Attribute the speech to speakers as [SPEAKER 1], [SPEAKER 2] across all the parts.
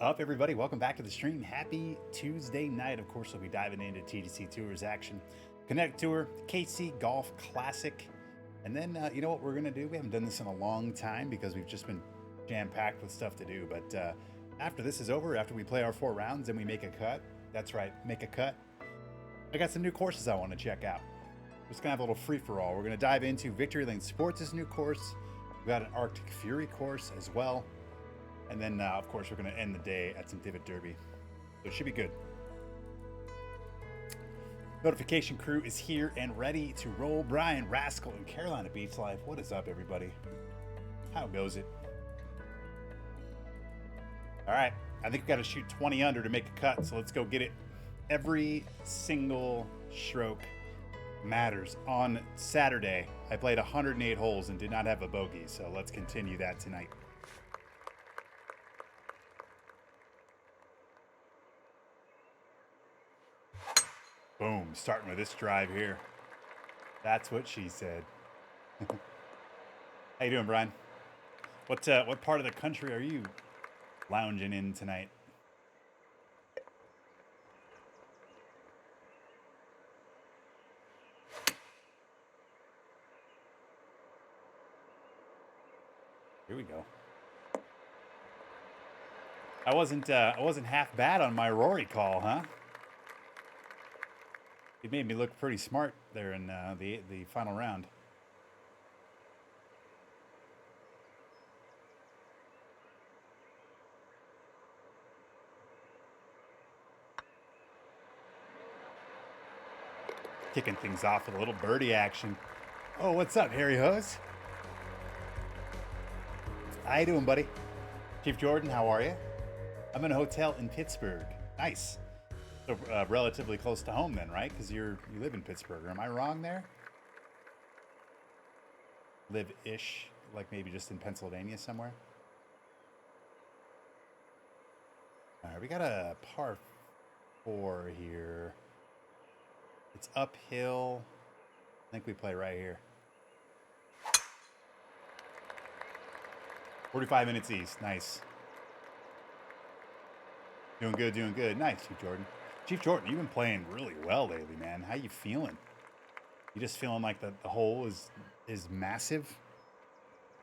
[SPEAKER 1] up, everybody? Welcome back to the stream. Happy Tuesday night. Of course, we'll be diving into TGCTours action, Connect Tour, KC Golf Classic, and then you know what we're gonna do? We haven't done this in a long time because we've just been jam-packed with stuff to do. But after this is over, after we play our 4 rounds and we make a cut, that's right, make a cut. I got some new courses I want to check out. We're just gonna have a little free-for-all. We're gonna dive into Victory Lane Sports' new course. We've got an Arctic Fury course as well. And then, of course, we're going to end the day at some Divot Derby. So it should be good. Notification crew is here and ready to roll. Brian, Rascal, and Carolina Beach Life. What is up, everybody? How goes it? All right. I think we got to shoot 20 under to make a cut. So let's go get it. Every single stroke matters. On Saturday, I played 108 holes and did not have a bogey. So let's continue that tonight. Boom, starting with this drive here. That's what she said. How you doing, Brian? What part of the country are you lounging in tonight? Here we go. I wasn't half bad on my Rory call, huh? It made me look pretty smart there in the final round. Kicking things off with a little birdie action. Oh, what's up, Harry Hose? How you doing, buddy? Chief Jordan, how are you? I'm in a hotel in Pittsburgh. Nice. So relatively close to home then, right? Because you live in Pittsburgh. Am I wrong there? Live-ish, like maybe just in Pennsylvania somewhere. All right, we got a par 4 here. It's uphill. I think we play right here. 45 minutes east. Nice. Doing good, doing good. Nice, Chief Jordan. Chief Jordan, you've been playing really well lately, man. How you feeling? You just feeling like the hole is massive?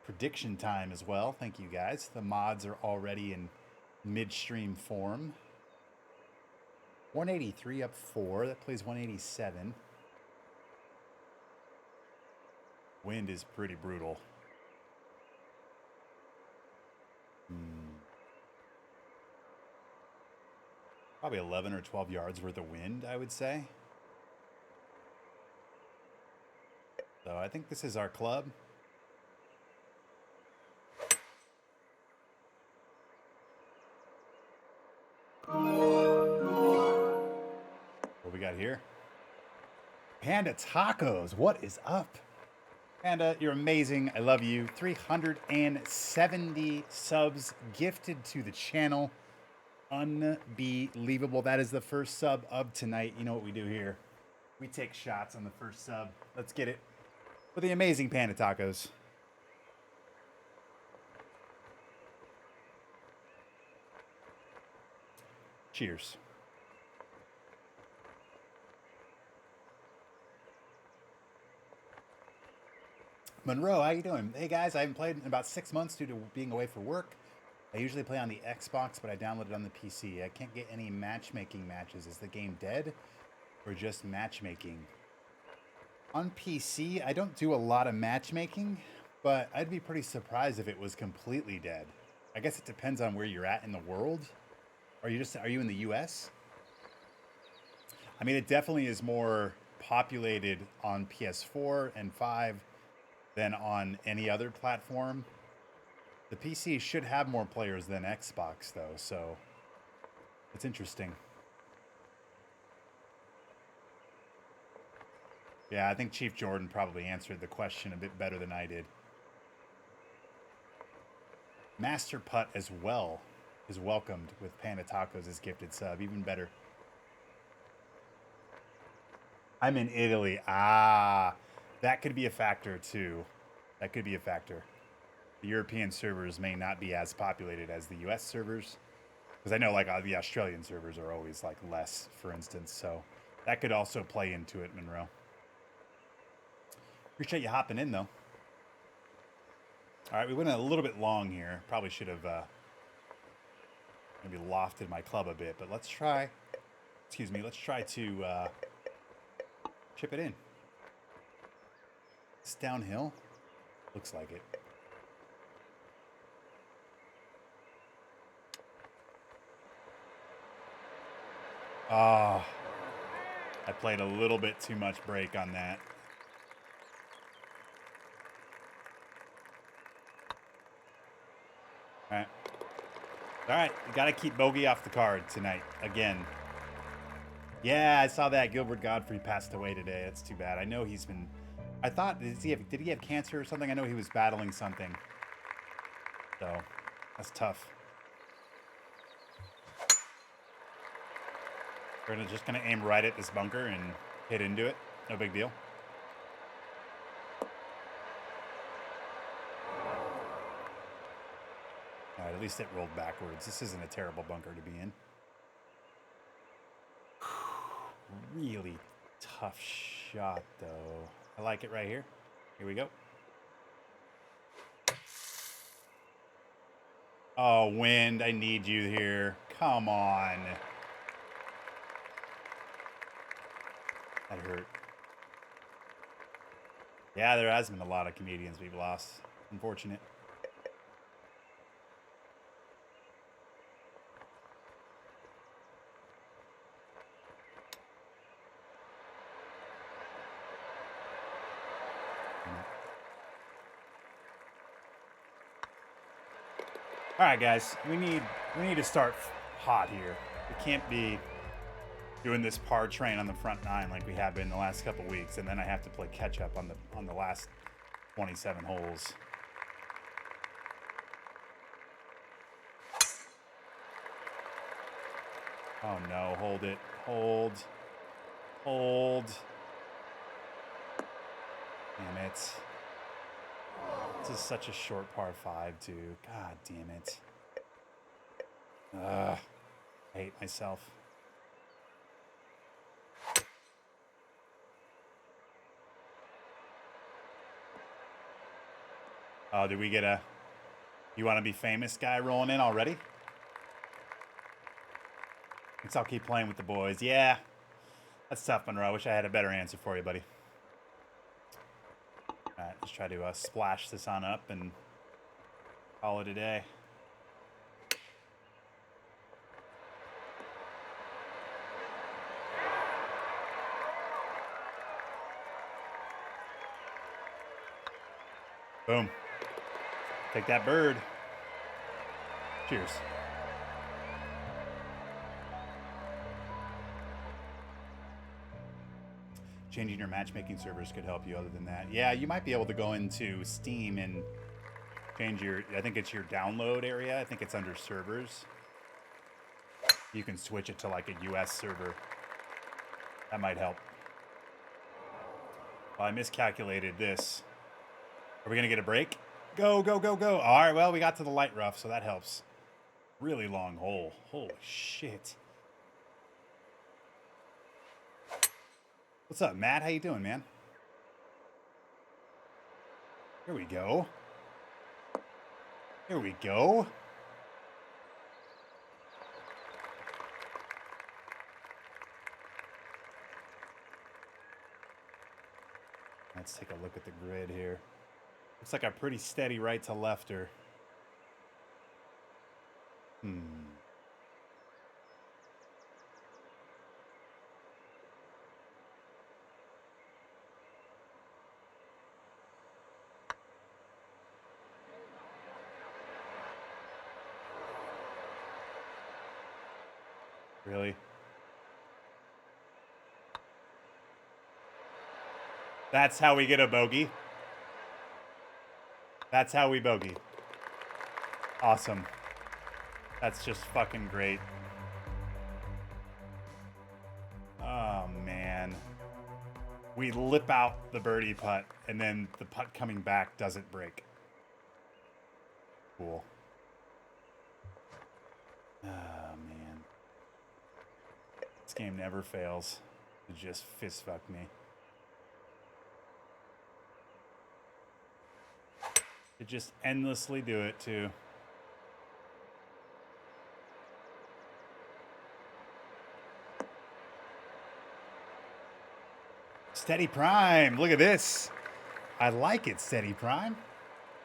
[SPEAKER 1] Prediction time as well. Thank you, guys. The mods are already in midstream form. 183 up 4. That plays 187. Wind is pretty brutal. Probably 11 or 12 yards worth of wind, I would say. So I think this is our club. What we got here? Panda Tacos, what is up? Panda, you're amazing. I love you. 370 subs gifted to the channel. Unbelievable. That is the first sub of tonight. You know what we do here? We take shots on the first sub. Let's get it. For the amazing Panda Tacos. Cheers. Monroe, how you doing? Hey guys, I haven't played in about 6 months due to being away for work. I usually play on the Xbox, but I downloaded it on the PC. I can't get any matchmaking matches. Is the game dead or just matchmaking? On PC, I don't do a lot of matchmaking, but I'd be pretty surprised if it was completely dead. I guess it depends on where you're at in the world. Are you in the US? I mean, it definitely is more populated on PS4 and 5 than on any other platform. The PC should have more players than Xbox, though, so it's interesting. Yeah, I think Chief Jordan probably answered the question a bit better than I did. Master Putt as well is welcomed with Panda Tacos as gifted sub. Even better. I'm in Italy. Ah, that could be a factor, too. That could be a factor. The European servers may not be as populated as the US servers. Because I know like the Australian servers are always like less, for instance. So that could also play into it, Monroe. Appreciate you hopping in, though. All right, we went a little bit long here. Probably should have maybe lofted my club a bit, but let's try. Excuse me. Let's try to chip it in. It's downhill. Looks like it. Ah, I played a little bit too much break on that. All right. All right, you got to keep bogey off the card tonight again. Yeah, I saw that Gilbert Godfrey passed away today. That's too bad. I know he's been. I thought did he have cancer or something? I know he was battling something. So that's tough. We're just gonna aim right at this bunker and hit into it. No big deal. All right, at least it rolled backwards. This isn't a terrible bunker to be in. Really tough shot, though. I like it right here. Here we go. Oh, wind. I need you here. Come on. That hurt. Yeah, there has been a lot of Canadians we've lost. Unfortunate. All right, guys, we need to start hot here. We can't be doing this par train on the front nine like we have been the last couple weeks, and then I have to play catch up on the last 27 holes. Oh no, hold it. Hold. Damn it. This is such a short par 5, too. God damn it. I hate myself. Oh, did we get a you want to be famous guy rolling in already? Guess I'll keep playing with the boys. Yeah. That's tough, Monroe. I wish I had a better answer for you, buddy. All right, let's try to splash this on up and call it a day. Boom. Take that bird. Cheers. Changing your matchmaking servers could help you other than that. Yeah, you might be able to go into Steam and change your, I think it's your download area. I think it's under servers. You can switch it to like a US server. That might help. Well, I miscalculated this. Are we going to get a break? Go, go, go, go. All right, well, we got to the light rough, so that helps. Really long hole. Holy shit. What's up, Matt? How you doing, man? Here we go. Here we go. Let's take a look at the grid here. Looks like a pretty steady right to lefter. Really? That's how we get a bogey. That's how we bogey. Awesome. That's just fucking great. Oh, man. We lip out the birdie putt, and then the putt coming back doesn't break. Cool. Oh, game never fails to just fist fuck me. To just endlessly do it, too. Steady Prime. Look at this. I like it, Steady Prime.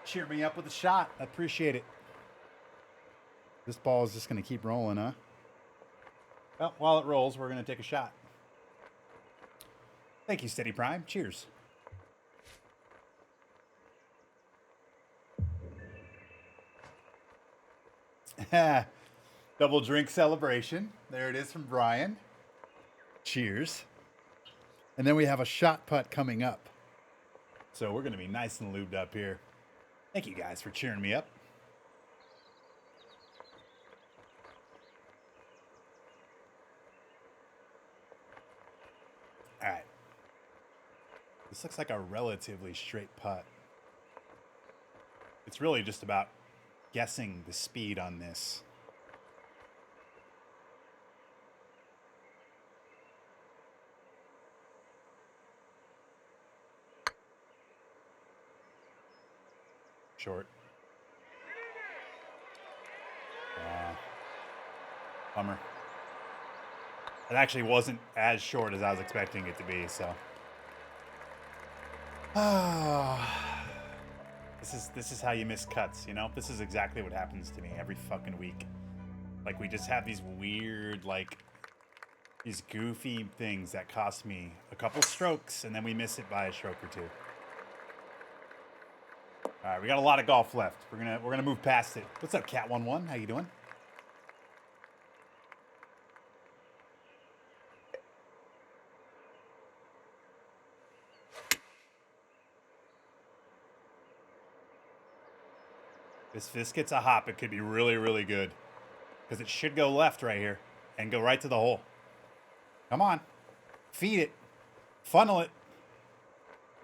[SPEAKER 1] Cheer me up with a shot. I appreciate it. This ball is just going to keep rolling, huh? Well, while it rolls, we're going to take a shot. Thank you, Steady Prime. Cheers. Double drink celebration. There it is from Brian. Cheers. And then we have a shot putt coming up. So we're going to be nice and lubed up here. Thank you guys for cheering me up. All right. This looks like a relatively straight putt. It's really just about guessing the speed on this. Short. Bummer. It actually wasn't as short as I was expecting it to be, so. This is how you miss cuts, you know? This is exactly what happens to me every fucking week. Like, we just have these weird, like, these goofy things that cost me a couple strokes, and then we miss it by a stroke or two. All right, we got a lot of golf left. We're gonna move past it. What's up, Cat11? How you doing? If this gets a hop, it could be really, really good. Because it should go left right here and go right to the hole. Come on. Feed it. Funnel it.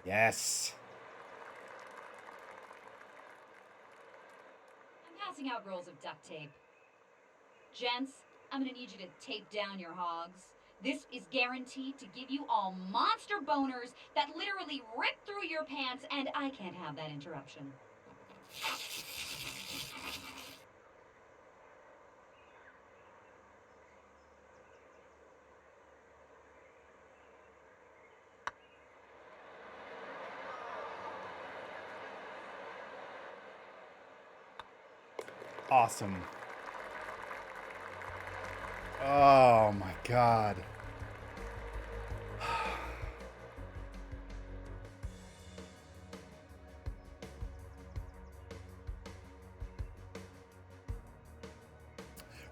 [SPEAKER 1] Yes.
[SPEAKER 2] I'm passing out rolls of duct tape. Gents, I'm gonna need you to tape down your hogs. This is guaranteed to give you all monster boners that literally rip through your pants, and I can't have that interruption.
[SPEAKER 1] Awesome. Oh my God.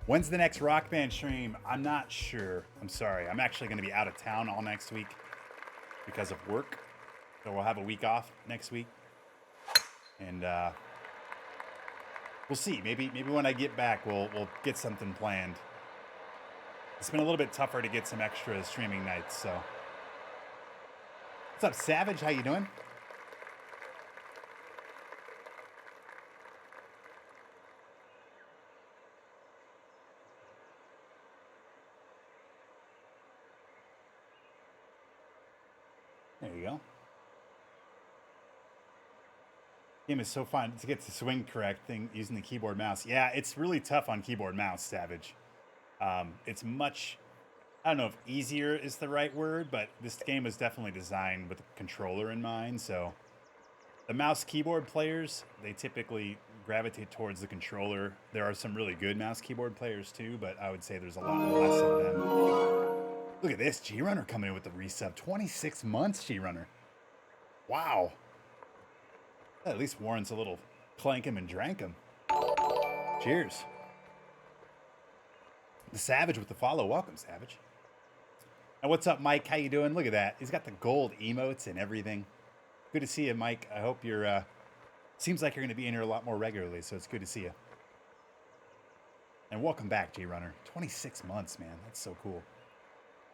[SPEAKER 1] When's the next Rock Band stream? I'm not sure. I'm sorry. I'm actually going to be out of town all next week because of work. So we'll have a week off next week. And we'll see. Maybe when I get back, we'll get something planned. It's been a little bit tougher to get some extra streaming nights, so. What's up, Savage? How you doing? There you go. Game is so fun to get the swing correct thing using the keyboard mouse. Yeah, it's really tough on keyboard mouse, Savage. It's much, I don't know if easier is the right word, but this game was definitely designed with a controller in mind. So the mouse keyboard players, they typically gravitate towards the controller. There are some really good mouse keyboard players too, but I would say there's a lot less of them. Look at this, G-Runner coming in with the resub. 26 months, G-Runner. Wow. That at least warrants a little clank him and drank him. Cheers. The Savage with the follow. Welcome, Savage. And what's up, Mike? How you doing? Look at that. He's got the gold emotes and everything. Good to see you, Mike. I hope you're, seems like you're going to be in here a lot more regularly, so it's good to see you. And welcome back, G-Runner. 26 months, man. That's so cool.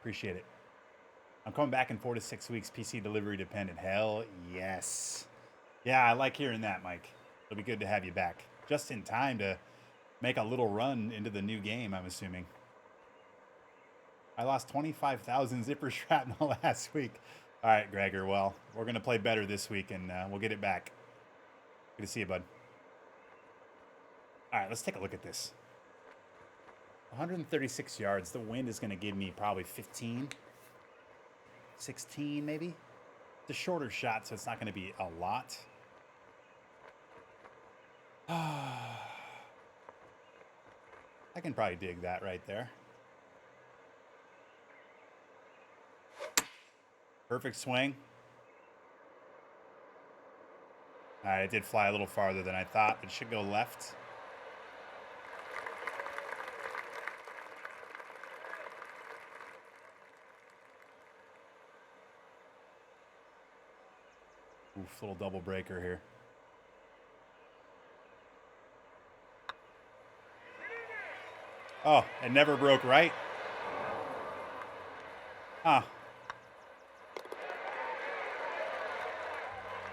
[SPEAKER 1] Appreciate it. I'm coming back in 4 to 6 weeks, PC delivery dependent. Hell yes. Yeah, I like hearing that, Mike. It'll be good to have you back. Just in time to make a little run into the new game, I'm assuming. I lost 25,000 zipper shrapnel last week. All right, Gregor. Well, we're going to play better this week, and we'll get it back. Good to see you, bud. All right, let's take a look at this. 136 yards. The wind is going to give me probably 15, 16 maybe. It's a shorter shot, so it's not going to be a lot. I can probably dig that right there. Perfect swing. All right, it did fly a little farther than I thought, but it should go left. Oof, little double breaker here. Oh, it never broke right. Huh.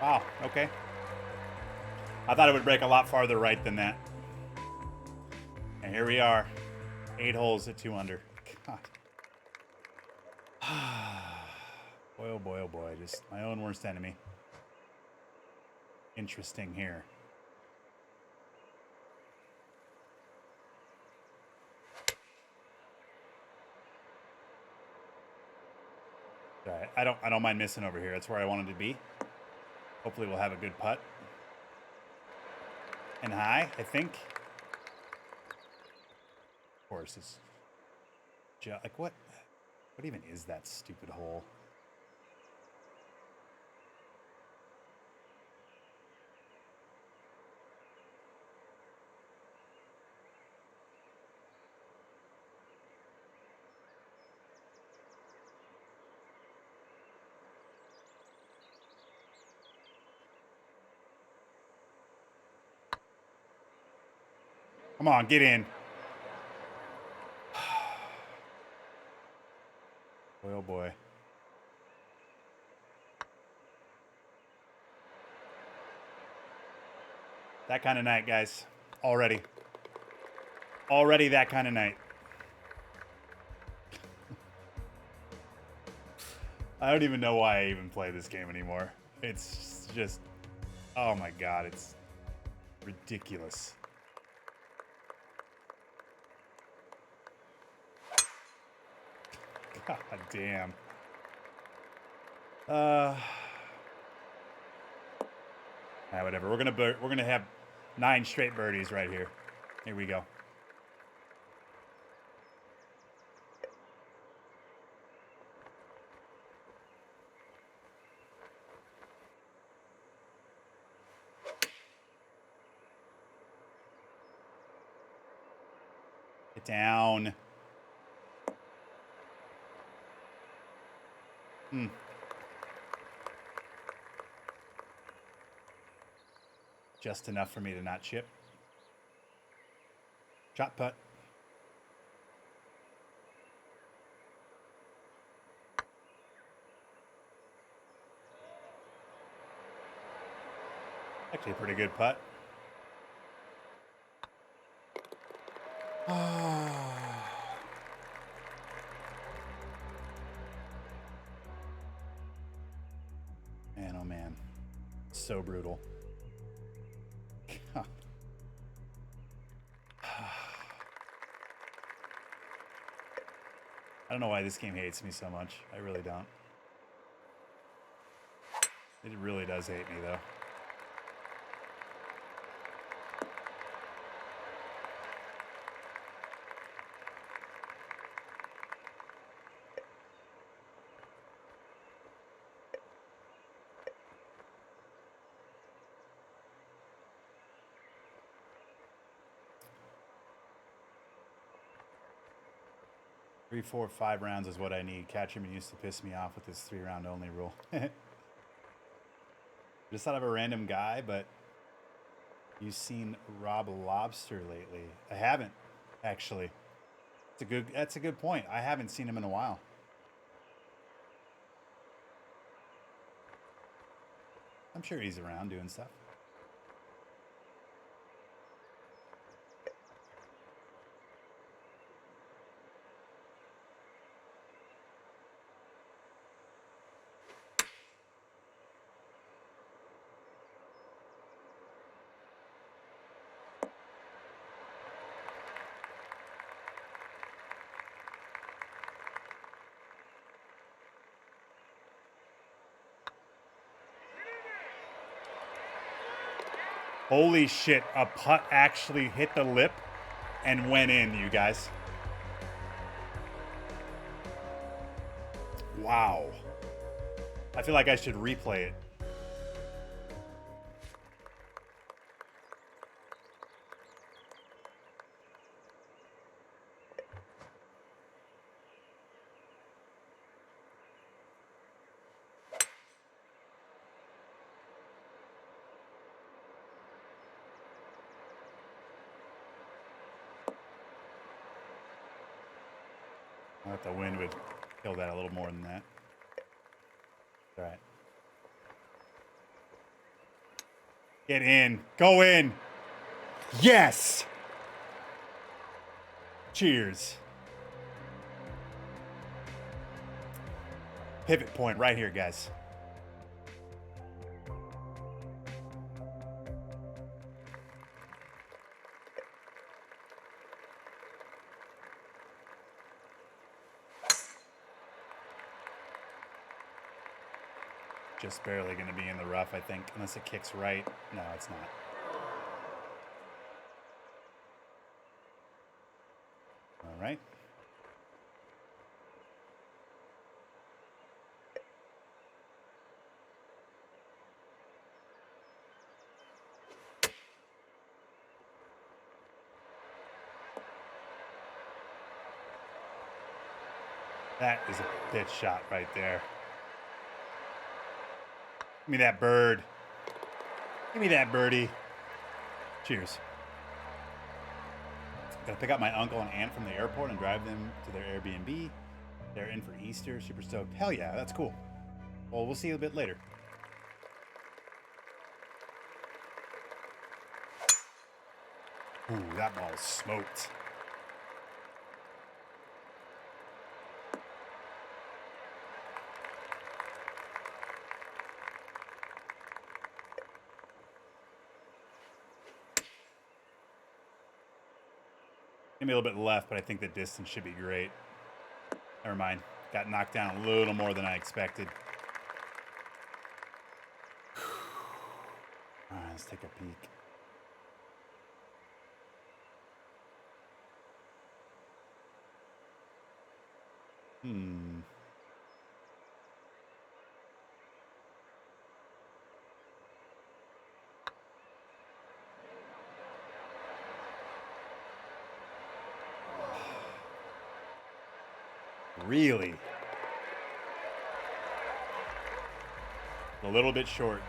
[SPEAKER 1] Wow, okay. I thought it would break a lot farther right than that. And here we are. 8 holes at 2 under. God. Boy, oh boy, oh boy. Just my own worst enemy. Interesting here. Right. I don't mind missing over here. That's where I wanted to be. Hopefully we'll have a good putt. And high, I think. Of course, it's like what even is that stupid hole? Come on, get in. Boy, oh boy. That kind of night, guys. Already that kind of night. I don't even know why I even play this game anymore. It's just, oh my God, it's ridiculous. God damn. Whatever. We're gonna have 9 straight birdies right here. Here we go. Get down. Just enough for me to not chip. Shot putt. Actually a pretty good putt. Man, oh man. So brutal. I don't know why this game hates me so much. I really don't. It really does hate me, though. Three, 4, 5 rounds is what I need. Catcherman used to piss me off with this 3-round only rule. Just thought of a random guy, but you've seen Rob Lobster lately. I haven't, actually. That's a good point. I haven't seen him in a while. I'm sure he's around doing stuff. Holy shit, a putt actually hit the lip and went in, you guys. Wow. I feel like I should replay it. I thought the wind would kill that a little more than that. All right. Get in. Go in. Yes. Cheers. Pivot point right here, guys. Just barely going to be in the rough, I think, unless it kicks right. No, it's not. All right. That is a bitch shot right there. Give me that bird. Give me that birdie. Cheers. Gotta pick up my uncle and aunt from the airport and drive them to their Airbnb. They're in for Easter. Super stoked. Hell yeah, that's cool. Well, we'll see you a bit later. Ooh, that ball smoked. Maybe a little bit left, but I think the distance should be great. Never mind. Got knocked down a little more than I expected. All right, let's take a peek. Really? A little bit short.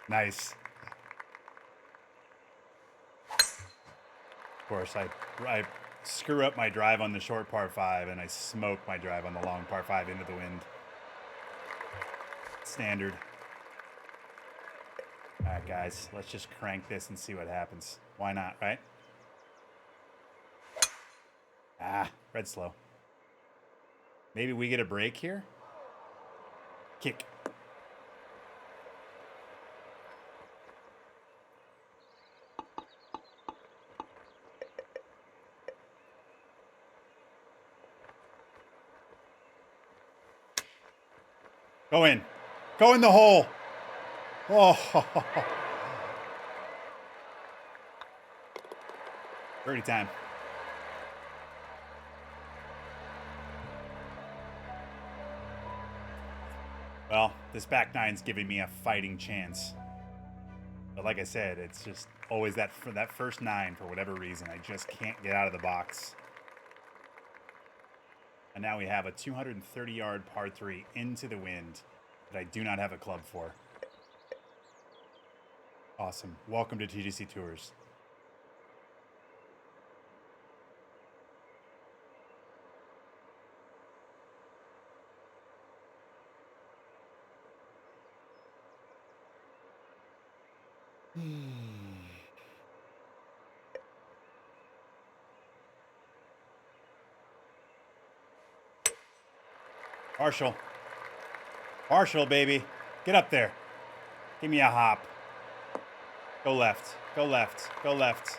[SPEAKER 1] Nice. Of course, I screw up my drive on the short par 5 and I smoke my drive on the long par 5 into the wind. Standard. All right, guys, let's just crank this and see what happens. Why not, right? Ah, red slow. Maybe we get a break here? Kick. Go in. Go in the hole. Oh. Birdie time. Well, this back nine's giving me a fighting chance. But like I said, it's just always that first 9 for whatever reason. I just can't get out of the box. And now we have a 230-yard par 3 into the wind that I do not have a club for. Awesome. Welcome to TGCTours. Partial. Partial, baby. Get up there. Give me a hop. Go left. Go left. Go left.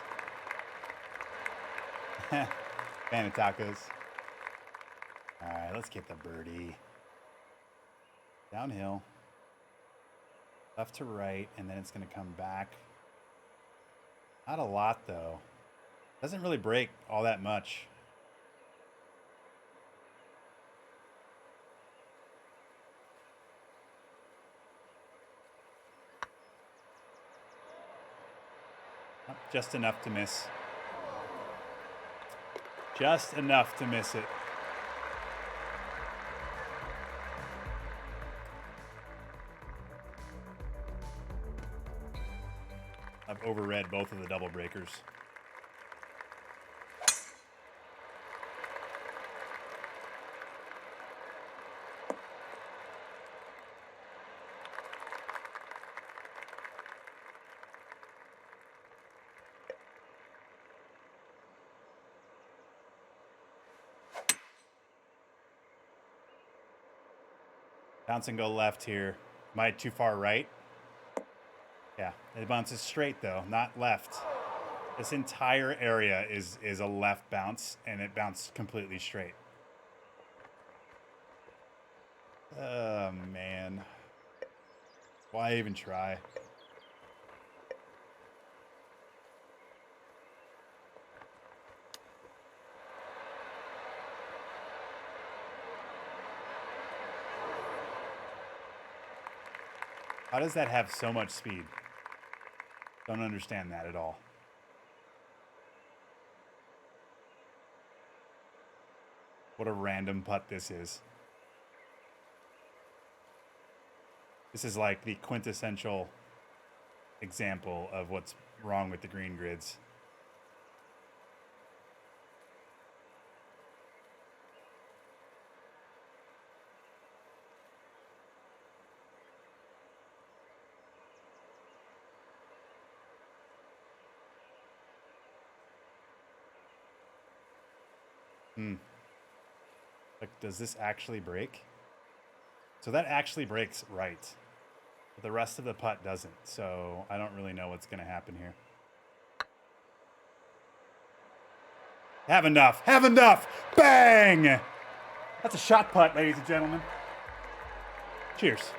[SPEAKER 1] Fan of tacos. All right, let's get the birdie. Downhill. Left to right, and then it's going to come back. Not a lot, though. Doesn't really break all that much. Just enough to miss. Just enough to miss it. I've overread both of the double breakers. Bounce and go left here. Am I too far right? Yeah, it bounces straight though, not left. This entire area is a left bounce, and it bounced completely straight. Oh, man. Why even try? How does that have so much speed? Don't understand that at all. What a random putt this is. This is like the quintessential example of what's wrong with the green grids. Like, does this actually break? So that actually breaks right. But the rest of the putt doesn't. So I don't really know what's going to happen here. Have enough. Have enough. Bang! That's a shot putt, ladies and gentlemen. Cheers.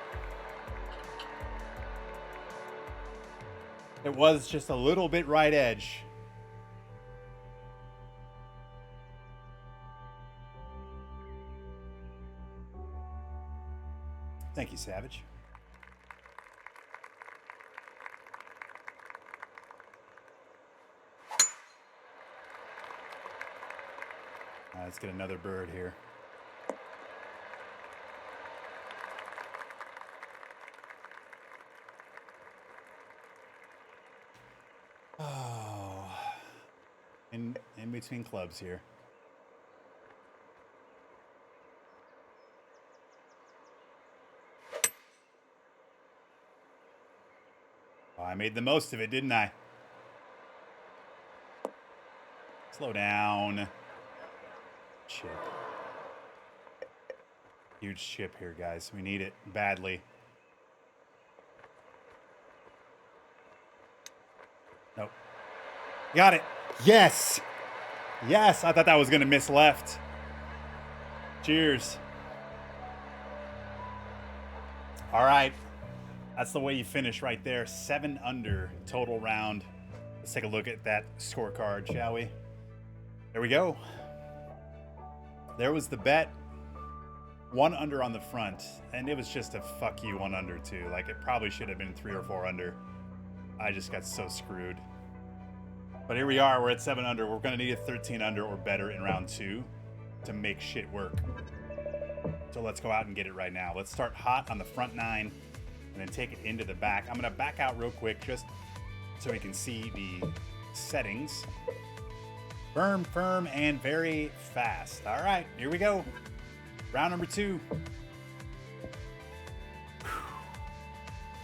[SPEAKER 1] It was just a little bit right edge. Thank you, Savage. Let's get another bird here. Oh, in between clubs here. Oh, I made the most of it, didn't I? Slow down. Chip. Huge chip here, guys. We need it badly. Nope. Got it. Yes. Yes. I thought that was going to miss left. Cheers. All right. That's the way you finish right there. 7 under total round. Let's take a look at that scorecard, shall we? There we go. There was the bet. 1 under on the front, and it was just a fuck you 1 under too. Like, it probably should have been 3 or 4 under. I just got so screwed. But here we are. We're at 7 under. We're going to need a 13 under or better in round 2 to make shit work. So let's go out and get it right now. Let's start hot on the front 9 and then take it into the back. I'm going to back out real quick just so we can see the settings. Firm, firm, and very fast. All right, here we go. Round number 2.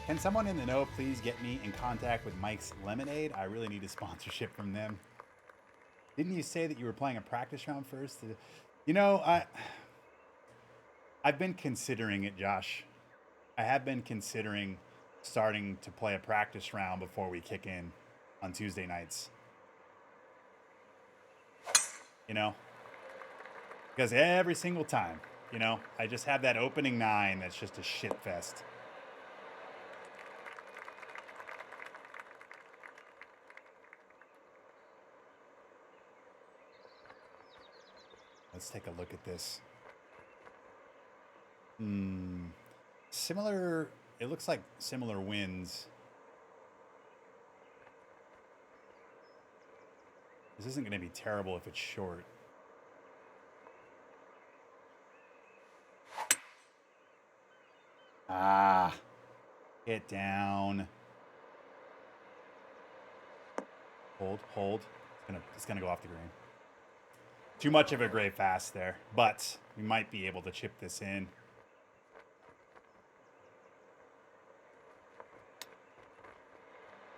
[SPEAKER 1] Can someone in the know please get me in contact with Mike's Lemonade? I really need a sponsorship from them. Didn't you say that you were playing a practice round first? You know, I've been considering it, Josh. I have been considering starting to play a practice round before we kick in on Tuesday nights. You know? Because every single time, you know, I just have that opening 9 that's just a shit fest. Let's take a look at this. Similar, it looks like similar winds. This isn't going to be terrible if it's short. Ah, get down. Hold. It's gonna go off the green. Too much of a gray fast there, but we might be able to chip this in.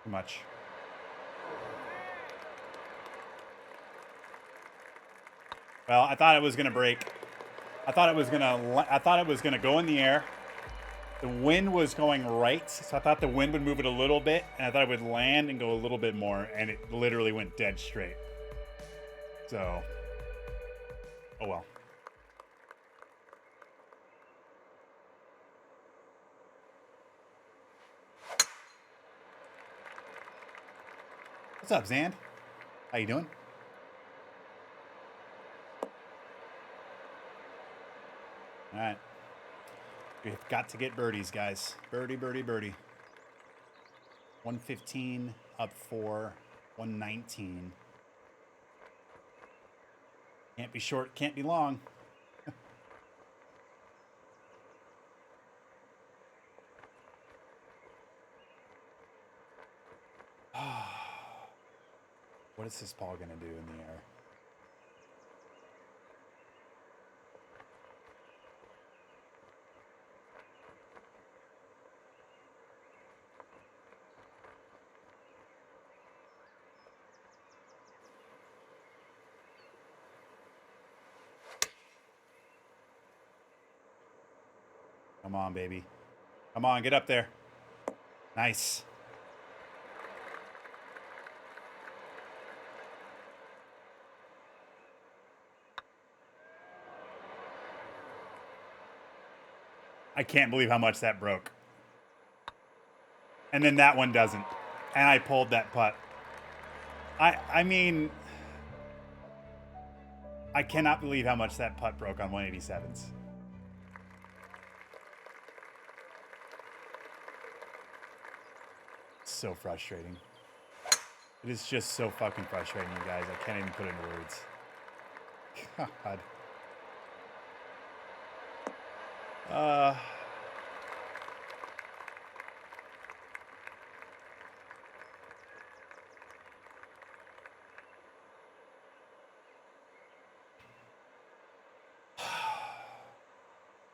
[SPEAKER 1] Too much. Well, I thought it was gonna break. I thought it was gonna go in the air. The wind was going right, so I thought the wind would move it a little bit, and I thought it would land and go a little bit more, and it literally went dead straight. So, oh well. What's up, Zand? How you doing? All right. We've got to get birdies, guys. Birdie. 115 up 4, 119. Can't be short, can't be long. What is this ball going to do in the air? Come on, baby. Come on, get up there. Nice. I can't believe how much that broke. And then that one doesn't. And I pulled that putt. I mean, I cannot believe how much that putt broke on 187s. So frustrating. It is just so fucking frustrating, you guys. I can't even put it into words. God.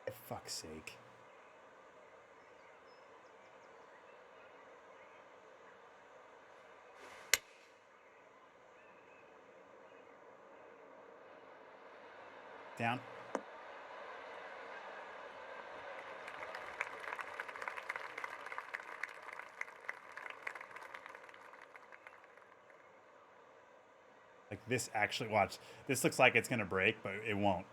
[SPEAKER 1] For fuck's sake. Down. Like this actually, watch. This looks like it's going to break, but it won't.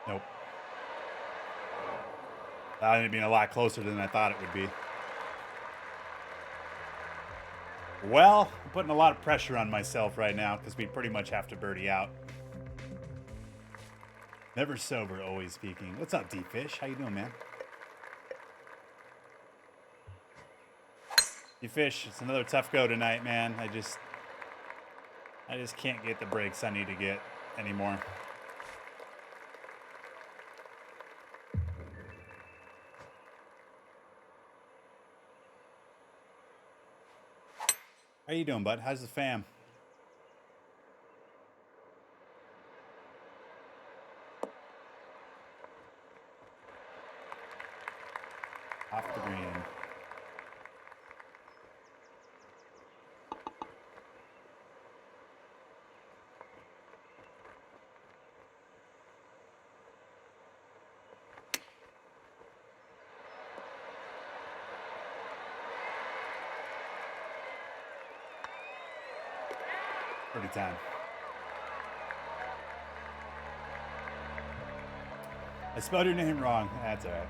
[SPEAKER 1] Nope. That ended up being a lot closer than I thought it would be. Well, I'm putting a lot of pressure on myself right now because we pretty much have to birdie out. Never sober, always speaking. What's up, D-Fish? How you doing, man? D-Fish, it's another tough go tonight, man. I just can't get the breaks I need to get anymore. How you doing, bud? How's the fam? Off the green. Pretty time. I spelled your name wrong. That's all right.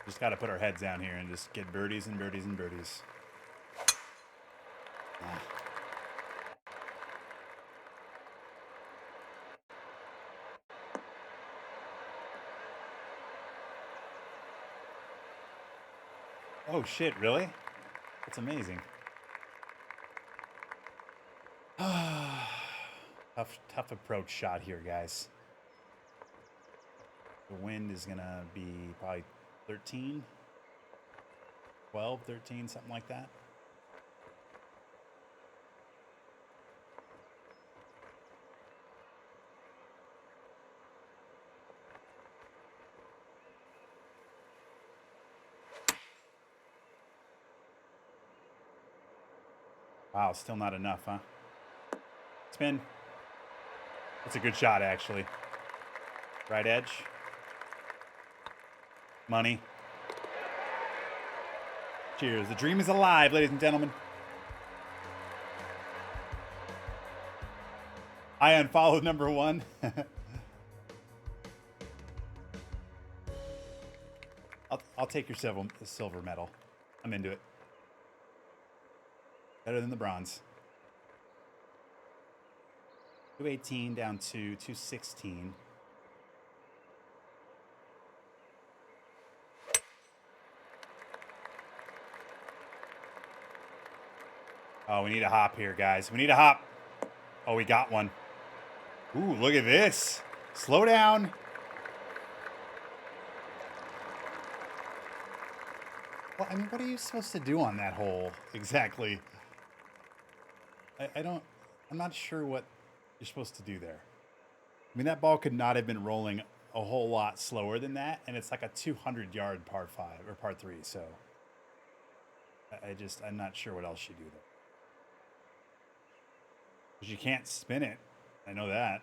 [SPEAKER 1] Just got to put our heads down here and just get birdies and birdies and birdies. Ah. Oh shit, really? That's amazing. Tough approach shot here, guys. The wind is gonna be probably 13, 12, 13, something like that. Wow, still not enough, huh? Spin. That's a good shot, actually. Right edge. Money. Cheers. The dream is alive, ladies and gentlemen. I unfollowed number one. I'll take your silver medal. I'm into it. Better than the bronze. 218 down to 216. Oh, we need a hop here, guys. We need a hop. Oh, we got one. Ooh, look at this. Slow down. Well, I mean, what are you supposed to do on that hole exactly? I'm not sure what you're supposed to do there. I mean, that ball could not have been rolling a whole lot slower than that, and it's like a 200-yard par 5 or par 3, so I'm not sure what else you do there. Because you can't spin it. I know that.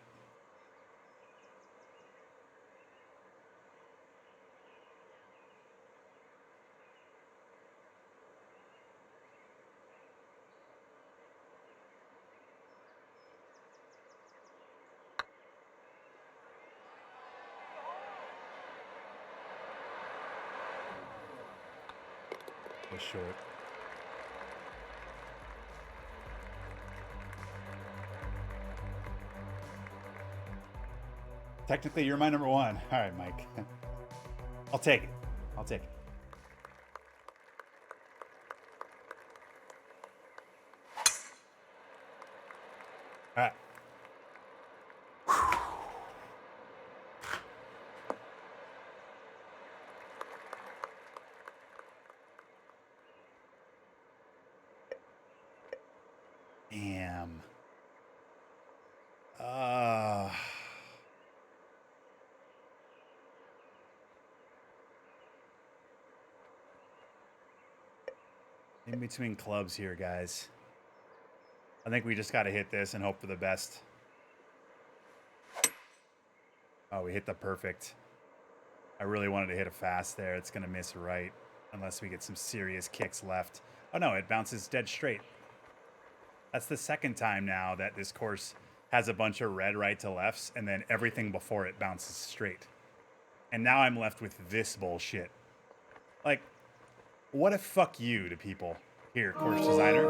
[SPEAKER 1] Was short. Technically, you're my number one. All right, Mike. I'll take it. I'll take it. All right. Damn. In between clubs here, guys. I think we just got to hit this and hope for the best. Oh, we hit the perfect. I really wanted to hit a fast there. It's going to miss right unless we get some serious kicks left. Oh, no, it bounces dead straight. That's the second time now that this course has a bunch of red right to lefts, and then everything before it bounces straight. And now I'm left with this bullshit. Like, what a fuck you to people here, course designer.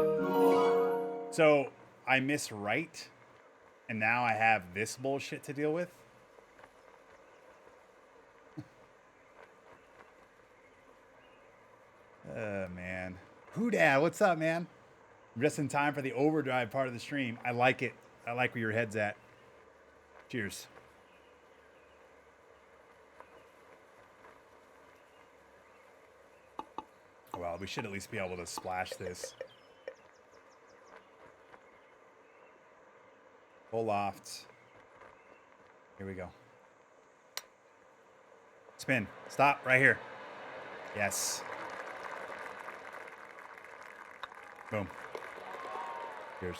[SPEAKER 1] So I miss right, and now I have this bullshit to deal with. Man. Who-dad, what's up, man? I'm just in time for the overdrive part of the stream. I like it. I like where your head's at. Cheers. Well, we should at least be able to splash this. Full loft. Here we go. Spin. Stop right here. Yes. Boom. Cheers.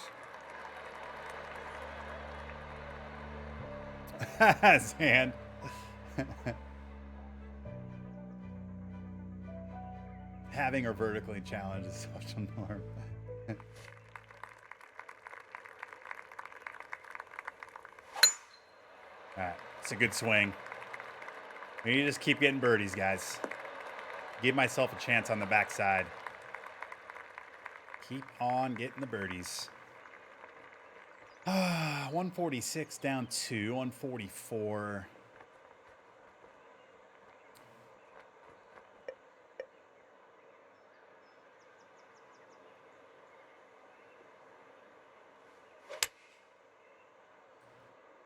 [SPEAKER 1] Sand. Having her vertically challenged is such a norm. All right, it's a good swing. We need to just keep getting birdies, guys. Give myself a chance on the backside. Keep on getting the birdies. 146 down 2, 144.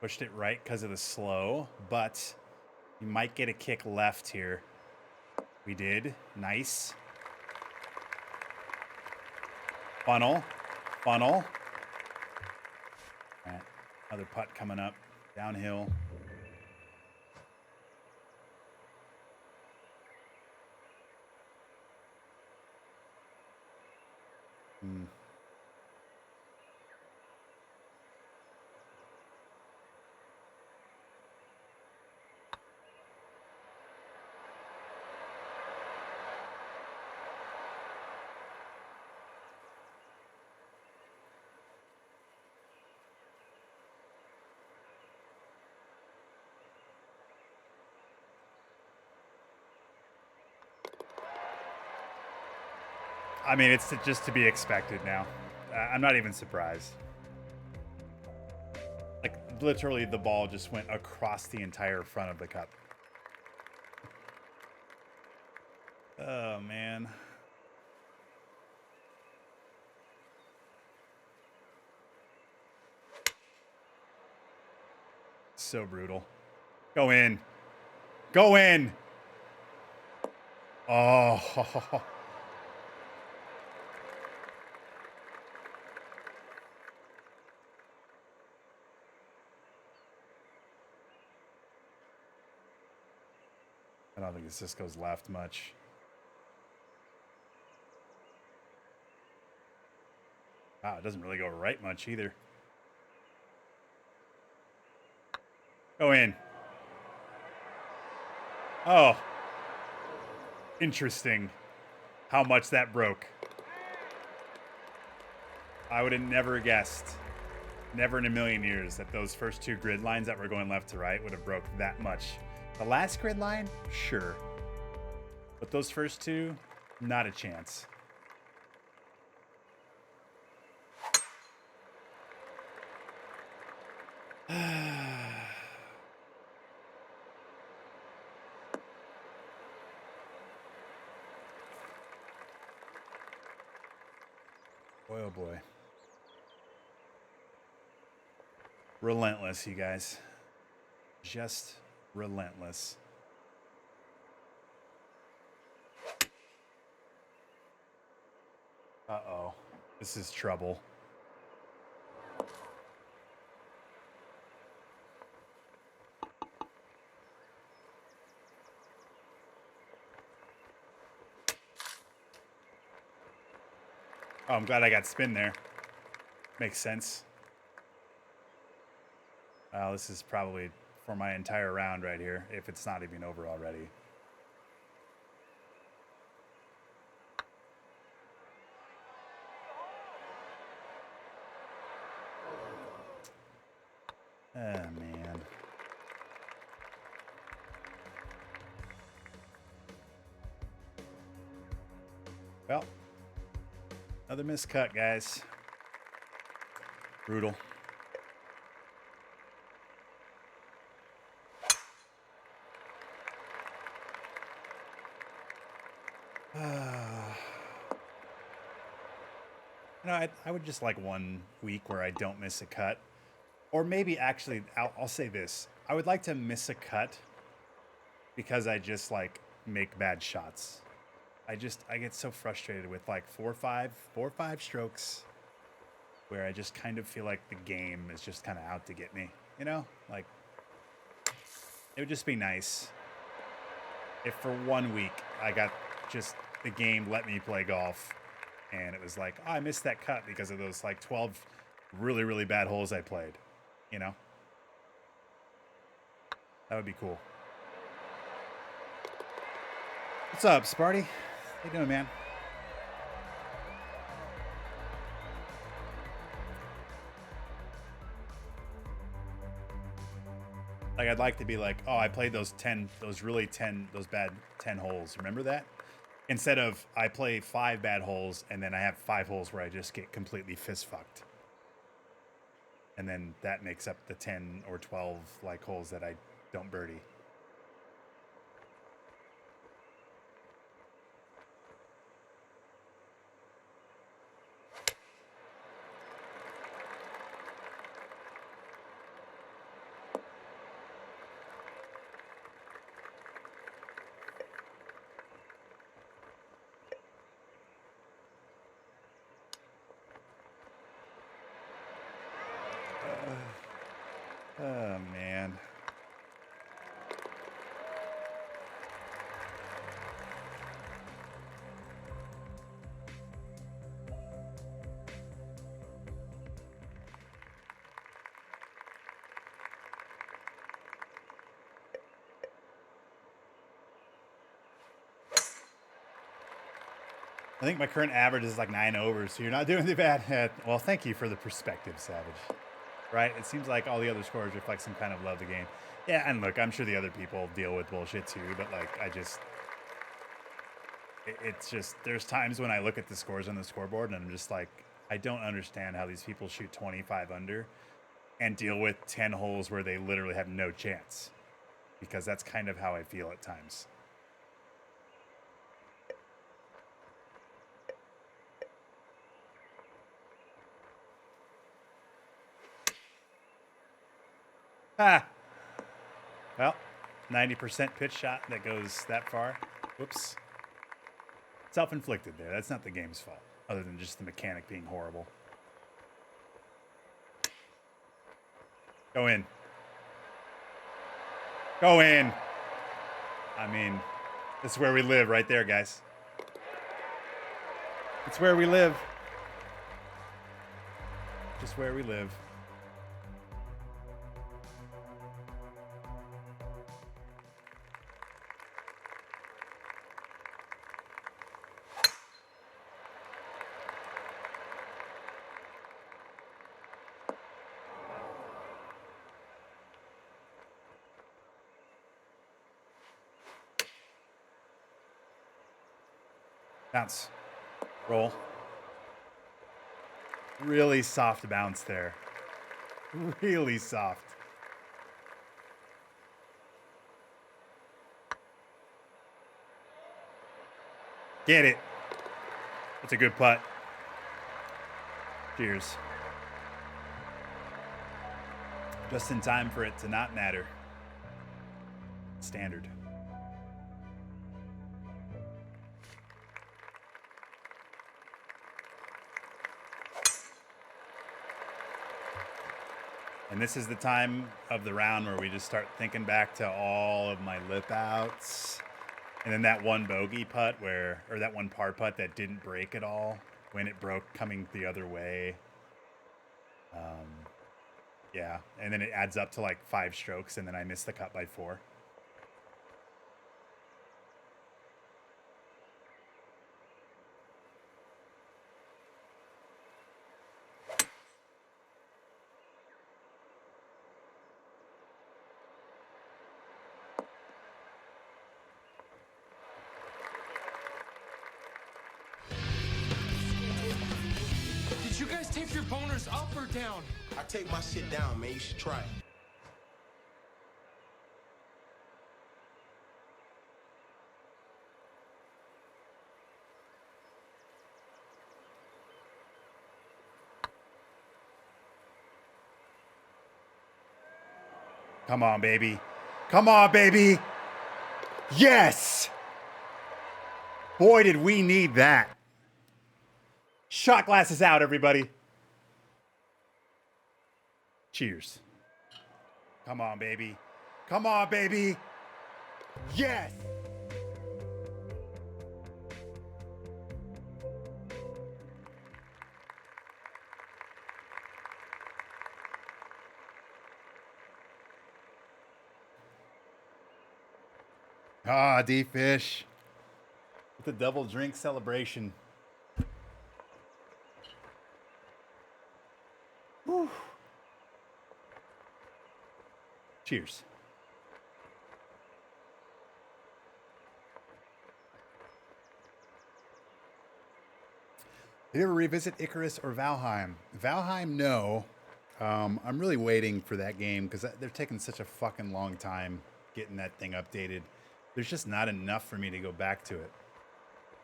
[SPEAKER 1] Pushed it right because of the slow, but you might get a kick left here. We did. Nice. Funnel. Funnel. All right. Another putt coming up. Downhill. I mean, it's just to be expected now. I'm not even surprised. Like, literally, the ball just went across the entire front of the cup. Oh, man. So brutal. Go in. Go in. Oh. I don't think this goes left much. Wow, it doesn't really go right much either. Go in. Oh. Interesting how much that broke. I would have never guessed, never in a million years, that those first two grid lines that were going left to right would have broke that much. The last grid line, sure. But those first two, not a chance. Boy, oh boy. Relentless, you guys. Just relentless. Uh-oh. This is trouble. Oh, I'm glad I got spin there. Makes sense. This is probably for my entire round right here, if it's not even over already. Oh, man. Well, another miscut, guys. Brutal. You know, I would just like 1 week where I don't miss a cut. Or maybe actually, I'll say this. I would like to miss a cut because I just like make bad shots. I get so frustrated with like 4 or 5 strokes where I just kind of feel like the game is just kind of out to get me, you know? Like, It would just be nice if for 1 week I got just the game let me play golf, and it was like, oh, I missed that cut because of those like 12 really, really bad holes I played, you know? That would be cool. What's up, Sparty? How you doing, man? Like, I'd like to be like, oh, I played those bad 10 holes. Remember that? Instead of I play 5 bad holes and then I have 5 holes where I just get completely fist fucked. And then that makes up the 10 or 12 like holes that I don't birdie. Oh, man. I think my current average is like 9 overs, so you're not doing too bad. Well, thank you for the perspective, Savage. Right? It seems like all the other scores reflect some kind of love of the game. Yeah, and look, I'm sure the other people deal with bullshit too, but like, it's just, there's times when I look at the scores on the scoreboard and I'm just like, I don't understand how these people shoot 25 under and deal with 10 holes where they literally have no chance. Because that's kind of how I feel at times. Ah! Well, 90% pitch shot that goes that far. Whoops. Self-inflicted there. That's not the game's fault, other than just the mechanic being horrible. Go in. Go in. I mean, this is where we live right there, guys. It's where we live. Just where we live. Bounce. Roll. Really soft bounce there. Really soft. Get it. That's a good putt. Cheers. Just in time for it to not matter. Standard. And this is the time of the round where we just start thinking back to all of my lip outs. And then that one bogey putt or that one par putt that didn't break at all when it broke coming the other way. Yeah, and then it adds up to like 5 strokes, and then I missed the cut by 4.
[SPEAKER 3] Did you guys tape your boners up or down?
[SPEAKER 4] I take my shit down, man. You should try it.
[SPEAKER 1] Come on, baby. Come on, baby. Yes! Boy, did we need that. Shot glasses out, everybody. Cheers. Come on, baby. Come on, baby. Yes. Ah, D-Fish. With the double drink celebration. Whew. Cheers. Did you ever revisit Icarus or Valheim? Valheim, no. I'm really waiting for that game because they're taking such a fucking long time getting that thing updated. There's just not enough for me to go back to it.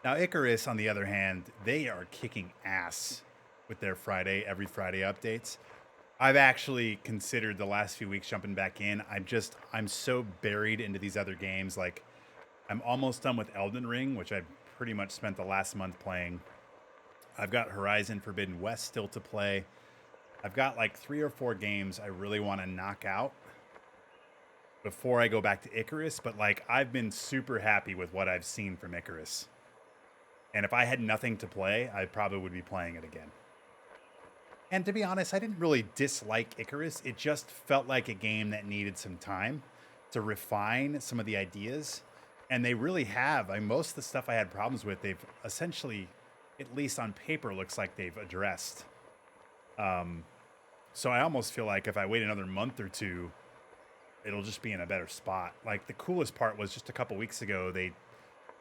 [SPEAKER 1] Now, Icarus, on the other hand, they are kicking ass with their every Friday updates. I've actually considered the last few weeks jumping back in. I'm so buried into these other games. Like, I'm almost done with Elden Ring, which I pretty much spent the last month playing. I've got Horizon Forbidden West still to play. I've got like 3 or 4 games I really want to knock out before I go back to Icarus. But like, I've been super happy with what I've seen from Icarus. And if I had nothing to play, I probably would be playing it again. And to be honest, I didn't really dislike Icarus. It just felt like a game that needed some time to refine some of the ideas. And they really have. Most of the stuff I had problems with, they've essentially, at least on paper, looks like they've addressed. So I almost feel like if I wait another month or two, it'll just be in a better spot. Like, the coolest part was just a couple weeks ago, they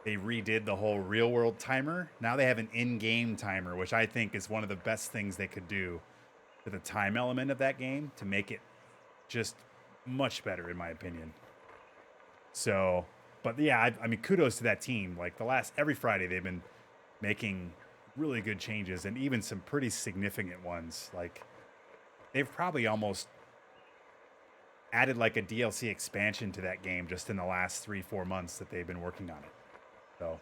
[SPEAKER 1] redid the whole real world timer. Now they have an in-game timer, which I think is one of the best things they could do to the time element of that game to make it just much better, in my opinion. So, but yeah, I mean, kudos to that team. Like, every Friday they've been making really good changes, and even some pretty significant ones. Like, they've probably almost added like a DLC expansion to that game just in the last 3-4 months that they've been working on it. So,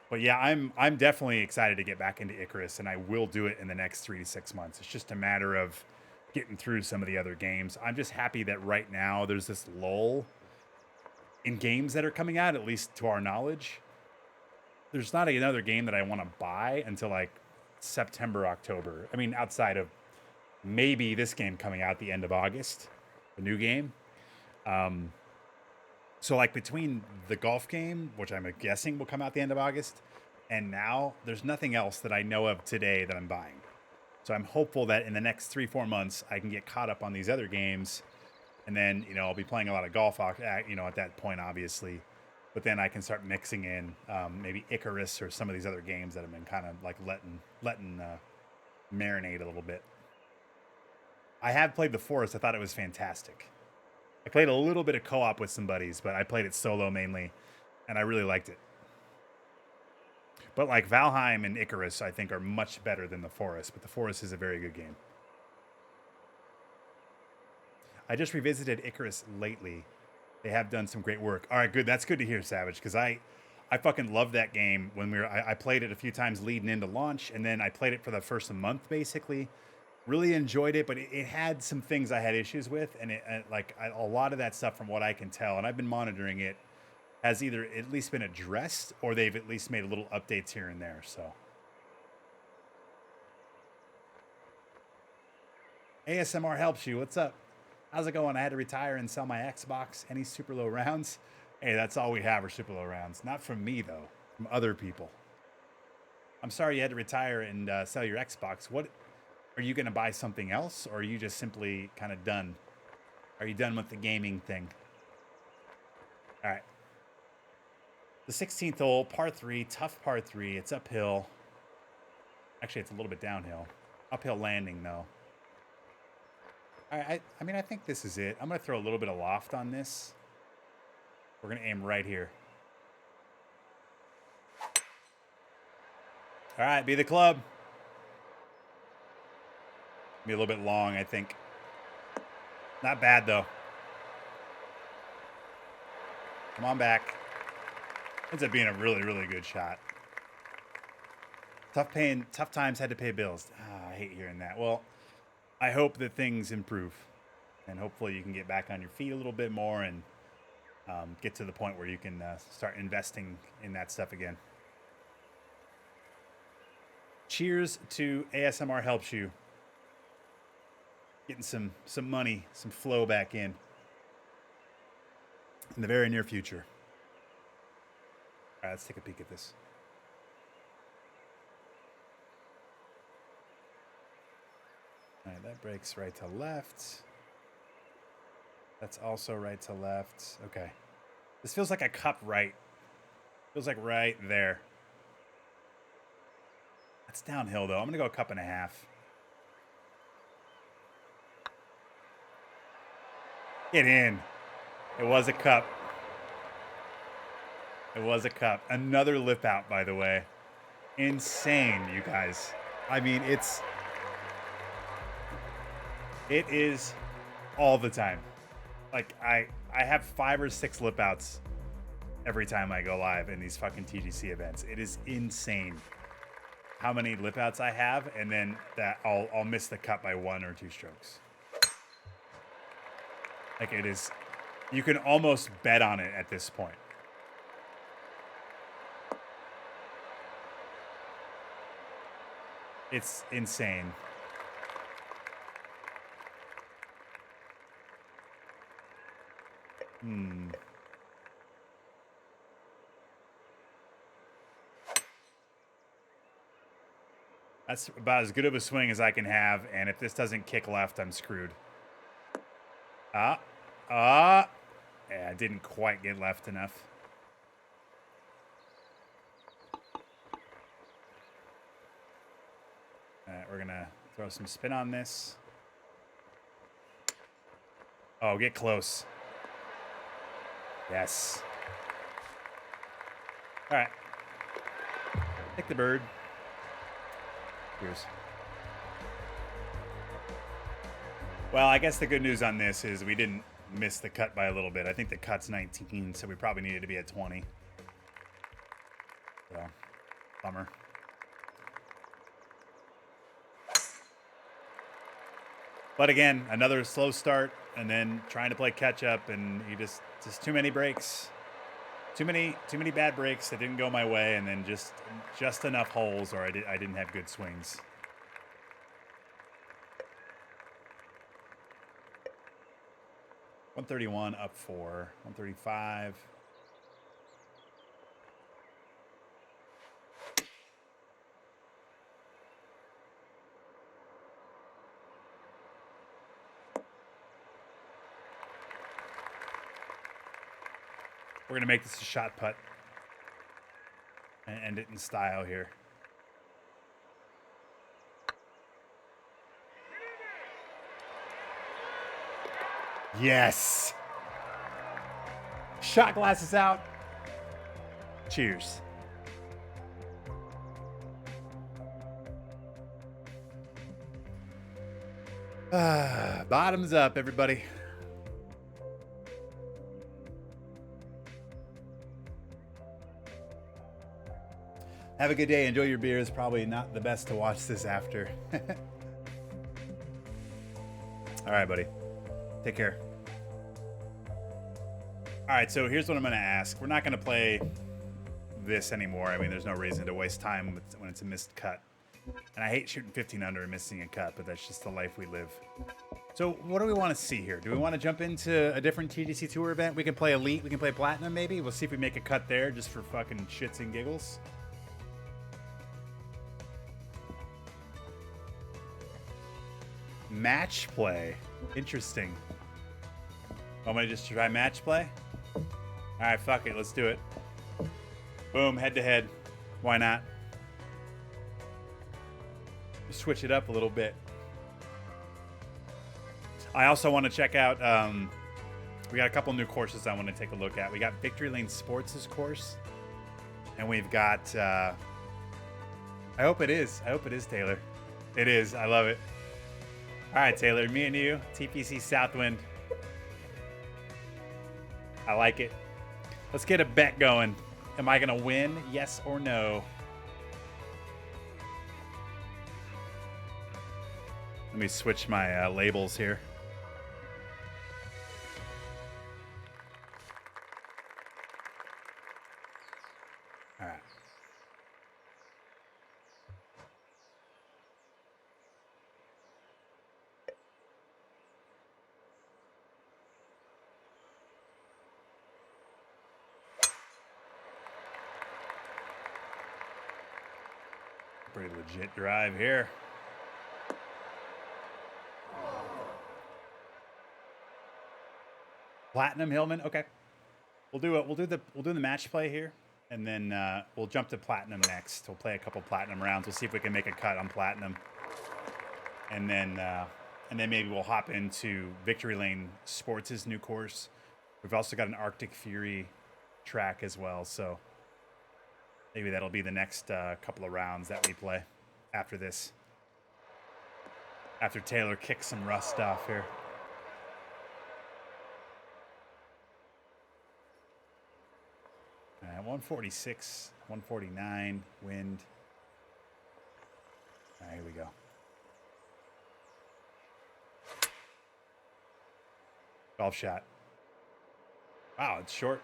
[SPEAKER 1] but yeah, I'm definitely excited to get back into Icarus, and I will do it in the next 3 to 6 months. It's just a matter of getting through some of the other games. I'm just happy that right now there's this lull in games that are coming out, at least to our knowledge. There's not another game that I want to buy until like September, October. I mean, outside of maybe this game coming out the end of August, the new game. So like between the golf game, which I'm guessing will come out the end of August, and now there's nothing else that I know of today that I'm buying. So I'm hopeful that in the next 3-4 months, I can get caught up on these other games. And then, I'll be playing a lot of golf, at that point, obviously. But then I can start mixing in maybe Icarus or some of these other games that have been kind of like letting marinate a little bit. I have played The Forest. I thought it was fantastic. I played a little bit of co-op with some buddies, but I played it solo mainly, and I really liked it. But like Valheim and Icarus, I think, are much better than The Forest, but The Forest is a very good game. I just revisited Icarus lately. They have done some great work. All right, good. That's good to hear, Savage, because I fucking loved that game when I played it a few times leading into launch, and then I played it for the first month, basically. Really enjoyed it, but it had some things I had issues with, and a lot of that stuff, from what I can tell, and I've been monitoring it, has either at least been addressed or they've at least made little updates here and there. So, ASMR helps you. What's up? How's it going? I had to retire and sell my Xbox. Any super low rounds? Hey, that's all we have are super low rounds. Not from me, though. From other people. I'm sorry you had to retire and sell your Xbox. What? Are you going to buy something else, or are you just simply kind of done? Are you done with the gaming thing? All right. The 16th hole, par 3, tough par 3. It's uphill. Actually, it's a little bit downhill. Uphill landing, though. All right, I mean, I think this is it. I'm going to throw a little bit of loft on this. We're going to aim right here. All right, be the club. Be a little bit long, I think. Not bad, though. Come on back. Ends up being a really, really good shot. Tough times had to pay bills. I hate hearing that. Well, I hope that things improve. And hopefully you can get back on your feet a little bit more and get to the point where you can start investing in that stuff again. Cheers to ASMR helps you. Getting some money, some flow back in the very near future. All right, let's take a peek at this. All right, that breaks right to left. That's also right to left. Okay. This feels like a cup right. Feels like right there. That's downhill, though. I'm going to go a cup and a half. Get in. It was a cup. It was a cup. Another lip out, by the way. Insane, you guys. I mean, it is all the time. Like, I have 5 or 6 lip outs every time I go live in these fucking TGC events. It is insane how many lip outs I have, and then that I'll miss the cut by 1 or 2 strokes. Like, it is, you can almost bet on it at this point. It's insane. That's about as good of a swing as I can have, and if this doesn't kick left, I'm screwed. Yeah, I didn't quite get left enough. All right, we're gonna throw some spin on this. Oh, get close. Yes. All right. Take the bird. Cheers. Well, I guess the good news on this is we didn't miss the cut by a little bit. I think the cut's 19, so we probably needed to be at 20. So, bummer. But again, another slow start, and then trying to play catch up, and you just too many breaks, too many bad breaks that didn't go my way, and then just enough holes, or I didn't have good swings. $131 up 4, $135. We're going to make this a shot putt and end it in style here. Yes. Shot glasses out. Cheers. Bottoms up, everybody. Have a good day. Enjoy your beers. Probably not the best to watch this after. All right, buddy. Take care. All right, so here's what I'm going to ask. We're not going to play this anymore. I mean, there's no reason to waste time when it's a missed cut. And I hate shooting 15 under and missing a cut, but that's just the life we live. So what do we want to see here? Do we want to jump into a different TGC Tour event? We can play Elite. We can play Platinum, maybe. We'll see if we make a cut there just for fucking shits and giggles. Match play. Interesting. Want me to just try match play? All right, fuck it. Let's do it. Boom, head to head. Why not? Switch it up a little bit. I also want to check out, we got a couple new courses I want to take a look at. We got Victory Lane Sports' course. And we've got, I hope it is. I hope it is, Taylor. It is. I love it. All right, Taylor, me and you, TPC Southwind. I like it. Let's get a bet going. Am I going to win? Yes or no? Let me switch my labels here. Pretty legit drive here. Platinum Hillman. Okay. We'll do the match play here, and then we'll jump to platinum next. We'll play a couple platinum rounds. We'll see if we can make a cut on platinum, and then maybe we'll hop into Victory Lane Sports' new course. We've also got an Arctic Fury track as well, so maybe that'll be the next couple of rounds that we play after this. After Taylor kicks some rust off here. All right, 146, 149, wind. All right, here we go. Golf shot. Wow, it's short.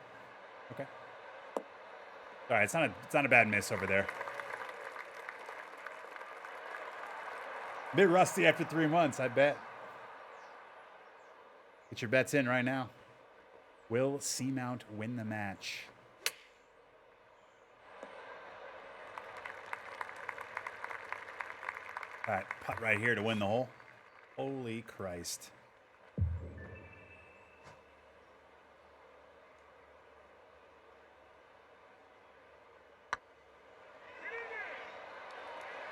[SPEAKER 1] Okay. All right, it's not a bad miss over there. A bit rusty after 3 months, I bet. Get your bets in right now. Will Seamount win the match? All right, putt right here to win the hole. Holy Christ.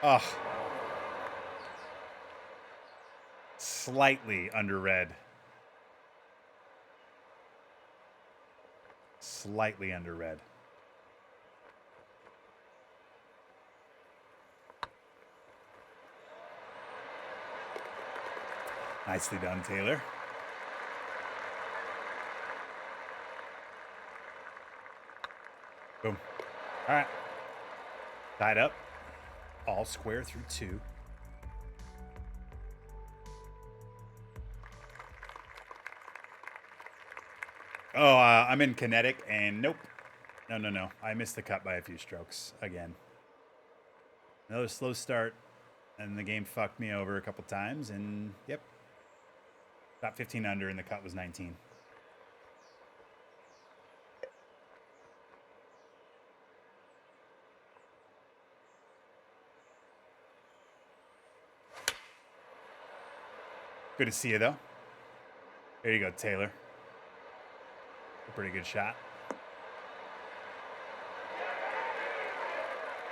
[SPEAKER 1] Oh. Slightly under red. Slightly under red. Nicely done, Taylor. Boom. All right. Tied up. All square through 2. Oh, I'm in kinetic, and nope. No. I missed the cut by a few strokes again. Another slow start, and the game fucked me over a couple times, and yep. Got 15 under, and the cut was 19. Good to see you, though. There you go, Taylor. A pretty good shot.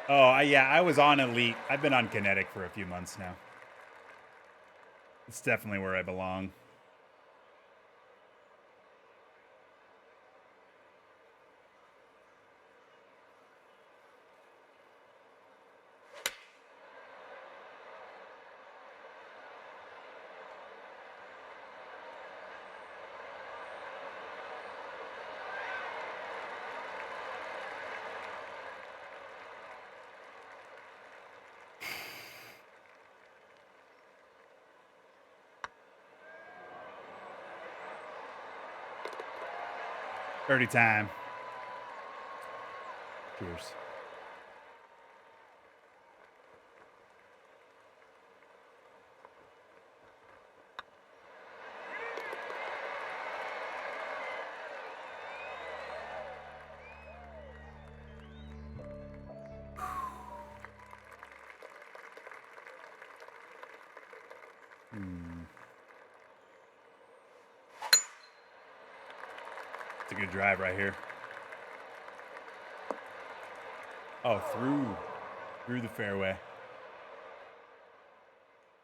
[SPEAKER 1] Oh, yeah, I was on Elite. I've been on Kinetic for a few months now. It's definitely where I belong. Dirty time. Cheers. It's a good drive right here. Oh, through the fairway.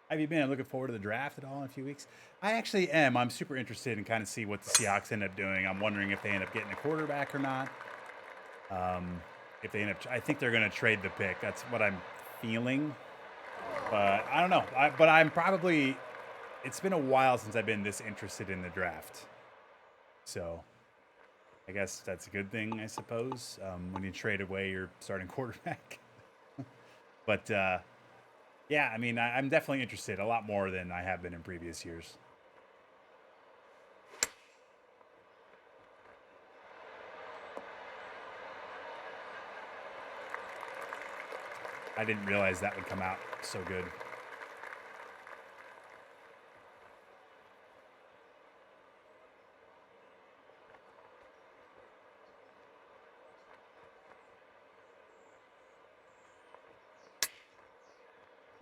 [SPEAKER 1] Have you been looking forward to the draft at all in a few weeks? I actually am. I'm super interested in kind of see what the Seahawks end up doing. I'm wondering if they end up getting a quarterback or not. If they end up, I think they're going to trade the pick. That's what I'm feeling. But I don't know. But I'm probably. It's been a while since I've been this interested in the draft. So I guess that's a good thing, I suppose, when you trade away your starting quarterback. But, yeah, I mean, I'm definitely interested a lot more than I have been in previous years. I didn't realize that would come out so good.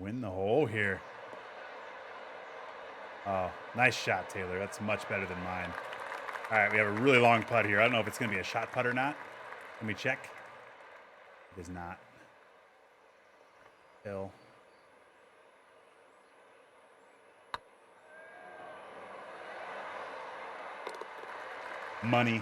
[SPEAKER 1] Win the hole here. Oh, nice shot, Taylor. That's much better than mine. All right, we have a really long putt here. I don't know if it's going to be a shot putt or not. Let me check. It is not. Hill. Money.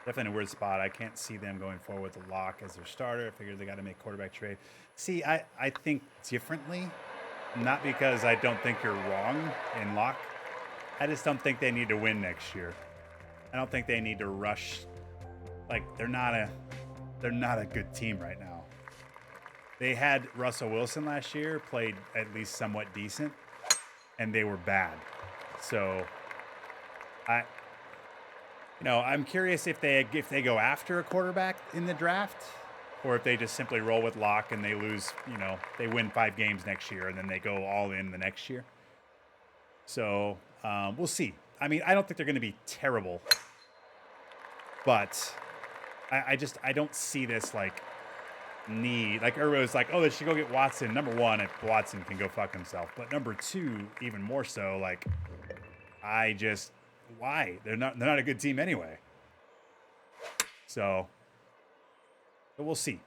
[SPEAKER 1] Definitely in a weird spot. I can't see them going forward with the lock as their starter. I figured they got to make quarterback trade. See, I think differently. Not because I don't think you're wrong in lock. I just don't think they need to win next year. I don't think they need to rush. Like, they're not a good team right now. They had Russell Wilson last year, played at least somewhat decent, and they were bad. So I'm curious if they go after a quarterback in the draft, or if they just simply roll with lock and they lose, they win 5 games next year and then they go all in the next year. So we'll see. I mean, I don't think they're going to be terrible, but I don't see this need. Like, everybody was like, oh, they should go get Watson. Number one, if Watson can go fuck himself. But number two, even more so, why? They're not a good team anyway. So we'll see.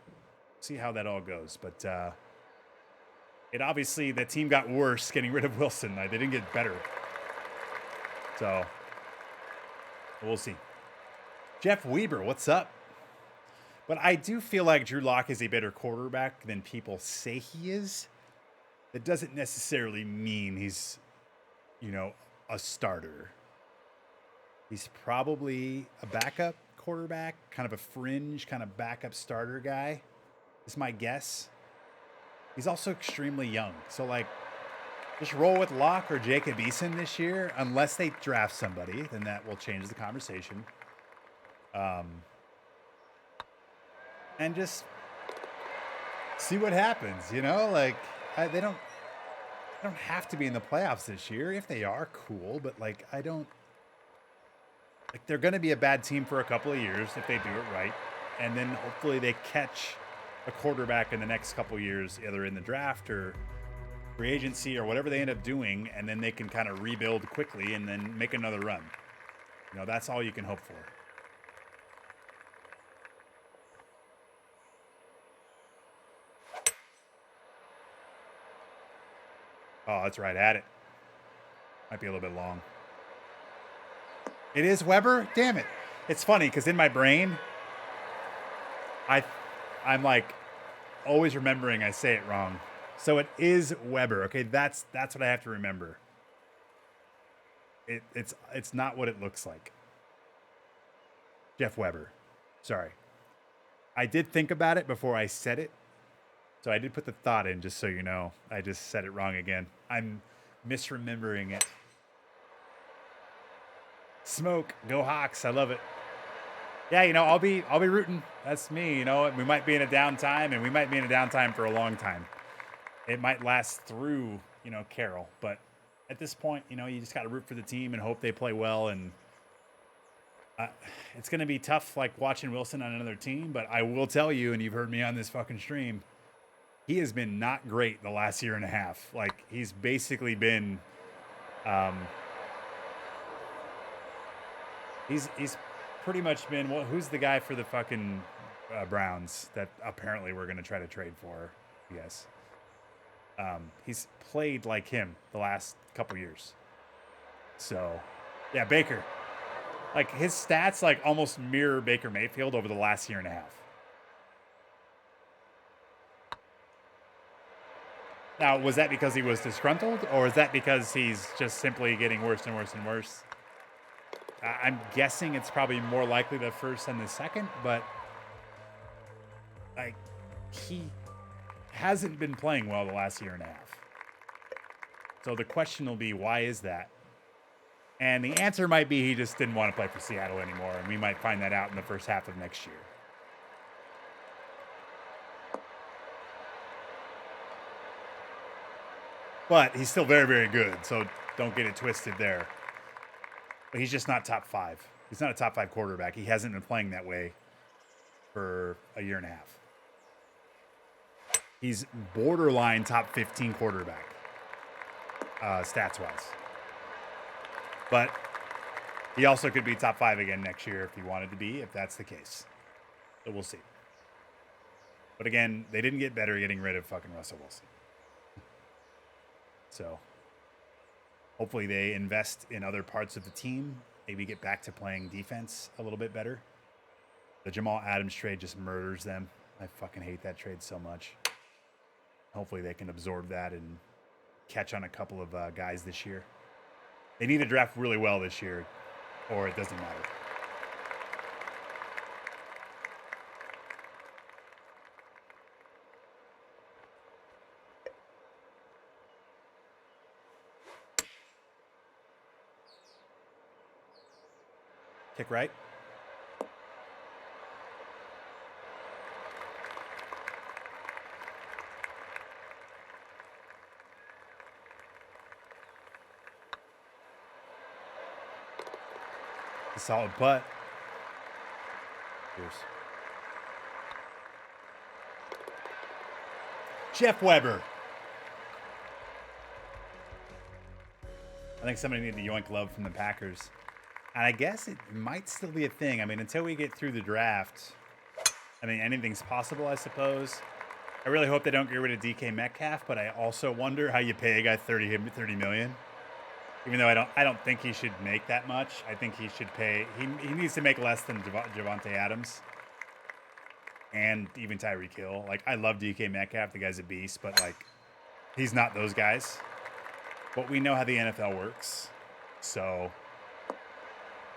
[SPEAKER 1] See how that all goes. But it obviously, the team got worse getting rid of Wilson. They didn't get better. So we'll see. Jeff Weber, what's up? But I do feel like Drew Lock is a better quarterback than people say he is. That doesn't necessarily mean he's, a starter. He's probably a backup quarterback, kind of a fringe, kind of backup starter guy, is my guess. He's also extremely young. So, just roll with Locke or Jacob Eason this year, unless they draft somebody, then that will change the conversation. And just see what happens, they don't have to be in the playoffs this year. If they are, cool, but they're going to be a bad team for a couple of years if they do it right. And then hopefully they catch a quarterback in the next couple of years, either in the draft or free agency or whatever they end up doing. And then they can kind of rebuild quickly and then make another run. That's all you can hope for. Oh, that's right. At it. Might be a little bit long. It is Weber? Damn it. It's funny because in my brain, I'm always remembering I say it wrong. So it is Weber. Okay, that's what I have to remember. It's not what it looks like. Jeff Weber. Sorry. I did think about it before I said it. So I did put the thought in, just so you know. I just said it wrong again. I'm misremembering it. Smoke, go Hawks! I love it. Yeah, I'll be rooting. That's me. We might be in a downtime, and we might be in a downtime for a long time. It might last through, Carroll, but at this point, you just got to root for the team and hope they play well. And it's going to be tough, watching Wilson on another team. But I will tell you, and you've heard me on this fucking stream, he has been not great the last year and a half. He's basically been, he's pretty much been, who's the guy for the fucking Browns that apparently we're going to try to trade for? Yes. He's played like him the last couple years. So, yeah, Baker. His stats almost mirror Baker Mayfield over the last year and a half. Now, was that because he was disgruntled, or is that because he's just simply getting worse and worse and worse? I'm guessing it's probably more likely the first than the second, but he hasn't been playing well the last year and a half. So the question will be, why is that? And the answer might be he just didn't want to play for Seattle anymore, and we might find that out in the first half of next year. But he's still very, very good, so don't get it twisted there. But he's just not top 5. He's not a top 5 quarterback. He hasn't been playing that way for a year and a half. He's borderline top 15 quarterback, stats-wise. But he also could be top 5 again next year if he wanted to be, if that's the case. So we'll see. But again, they didn't get better getting rid of fucking Russell Wilson. So hopefully they invest in other parts of the team. Maybe get back to playing defense a little bit better. The Jamal Adams trade just murders them. I fucking hate that trade so much. Hopefully they can absorb that and catch on a couple of guys this year. They need to draft really well this year, or it doesn't matter. Kick right. A solid putt. Cheers. Jeff Weber. I think somebody needed to yoink love from the Packers. And I guess it might still be a thing. I mean, until we get through the draft, I mean, anything's possible, I suppose. I really hope they don't get rid of DK Metcalf, but I also wonder how you pay a guy $30 million. Even though I don't think he should make that much. I think he should pay. He needs to make less than Javonte Adams and even Tyreek Hill. Like, I love DK Metcalf. The guy's a beast, but like, he's not those guys. But we know how the NFL works, so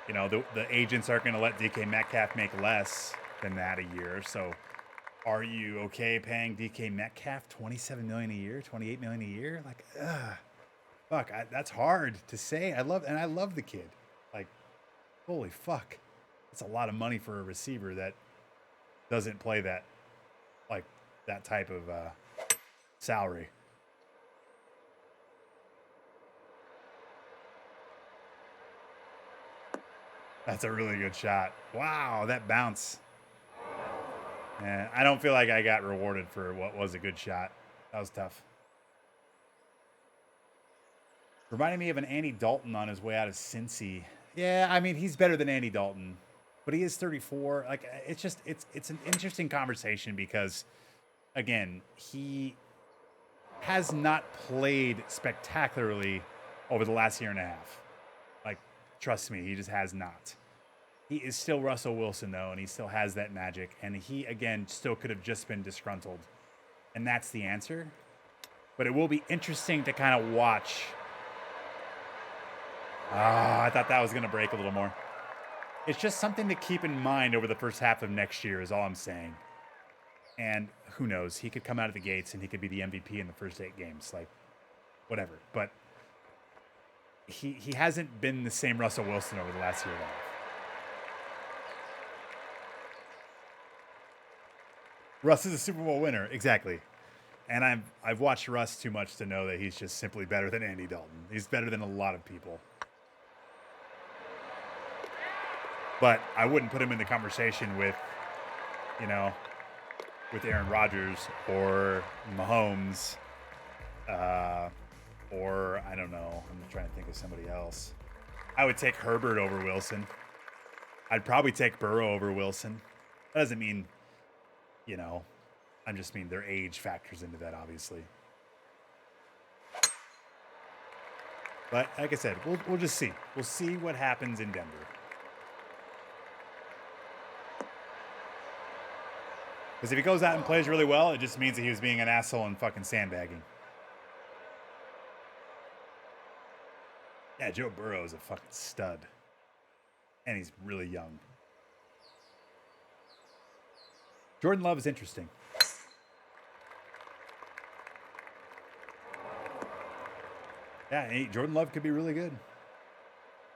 [SPEAKER 1] you know the agents aren't going to let DK Metcalf make less than that a year. So, are you okay paying DK Metcalf $27 million a year, $28 million a year? Like, fuck, that's hard to say. I love the kid. Like, holy fuck. That's a lot of money for a receiver that doesn't play that, like, that type of salary. That's a really good shot. Wow, that bounce. Yeah, I don't feel like I got rewarded for what was a good shot. That was tough. Reminded me of an Andy Dalton on his way out of Cincy. Yeah, I mean, he's better than Andy Dalton, but he is 34. Like, it's an interesting conversation because, again, he has not played spectacularly over the last year and a half. Like, trust me, he just has not. He is still Russell Wilson, though, and he still has that magic. And he, again, still could have just been disgruntled. And that's the answer. But it will be interesting to kind of watch. I thought that was going to break a little more. It's just something to keep in mind over the first half of next year is all I'm saying. And who knows? He could come out of the gates and he could be the MVP in the first 8 games. Like, whatever. But he hasn't been the same Russell Wilson over the last year and a half. Russ is a Super Bowl winner. Exactly. And I've watched Russ too much to know that he's just simply better than Andy Dalton. He's better than a lot of people. But I wouldn't put him in the conversation with, you know, with Aaron Rodgers or Mahomes, or I don't know. I'm trying to think of somebody else. I would take Herbert over Wilson. I'd probably take Burrow over Wilson. That doesn't mean, you know, I just mean their age factors into that, obviously. But like I said, we'll just see. We'll see what happens in Denver. Because if he goes out and plays really well, it just means that he was being an asshole and fucking sandbagging. Yeah, Joe Burrow is a fucking stud. And he's really young. Jordan Love is interesting. Yeah, hey, Jordan Love could be really good.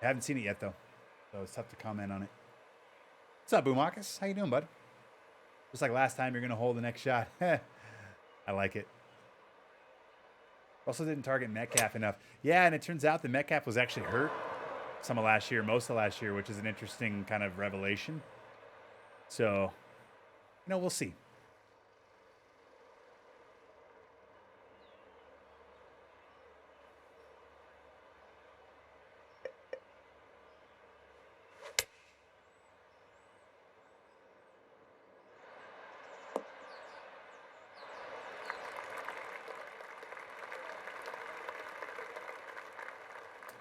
[SPEAKER 1] I haven't seen it yet, though. So it's tough to comment on it. What's up, Boomakis? How you doing, bud? Just like last time, you're going to hold the next shot. I like it. Also didn't target Metcalf enough. Yeah, and it turns out that Metcalf was actually hurt some of last year, most of last year, which is an interesting kind of revelation. So know, we'll see.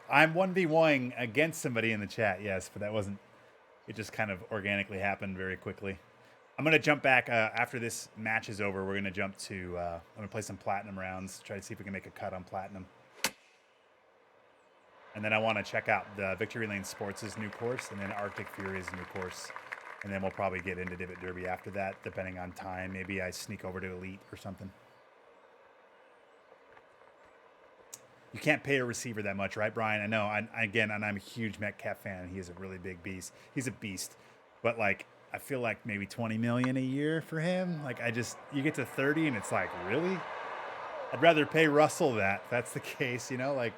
[SPEAKER 1] I'm 1v1ing against somebody in the chat, yes, but that wasn't, it just kind of organically happened very quickly. I'm going to jump back after this match is over. We're going to jump to, I'm going to play some platinum rounds, try to see if we can make a cut on platinum. And then I want to check out the Victory Lane Sports' new course and then Arctic Fury's new course. And then we'll probably get into Divot Derby after that, depending on time. Maybe I sneak over to Elite or something. You can't pay a receiver that much, right, Brian? I know. I'm a huge Metcalf fan. He is a really big beast. He's a beast. But, like, I feel like maybe 20 million a year for him. Like, you get to 30 and it's like, really? I'd rather pay Russell that, if that's the case, you know? Like,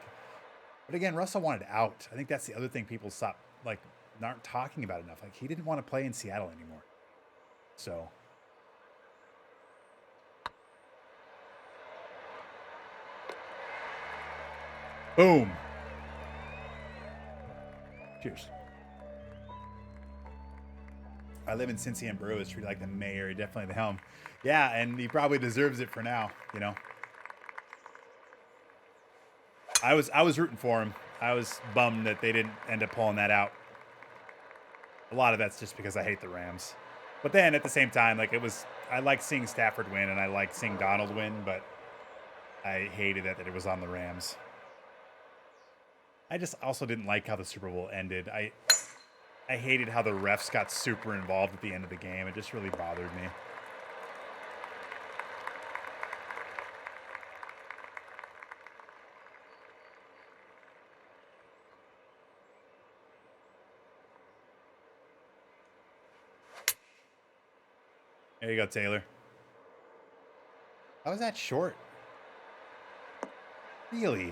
[SPEAKER 1] but again, Russell wanted out. I think that's the other thing people aren't talking about enough. Like, he didn't want to play in Seattle anymore. So... boom. Cheers. I live in Cincy and Brew is treated like the mayor, definitely the helm. Yeah, and he probably deserves it for now, you know. I was rooting for him. I was bummed that they didn't end up pulling that out. A lot of that's just because I hate the Rams. But then at the same time, like I like seeing Stafford win and I like seeing Donald win, but I hated that it was on the Rams. I just also didn't like how the Super Bowl ended. I hated how the refs got super involved at the end of the game. It just really bothered me. There you go, Taylor. How was that short? Really?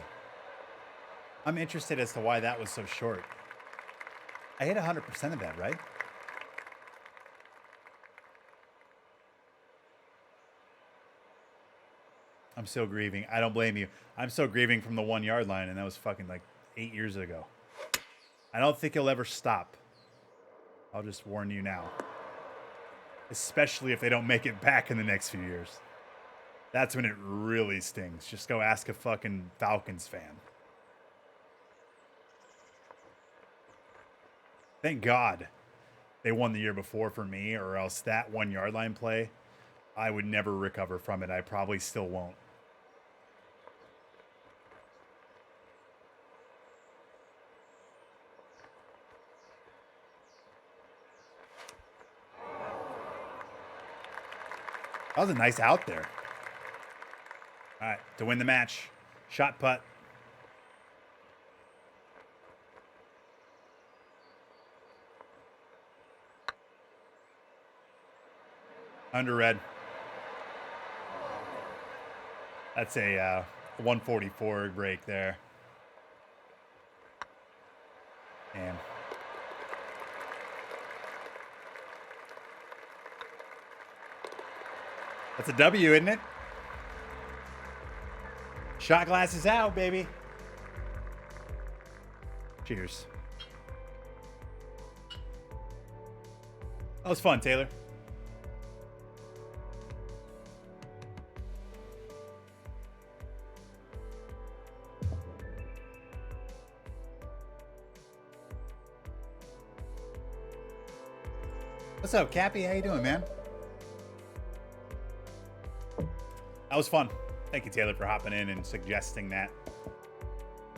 [SPEAKER 1] I'm interested as to why that was so short. I hit 100% of that, right? I'm still grieving. I don't blame you. I'm still grieving from the 1 yard line, and that was fucking like 8 years ago. I don't think he'll ever stop. I'll just warn you now. Especially if they don't make it back in the next few years. That's when it really stings. Just go ask a fucking Falcons fan. Thank God they won the year before for me, or else that 1 yard line play, I would never recover from it. I probably still won't. That was a nice out there. All right, to win the match, shot putt. Under red. That's a 144 break there. Damn. That's a W, isn't it? Shot glasses out, baby. Cheers. That was fun, Taylor. What's up, Cappy? How you doing, man? That was fun. Thank you, Taylor, for hopping in and suggesting that.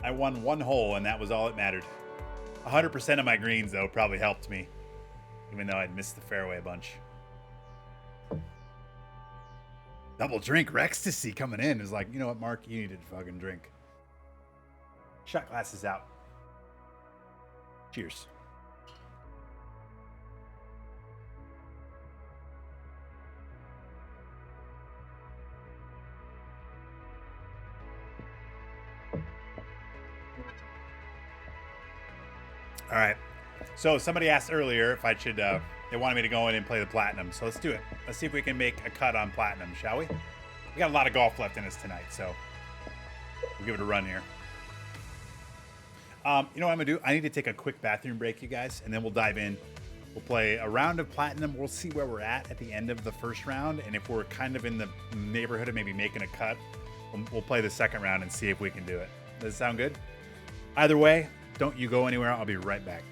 [SPEAKER 1] I won one hole, and that was all that mattered. 100% of my greens, though, probably helped me, even though I'd missed the fairway a bunch. Double drink Rextasy coming in is like, you know what, Mark? You needed to fucking drink. Shot glasses out. Cheers. All right. So somebody asked earlier if I should they wanted me to go in and play the platinum. So let's do it. Let's see if we can make a cut on platinum, shall we? We got a lot of golf left in us tonight, so we'll give it a run here. You know what I'm gonna do? I need to take a quick bathroom break, you guys, and then we'll dive in. We'll play a round of platinum. We'll see where we're at the end of the first round, and if we're kind of in the neighborhood of maybe making a cut, we'll play the second round and see if we can do it. Does it sound good? Either way, don't you go anywhere. I'll be right back.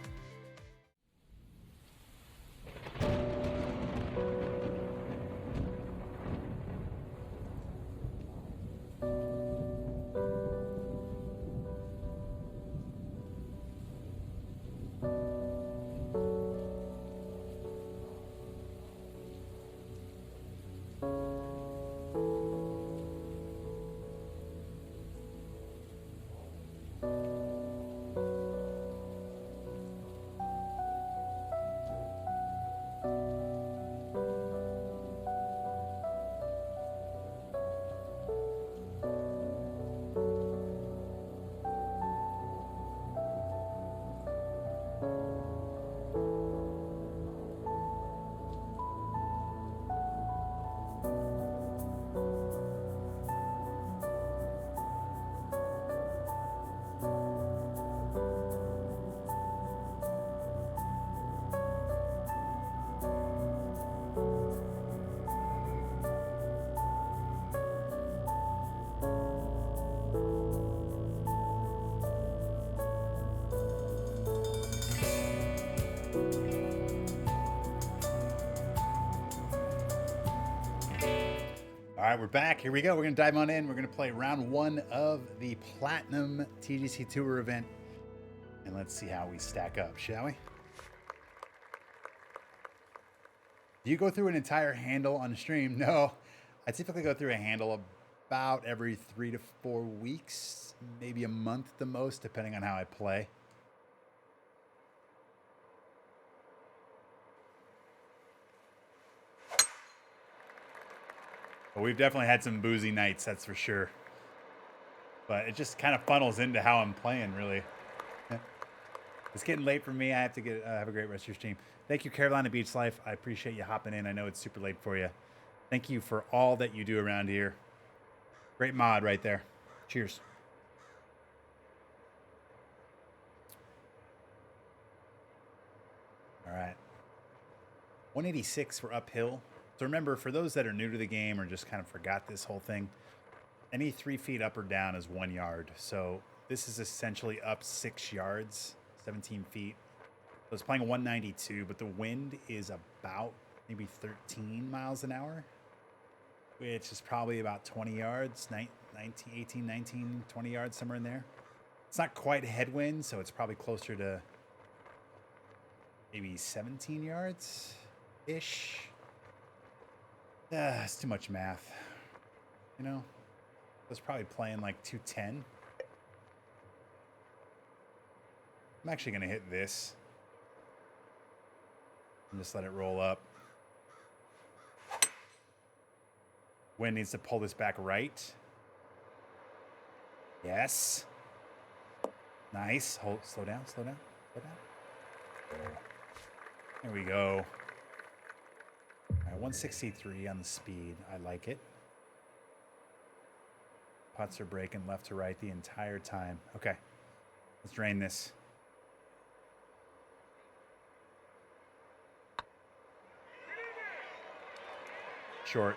[SPEAKER 1] All right, we're back. Here we go. We're going to dive on in. We're going to play round one of the Platinum TGC Tour event. And let's see how we stack up, shall we? Do you go through an entire handle on stream? No. I typically go through a handle about every 3 to 4 weeks, maybe a month at the most, depending on how I play. But we've definitely had some boozy nights, that's for sure. But it just kind of funnels into how I'm playing, really. It's getting late for me. I have to get have a great rest of your stream. Thank you, Carolina Beach Life. I appreciate you hopping in. I know it's super late for you. Thank you for all that you do around here. Great mod right there. Cheers. All right. 186 for uphill. So remember, for those that are new to the game or just kind of forgot this whole thing, any 3 feet up or down is 1 yard. So this is essentially up 6 yards, 17 feet. So it's playing 192, but the wind is about maybe 13 miles an hour, which is probably about 20 yards, 18, 19, 20 yards, somewhere in there. It's not quite headwind, so it's probably closer to maybe 17 yards-ish. It's too much math, you know? I was probably playing like 210. I'm actually going to hit this and just let it roll up. Wind needs to pull this back right. Yes. Nice. Hold. Slow down. Slow down. Slow down. There we go. All right, 163 on the speed. I like it. Putts are breaking left to right the entire time. Okay. Let's drain this. Short.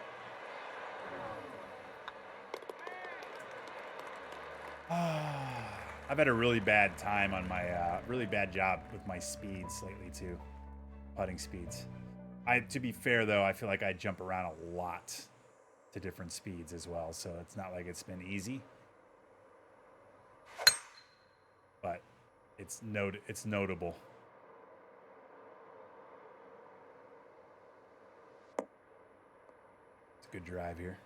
[SPEAKER 1] I've had a really bad time on my, really bad job with my speeds lately too. Putting speeds. To be fair though, I feel like I jump around a lot to different speeds as well. So it's not like it's been easy, but it's notable. It's a good drive here.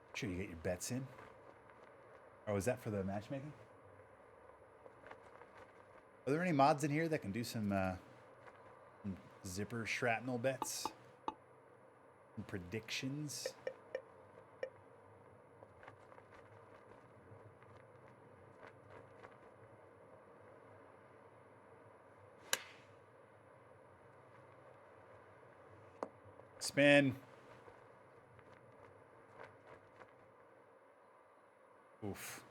[SPEAKER 1] Make sure you get your bets in. Oh, is that for the matchmaking? Are there any mods in here that can do some zipper shrapnel bets? Some predictions? Spin. Oof.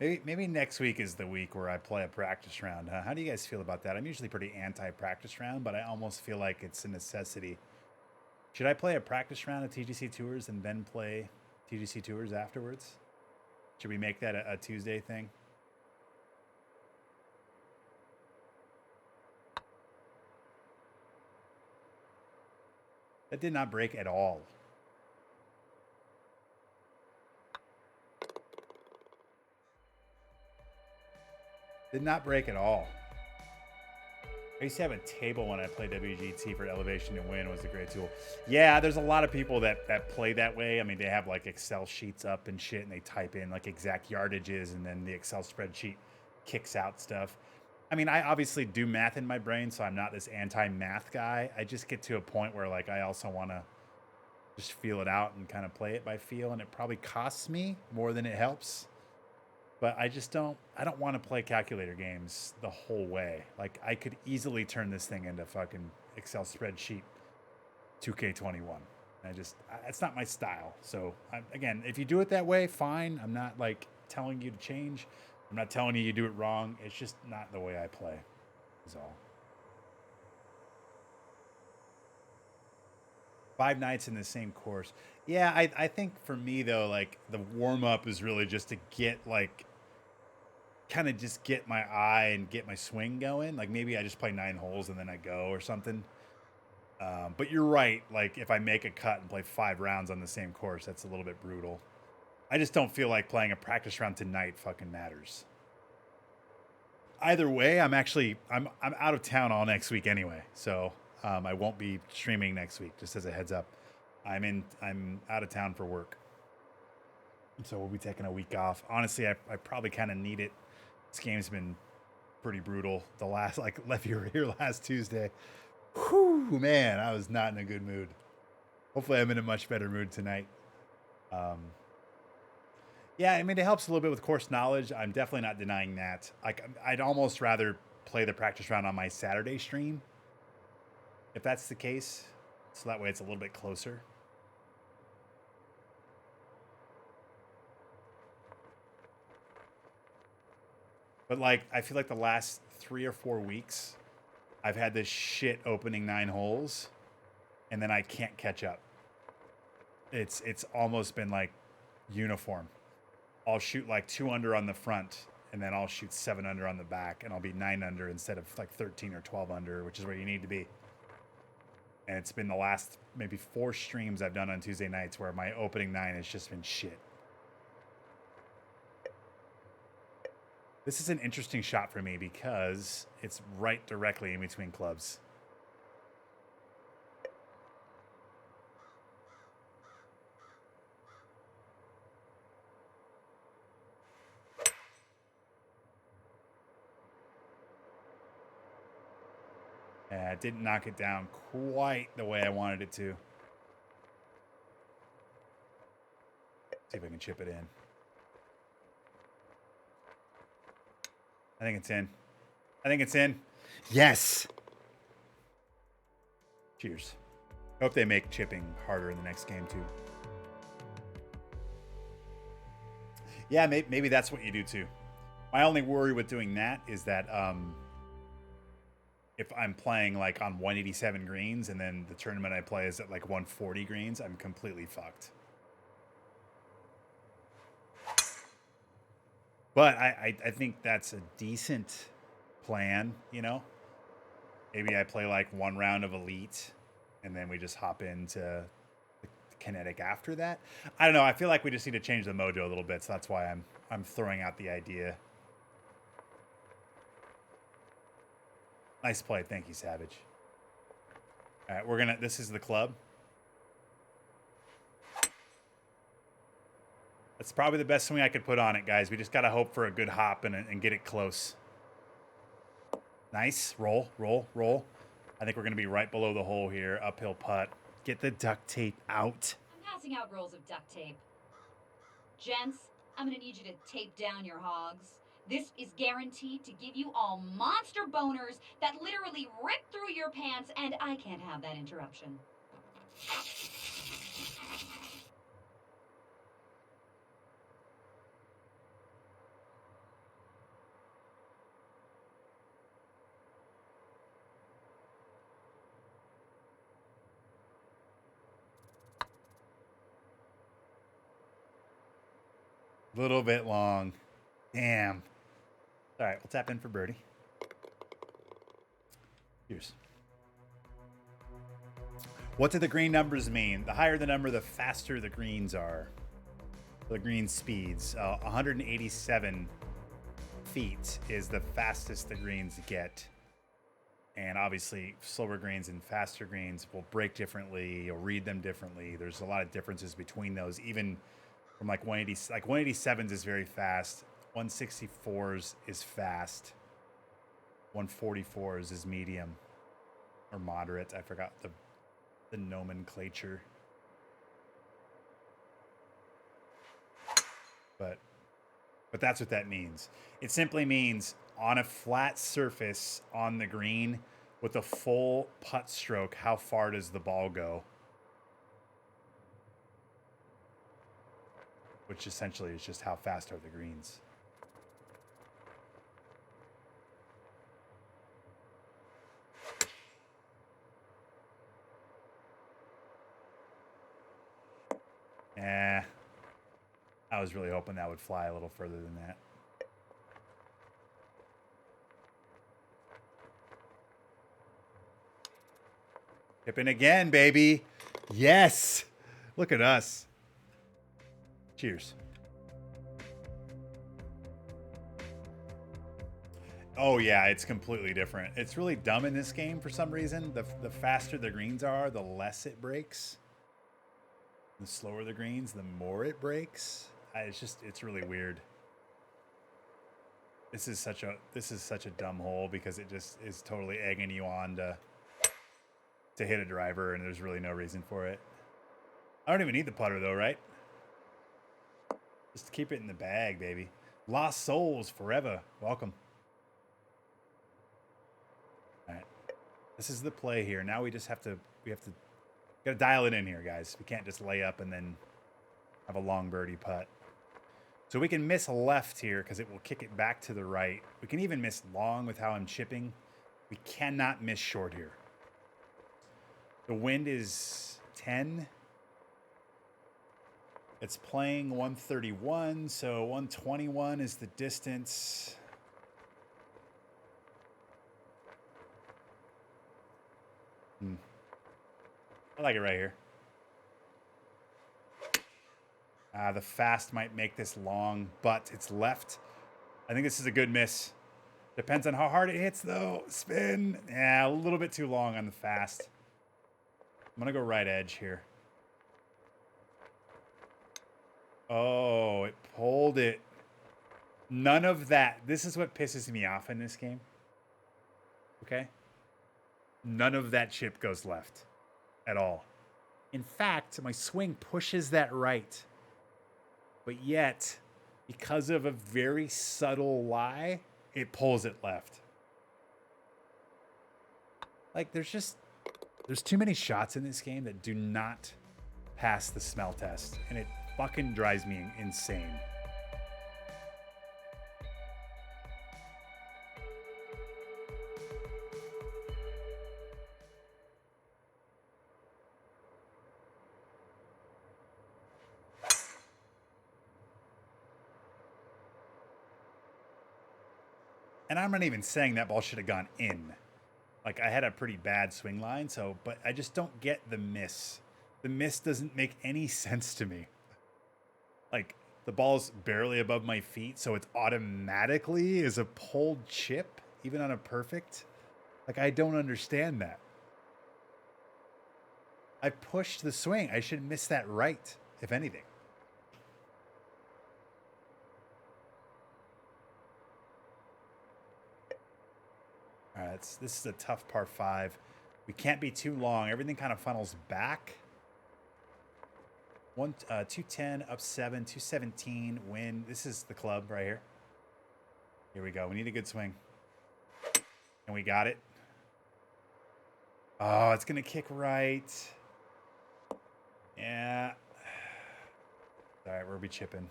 [SPEAKER 1] Maybe next week is the week where I play a practice round. Huh? How do you guys feel about that? I'm usually pretty anti-practice round, but I almost feel like it's a necessity. Should I play a practice round of TGC Tours and then play TGC Tours afterwards? Should we make that a Tuesday thing? That did not break at all. Did not break at all. I used to have a table when I played WGT for Elevation to Win. Was a great tool. Yeah, there's a lot of people that play that way. I mean, they have like Excel sheets up and shit, and they type in like exact yardages, and then the Excel spreadsheet kicks out stuff. I mean, I obviously do math in my brain, so I'm not this anti-math guy. I just get to a point where like I also want to just feel it out and kind of play it by feel, and it probably costs me more than it helps. But I don't want to play calculator games the whole way. Like, I could easily turn this thing into fucking Excel spreadsheet 2K21. It's not my style. So, again, if you do it that way, fine. I'm not, like, telling you to change. I'm not telling you do it wrong. It's just not the way I play, is all. 5 nights in the same course. Yeah, I think for me, though, like, the warm-up is really just to get, like, kind of just get my eye and get my swing going. Like, maybe I just play 9 holes and then I go or something. But you're right. Like, if I make a cut and play 5 rounds on the same course, that's a little bit brutal. I just don't feel like playing a practice round tonight fucking matters. Either way, I'm out of town all next week anyway. So I won't be streaming next week, just as a heads up. I'm out of town for work. So we'll be taking a week off. Honestly, I probably kind of need it. This game's been pretty brutal. The last, like, if you were here last Tuesday, whew, man, I was not in a good mood. Hopefully I'm in a much better mood tonight. Yeah, I mean, it helps a little bit with course knowledge. I'm definitely not denying that. Like, I'd almost rather play the practice round on my Saturday stream, if that's the case. So that way it's a little bit closer. But, like, I feel like the last 3 or 4 weeks, I've had this shit opening 9 holes, and then I can't catch up. It's almost been, like, uniform. I'll shoot, like, 2 under on the front, and then I'll shoot 7 under on the back, and I'll be 9 under instead of, like, 13 or 12 under, which is where you need to be. And it's been the last maybe 4 streams I've done on Tuesday nights where my opening 9 has just been shit. This is an interesting shot for me because it's right directly in between clubs. It didn't knock it down quite the way I wanted it to. See if I can chip it in. I think it's in. I think it's in. Yes. Cheers. Hope they make chipping harder in the next game too. Yeah, maybe that's what you do too. My only worry with doing that is that if I'm playing like on 187 greens and then the tournament I play is at like 140 greens, I'm completely fucked. But I think that's a decent plan, you know? Maybe I play like 1 round of Elite and then we just hop into the Kinetic after that. I don't know. I feel like we just need to change the mojo a little bit, so that's why I'm throwing out the idea. Nice play. Thank you, Savage. All right, this is the club. That's probably the best swing I could put on it, guys. We just got to hope for a good hop and get it close. Nice. Roll, roll, roll. I think we're going to be right below the hole here. Uphill putt. Get the duct tape out.
[SPEAKER 2] I'm Passing out rolls of duct tape. Gents, I'm gonna need you to tape down your hogs. This is guaranteed to give you all monster boners that literally rip through your pants, and I can't have that interruption.
[SPEAKER 1] Little bit long. Damn. All right, we'll tap in for birdie. Cheers. What do the green numbers mean? The higher the number, the faster the greens are. The green speeds. 187 feet is the fastest the greens get. And obviously, slower greens and faster greens will break differently. You'll read them differently. There's a lot of differences between those, even from like 180. Like 187s is very fast. 164s is fast. 144s is medium or moderate. I forgot the nomenclature. But that's what that means. It simply means on a flat surface on the green with a full putt stroke, how far does the ball go? Which essentially is just how fast are the greens. I was really hoping that would fly a little further than that. Tipping again, baby. Yes. Look at us. Cheers. Oh, yeah, it's completely different. It's really dumb in this game for some reason. The faster the greens are, the less it breaks. The slower the greens, the more it breaks. It's really weird. This is such a dumb hole because it just is totally egging you on to hit a driver, and there's really no reason for it. I don't even need the putter though, right? Just keep it in the bag, baby. Lost souls forever. Welcome. All right. This is the play here. Now we have to gotta dial it in here, guys. We can't just lay up and then have a long birdie putt. So we can miss left here because it will kick it back to the right. We can even miss long with how I'm chipping. We cannot miss short here. The wind is 10. It's playing 131, so 121 is the distance. I like it right here. The fast might make this long, but it's left. I think this is a good miss. Depends on how hard it hits, though. Spin. Yeah, a little bit too long on the fast. I'm going to go right edge here. Oh, it pulled it. None of that. This is what pisses me off in this game. Okay? None of that chip goes left at all. In fact, my swing pushes that right. But yet, because of a very subtle lie, it pulls it left. Like, there's too many shots in this game that do not pass the smell test. And it fucking drives me insane. And I'm not even saying that ball should have gone in. Like, I had a pretty bad swing line, but I just don't get the miss. The miss doesn't make any sense to me. Like, the ball's barely above my feet, so it automatically is a pulled chip, even on a perfect. Like, I don't understand that. I pushed the swing. I should miss that right, if anything. All right, this is a tough par 5. We can't be too long. Everything kind of funnels back. 210, up 7, 217, win. This is the club right here. Here we go. We need a good swing. And we got it. Oh, it's going to kick right. Yeah. All right, we'll be chipping.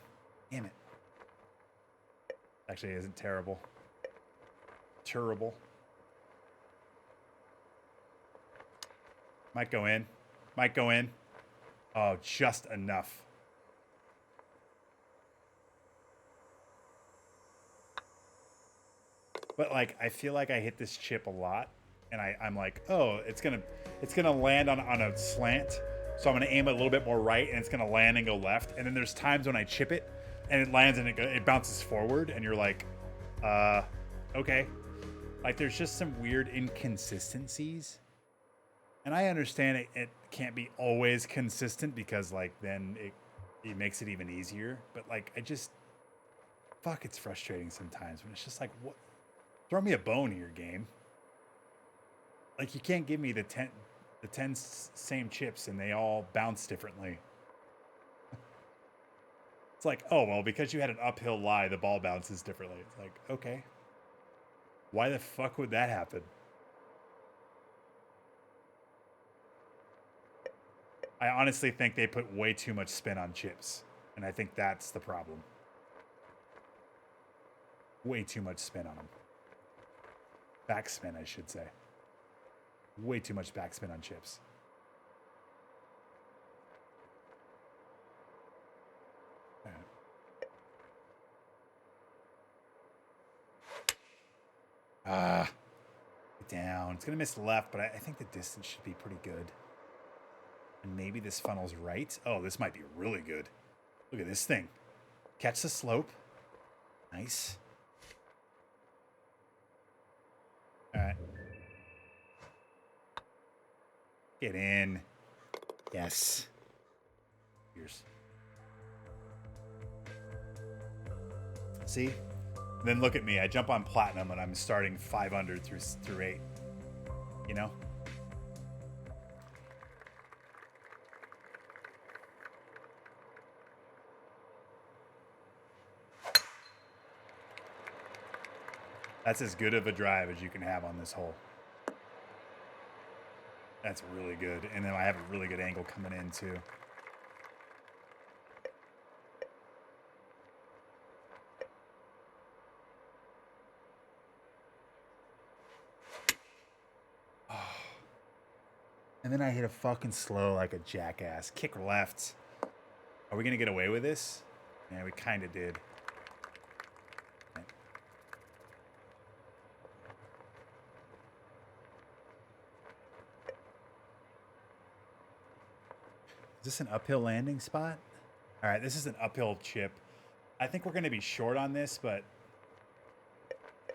[SPEAKER 1] Damn it. Actually, it isn't terrible. Terrible. Might go in. Might go in. Oh, just enough. But like, I feel like I hit this chip a lot, and I'm like, oh, it's gonna land on a slant, so I'm gonna aim it a little bit more right, and it's gonna land and go left. And then there's times when I chip it, and it lands and it bounces forward, and you're like, okay. Like, there's just some weird inconsistencies. And I understand it can't be always consistent because, like, then it makes it even easier. But, like, fuck, it's frustrating sometimes when it's just like, what? Throw me a bone here, game. Like, you can't give me the 10 same chips and they all bounce differently. It's like, oh, well, because you had an uphill lie, the ball bounces differently. It's like, okay. Why the fuck would that happen? I honestly think they put way too much spin on chips. And I think that's the problem. Way too much spin on them. Backspin, I should say. Way too much backspin on chips. Get down. It's going to miss left, but I think the distance should be pretty good. And maybe this funnel's right. Oh, this might be really good. Look at this thing. Catch the slope. Nice. All right. Get in. Yes. Here's. See? Then look at me. I jump on platinum and I'm starting 5 under through 8. You know? That's as good of a drive as you can have on this hole. That's really good. And then I have a really good angle coming in too. Oh. And then I hit a fucking slow like a jackass. Kick left. Are we going to get away with this? Yeah, we kind of did. Is this an uphill landing spot? All right, this is an uphill chip. I think we're going to be short on this, but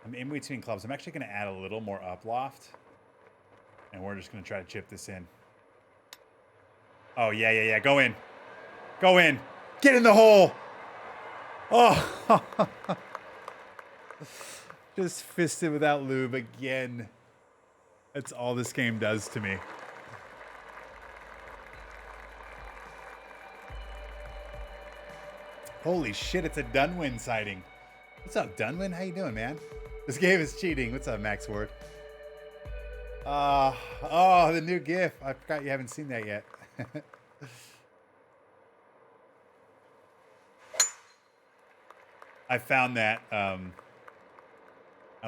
[SPEAKER 1] I'm in between clubs. I'm actually going to add a little more up loft, and we're just going to try to chip this in. Oh, yeah. Go in. Go in. Get in the hole. Oh. Just fisted without lube again. That's all this game does to me. Holy shit, it's a Dunwin sighting. What's up, Dunwin? How you doing, man? This game is cheating. What's up, Max Ward? Oh, the new GIF. I forgot you haven't seen that yet. I found that. I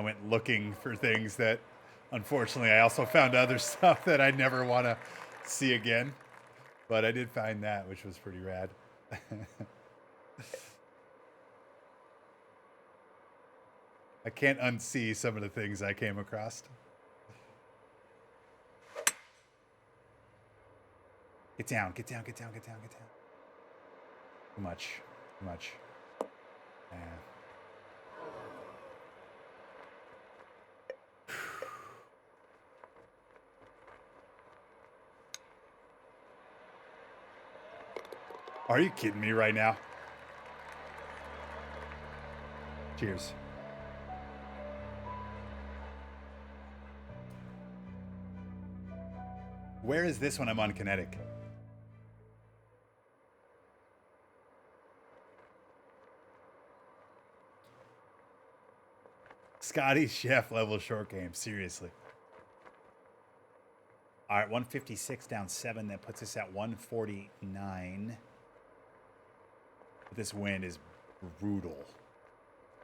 [SPEAKER 1] went looking for things that, unfortunately, I also found other stuff that I never want to see again. But I did find that, which was pretty rad. I can't unsee some of the things I came across. Get down, get down, get down, get down, get down. Too much, too much. Yeah. Are you kidding me right now? Cheers. Where is this when I'm on kinetic? Scotty Chef level short game. Seriously. All right, 156 down 7. That puts us at 149. But this wind is brutal.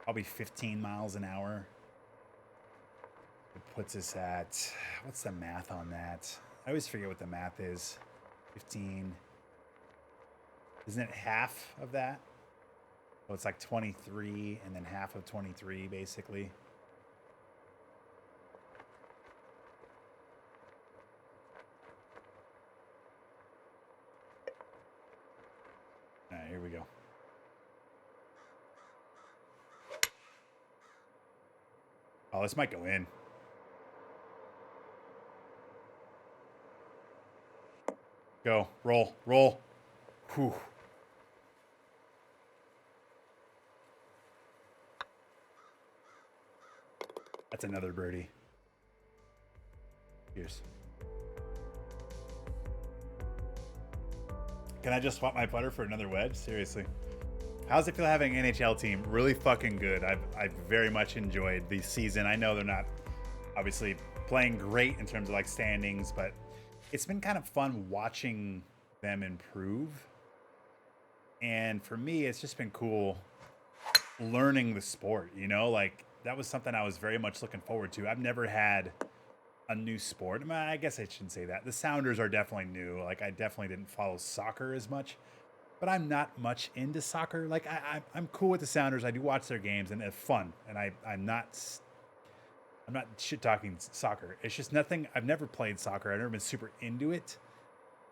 [SPEAKER 1] Probably 15 miles an hour. It puts us at, what's the math on that? I always forget what the math is. 15. Isn't it half of that? So it's like 23 and then half of 23, basically. All right, here we go. Oh, this might go in. Go. Roll. Roll. Whew. That's another birdie. Cheers. Can I just swap my putter for another wedge? Seriously. How's it feel having an NHL team? Really fucking good. I've very much enjoyed the season. I know they're not obviously playing great in terms of like standings, but it's been kind of fun watching them improve. And for me, it's just been cool learning the sport, you know, like that was something I was very much looking forward to. I've never had a new sport. I mean, I guess I shouldn't say that. The Sounders are definitely new. Like I definitely didn't follow soccer as much, but I'm not much into soccer. Like I'm cool with the Sounders. I do watch their games and it's fun. And I'm not shit talking soccer. It's just nothing. I've never played soccer. I've never been super into it.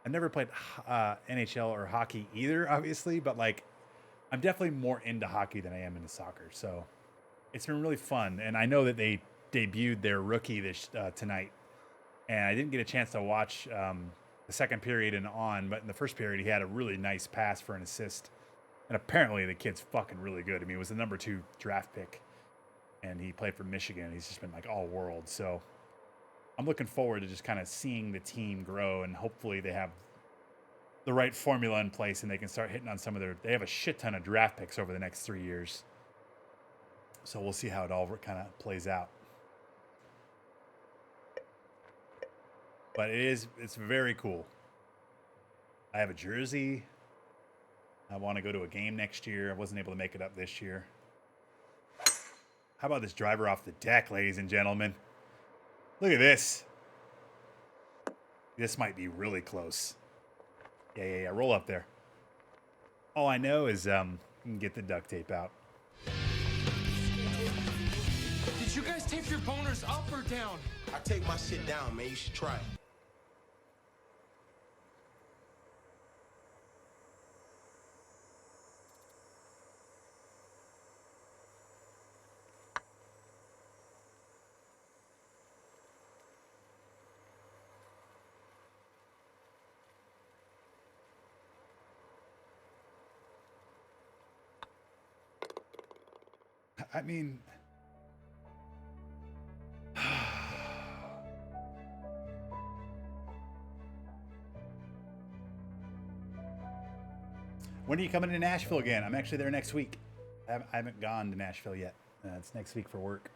[SPEAKER 1] I've never played NHL or hockey either, obviously, but like I'm definitely more into hockey than I am into soccer. So it's been really fun. And I know that they debuted their rookie this tonight, and I didn't get a chance to watch the second period and on, but in the first period he had a really nice pass for an assist, and apparently the kid's fucking really good. I mean, it was the number 2 draft pick, and he played for Michigan. He's just been like all world. So I'm looking forward to just kind of seeing the team grow, and hopefully they have the right formula in place and they can start hitting on some of they have a shit ton of draft picks over the next 3 years. So we'll see how it all kind of plays out. But it's very cool. I have a jersey. I want to go to a game next year. I wasn't able to make it up this year. How about this driver off the deck, ladies and gentlemen? Look at this. This might be really close. Yeah. Roll up there. All I know is get the duct tape out.
[SPEAKER 3] Did you guys tape your boners up or down?
[SPEAKER 4] I take my shit down, man. You should try it.
[SPEAKER 1] I mean, when are you coming to Nashville again? I'm actually there next week. I haven't gone to Nashville yet. It's next week for work.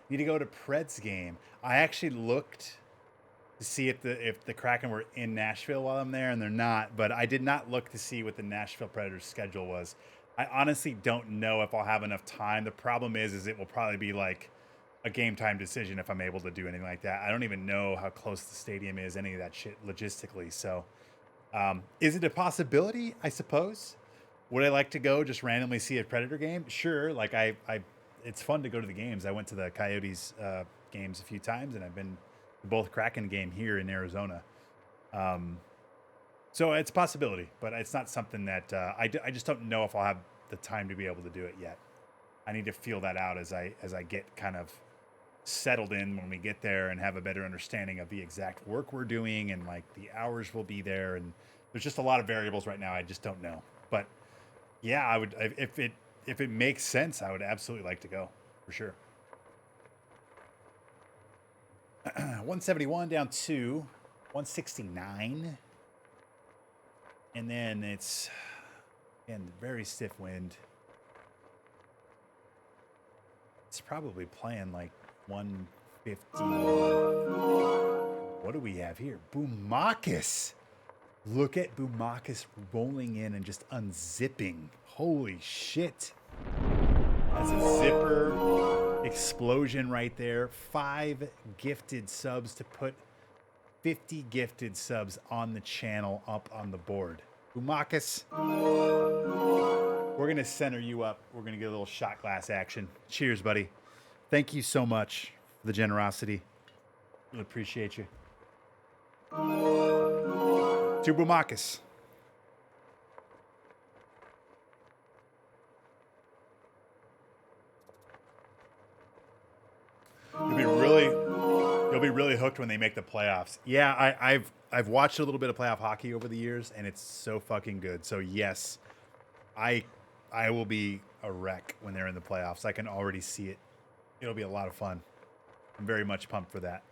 [SPEAKER 1] Need to go to Preds game. I actually looked to see if the Kraken were in Nashville while I'm there, and they're not. But I did not look to see what the Nashville Predators schedule was. I honestly don't know if I'll have enough time. The problem is it will probably be like a game time decision if I'm able to do anything like that. I don't even know how close the stadium is, any of that shit logistically. So is it a possibility? I suppose. Would I like to go just randomly see a Predator game? Sure. Like it's fun to go to the games. I went to the Coyotes games a few times, and I've been to both Kraken game here in Arizona. So it's a possibility, but it's not something that I just don't know if I'll have the time to be able to do it yet. I need to feel that out as I get kind of settled in when we get there and have a better understanding of the exact work we're doing and like the hours we'll be there. And there's just a lot of variables right now. I just don't know. But yeah, I would, if it makes sense, I would absolutely like to go for sure. 171 down 2, 169. And then it's, again, very stiff wind. It's probably playing like 150. What do we have here? Boomakis. Look at Boomakis rolling in and just unzipping. Holy shit. That's a zipper explosion right there. 5 gifted subs to put 50 gifted subs on the channel up on the board. Boomakis, we're going to center you up. We're going to get a little shot glass action. Cheers, buddy. Thank you so much for the generosity. Really appreciate you. To Boomakis. You'll be really hooked when they make the playoffs. Yeah, I've watched a little bit of playoff hockey over the years, and it's so fucking good. So yes, I will be a wreck when they're in the playoffs. I can already see it. It'll be a lot of fun. I'm very much pumped for that.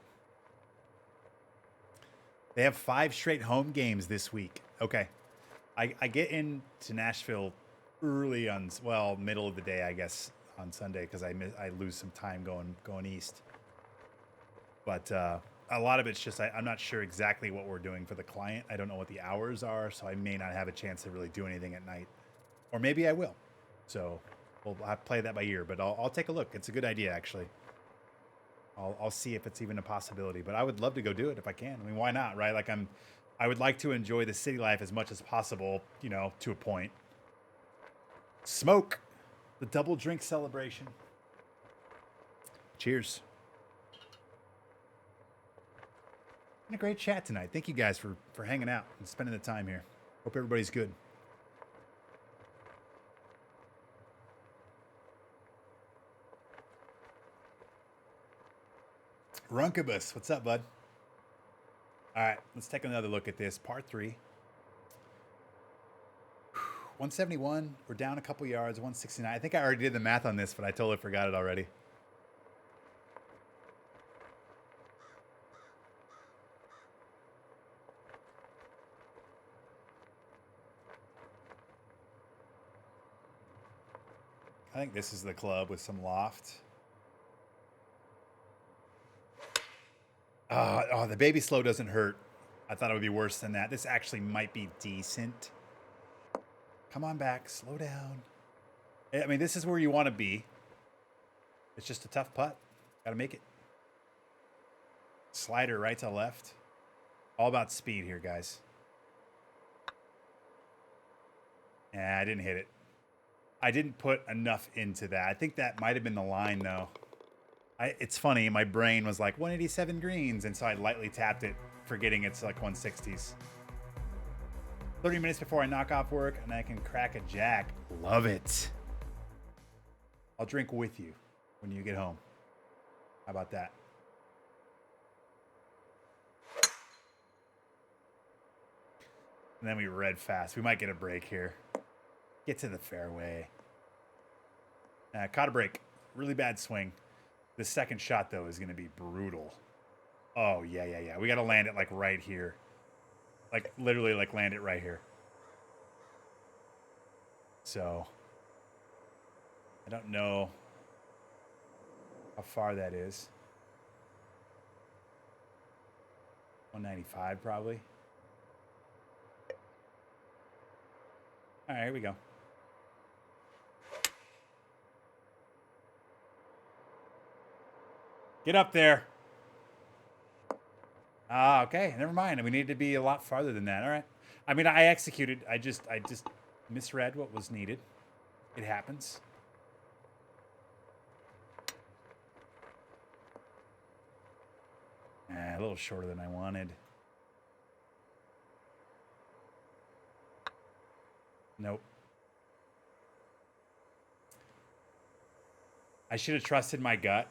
[SPEAKER 1] They have 5 straight home games this week. Okay. I get into Nashville early on, well, middle of the day, I guess, on Sunday because I lose some time going east. But a lot of it's just I'm not sure exactly what we're doing for the client. I don't know what the hours are, so I may not have a chance to really do anything at night. Or maybe I will. So we'll have to play that by ear, but I'll take a look. It's a good idea, actually. I'll see if it's even a possibility, but I would love to go do it if I can. I mean, why not, right? Like I would like to enjoy the city life as much as possible, you know, to a point. Smoke, the double drink celebration. Cheers. Been a great chat tonight. Thank you guys for hanging out and spending the time here. Hope everybody's good. Runkabus, what's up, bud? All right, let's take another look at this. Par 3. 171. We're down a couple yards. 169. I think I already did the math on this, but I totally forgot it already. I think this is the club with some loft. The baby slow doesn't hurt. I thought it would be worse than that. This actually might be decent. Come on back. Slow down. I mean, this is where you want to be. It's just a tough putt. Got to make it. Slider right to left. All about speed here, guys. I didn't hit it. I didn't put enough into that. I think that might have been the line, though. It's funny. My brain was like 187 greens, and so I lightly tapped it, forgetting it's like 160s. 30 minutes before I knock off work, and I can crack a jack. Love it. I'll drink with you when you get home. How about that? And then we red fast. We might get a break here. Get to the fairway. Caught a break. Really bad swing. The second shot, though, is going to be brutal. Oh, yeah. We got to land it, like, right here. Like, literally, like, land it right here. So, I don't know how far that is. 195, probably. All right, here we go. Get up there. Okay, never mind. We need to be a lot farther than that. All right. I mean, I executed. I just misread what was needed. It happens. A little shorter than I wanted. Nope. I should have trusted my gut,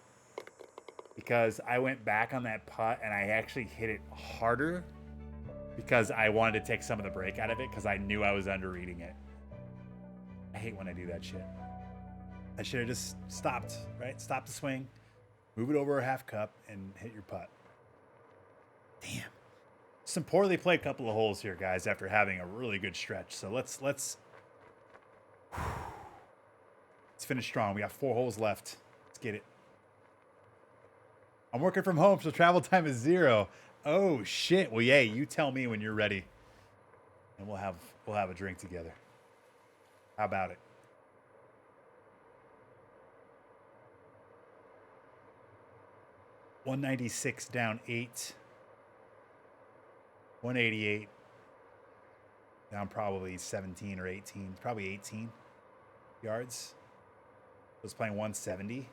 [SPEAKER 1] because I went back on that putt and I actually hit it harder because I wanted to take some of the break out of it because I knew I was underreading it. I hate when I do that shit. I should have just stopped, right? Stop the swing, move it over a half cup, and hit your putt. Damn. Some poorly played couple of holes here, guys, after having a really good stretch. So let's finish strong. We got 4 holes left. Let's get it. I'm working from home, so travel time is 0. Oh shit. Well, yeah, you tell me when you're ready, and we'll have a drink together. How about it? $196 down 8. 188 down probably 17 or 18. Probably 18 yards. I was playing 170.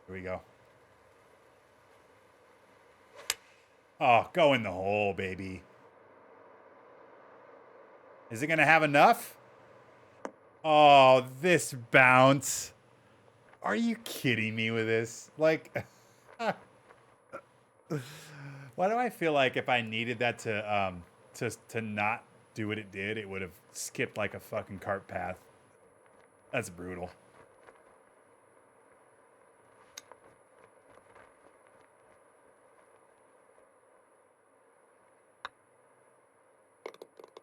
[SPEAKER 1] Here we go. Oh, go in the hole, baby. Is it going to have enough? Oh, this bounce. Are you kidding me with this? Like, why do I feel like if I needed that to not do what it did, it would have skipped like a fucking cart path? That's brutal.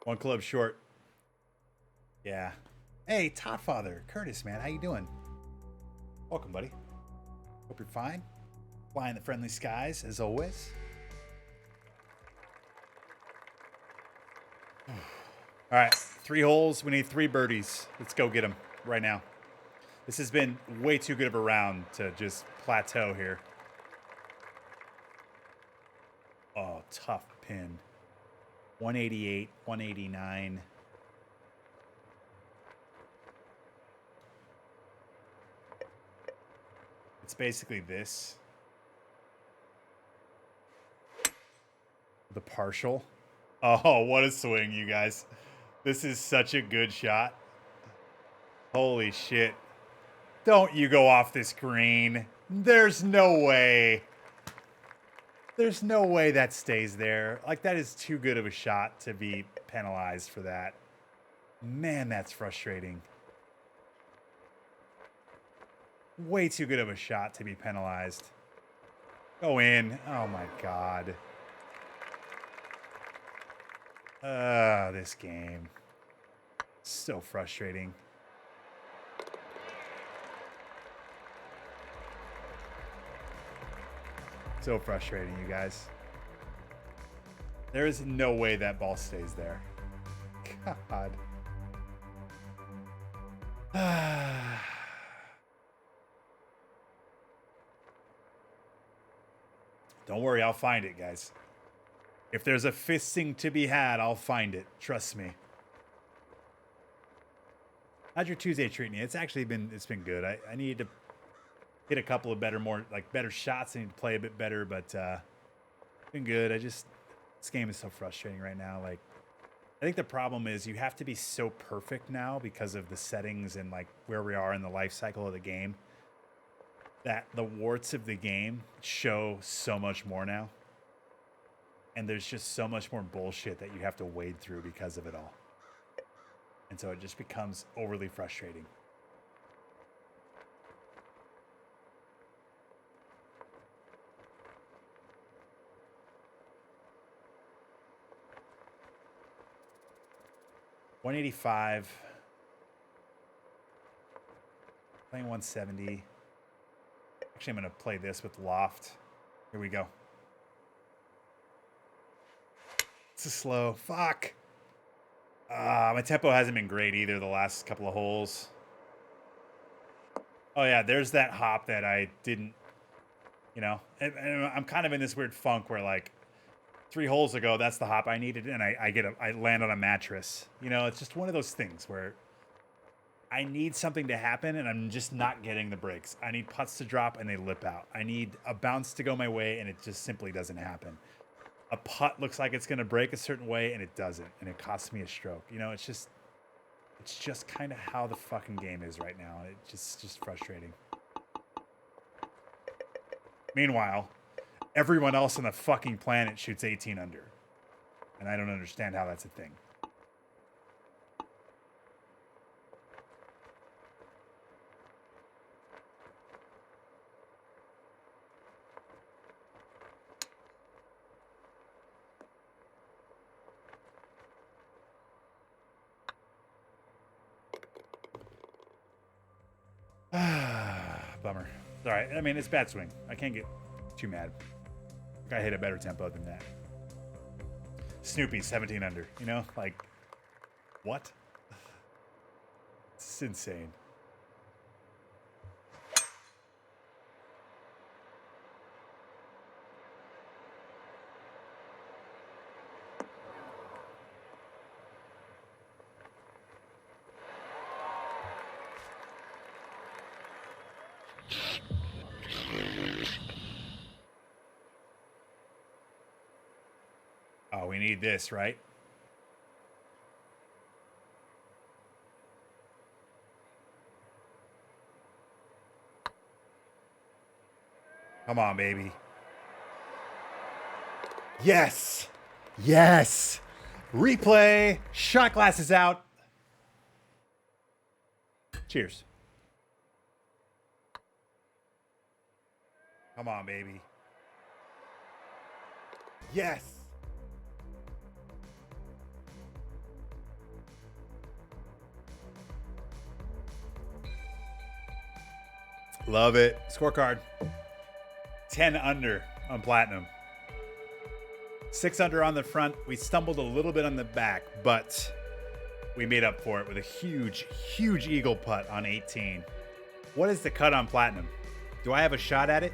[SPEAKER 1] One club short. Yeah. Hey, Todfather. Curtis, man. How you doing? Welcome, buddy. Hope you're fine. Flying the friendly skies, as always. All right. 3 holes. We need 3 birdies. Let's go get them right now. This has been way too good of a round to just plateau here. Oh, tough pin. 188, 189. It's basically this. The partial. Oh, what a swing, you guys. This is such a good shot. Holy shit. Don't you go off this green. There's no way. There's no way that stays there. Like, that is too good of a shot to be penalized for that. Man, that's frustrating. Way too good of a shot to be penalized. Go in. Oh, my God. This game. So frustrating. So frustrating, you guys. There is no way that ball stays there. God. Don't worry, I'll find it, guys. If there's a fisting to be had, I'll find it. Trust me. How's your Tuesday treating you? It's actually been good. I need to hit a couple of better shots. I need to play a bit better, but been good. This game is so frustrating right now. Like, I think the problem is you have to be so perfect now because of the settings and like where we are in the life cycle of the game, that the warts of the game show so much more now. And there's just so much more bullshit that you have to wade through because of it all. And so it just becomes overly frustrating. $185. Playing 170. Actually, I'm going to play this with loft. Here we go. It's a slow. Fuck. My tempo hasn't been great either the last couple of holes. Oh, yeah, there's that hop that I didn't, and I'm kind of in this weird funk where, like, 3 holes ago, that's the hop I needed, and I land on a mattress. It's just one of those things where I need something to happen, and I'm just not getting the breaks. I need putts to drop, and they lip out. I need a bounce to go my way, and it just simply doesn't happen. A putt looks like it's going to break a certain way, and it doesn't, and it costs me a stroke. It's just kind of how the fucking game is right now, and it's just frustrating. Meanwhile, everyone else on the fucking planet shoots 18 under, and I don't understand how that's a thing. Bummer. All right. I mean, it's bad swing. I can't get too mad. I hit a better tempo than that. Snoopy, 17 under. You know, like, what? It's insane. Oh, we need this, right? Come on, baby. Yes. Yes. Replay. Shot glasses out. Cheers. Come on, baby. Yes. Love it. Scorecard. 10 under on platinum. 6 under on the front. We stumbled a little bit on the back, but we made up for it with a huge, huge eagle putt on 18. What is the cut on platinum? Do I have a shot at it?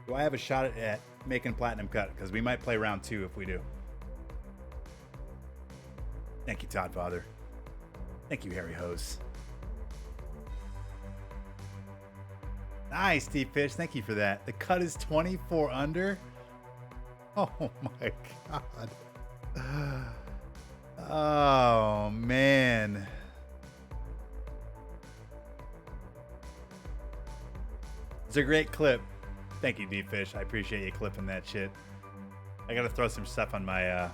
[SPEAKER 1] Do I have a shot at making platinum cut? Because we might play round 2 if we do. Thank you, Todd Father. Thank you, Harry Hose. Nice, Deep Fish. Thank you for that. The cut is 24 under. Oh my God. Oh man. It's a great clip. Thank you, Deep Fish. I appreciate you clipping that shit. I gotta throw some stuff on my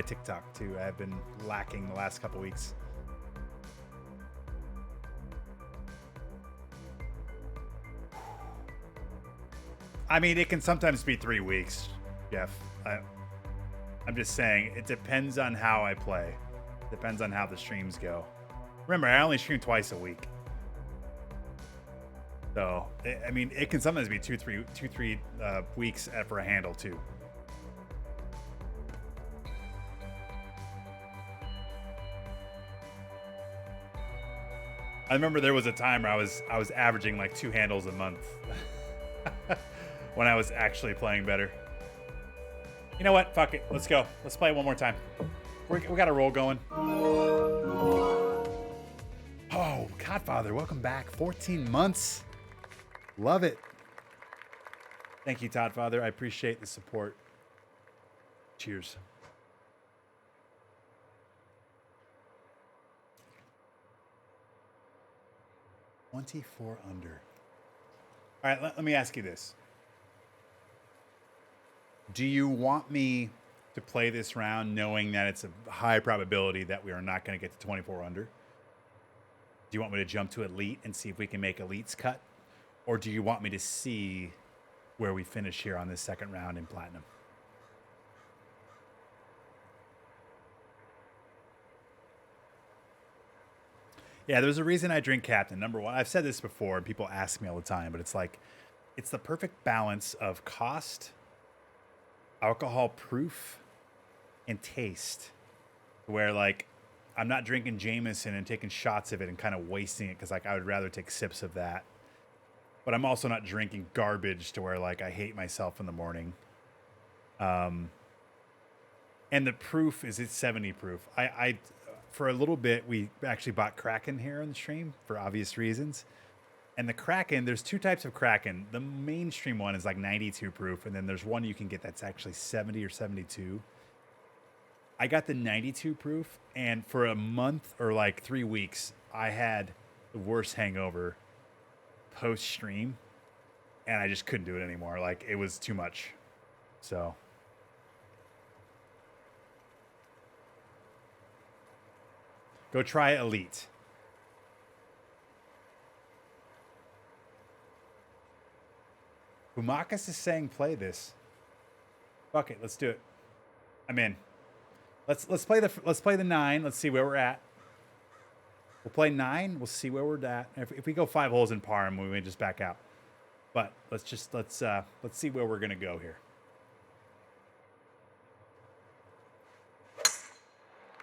[SPEAKER 1] TikTok too. I've been lacking the last couple weeks. I mean, it can sometimes be 3 weeks, Jeff. I'm just saying, it depends on how I play. Depends on how the streams go. Remember, I only stream twice a week. So, I mean, it can sometimes be 2-3 weeks for a handle too. I remember there was a time where I was averaging like 2 handles a month when I was actually playing better. You know what? Fuck it. Let's go. Let's play it one more time. We got a roll going. Oh, Godfather, welcome back. 14 months. Love it. Thank you, Todd Father. I appreciate the support. Cheers. $24 under. All right, let me ask you this. Do you want me to play this round knowing that it's a high probability that we are not going to get to 24 under? Do you want me to jump to Elite and see if we can make Elite's cut? Or do you want me to see where we finish here on this second round in Platinum? Yeah, there's a reason I drink Captain. Number one, I've said this before, and people ask me all the time, but it's like, it's the perfect balance of cost, alcohol proof, and taste. Where like, I'm not drinking Jameson and taking shots of it and kind of wasting it because like I would rather take sips of that. But I'm also not drinking garbage to where like I hate myself in the morning. And the proof is it's 70 proof. I for a little bit, we actually bought Kraken here on the stream for obvious reasons. And the Kraken, there's 2 types of Kraken. The mainstream one is like 92 proof. And then there's one you can get that's actually 70 or 72. I got the 92 proof. And for a month or like 3 weeks, I had the worst hangover post stream. And I just couldn't do it anymore. Like it was too much. So... go try Elite. Humakas is saying play this. Fuck it, let's do it. I'm in. Let's play the 9. Let's see where we're at. We'll play 9. We'll see where we're at. If we go 5 holes in par, and we may just back out. But let's see where we're gonna go here.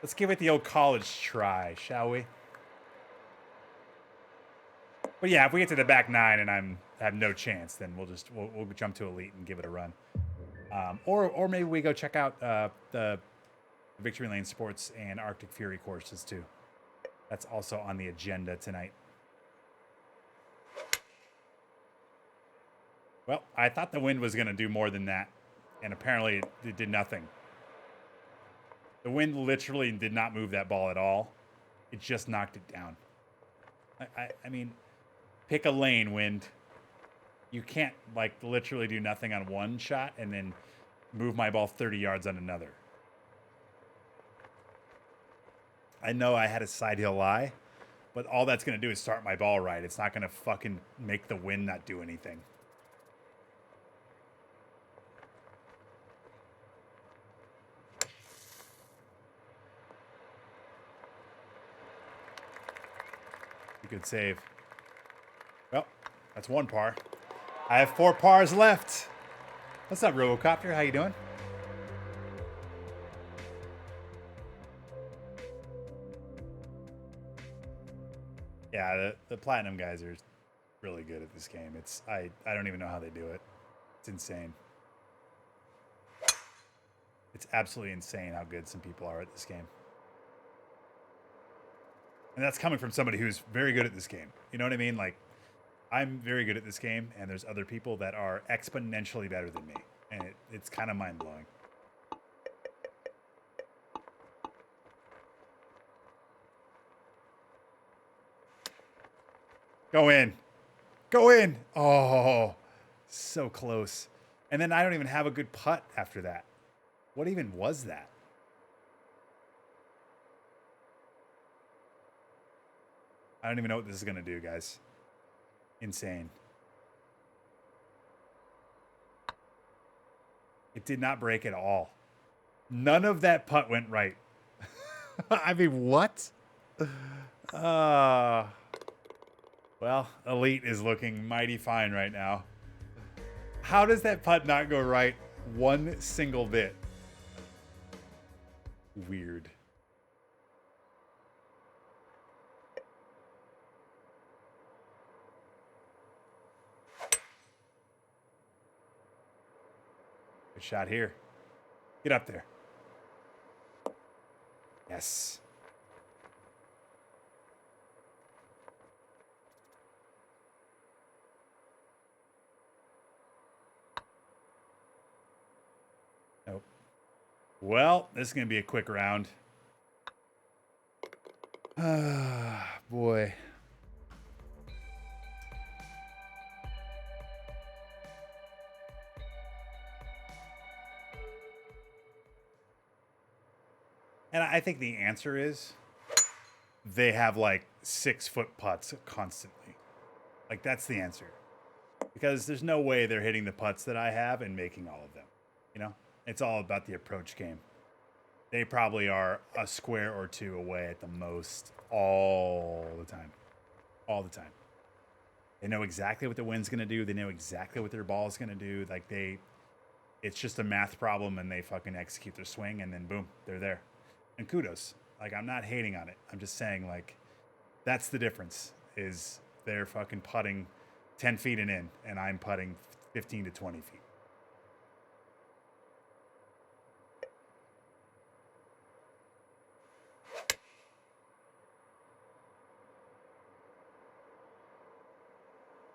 [SPEAKER 1] Let's give it the old college try, shall we? But yeah, if we get to the back 9 and I have no chance, then we'll jump to elite and give it a run. Or maybe we go check out the Victory Lane Sports and Arctic Fury courses too. That's also on the agenda tonight. Well, I thought the wind was going to do more than that, and apparently it did nothing. The wind literally did not move that ball at all. It just knocked it down. I mean, pick a lane, wind. You can't, like, literally do nothing on one shot and then move my ball 30 yards on another. I know I had a side hill lie, but all that's going to do is start my ball right. It's not going to fucking make the wind not do anything. Good save. Well, that's 1 par. I have 4 pars left. What's up, Robocopter? How you doing? Yeah, the platinum guys are really good at this game. I don't even know how they do it. It's insane. It's absolutely insane how good some people are at this game. And that's coming from somebody who's very good at this game. You know what I mean? Like, I'm very good at this game, and there's other people that are exponentially better than me. And it's kind of mind-blowing. Go in. Go in. Oh, so close. And then I don't even have a good putt after that. What even was that? I don't even know what this is going to do, guys. Insane. It did not break at all. None of that putt went right. I mean, what? Well, Elite is looking mighty fine right now. How does that putt not go right one single bit? Weird. Good shot here. Get up there. Yes. Nope. Well, this is going to be a quick round. Ah, boy. And I think the answer is they have like 6-foot putts constantly. Like, that's the answer. Because there's no way they're hitting the putts that I have and making all of them. You know, it's all about the approach game. They probably are a square or two away at the most all the time. All the time. They know exactly what the wind's going to do. They know exactly what their ball is going to do. Like, it's just a math problem, and they fucking execute their swing, and then boom, they're there. And kudos. Like, I'm not hating on it. I'm just saying, like, that's the difference, is they're fucking putting 10 feet and in, and I'm putting 15 to 20 feet.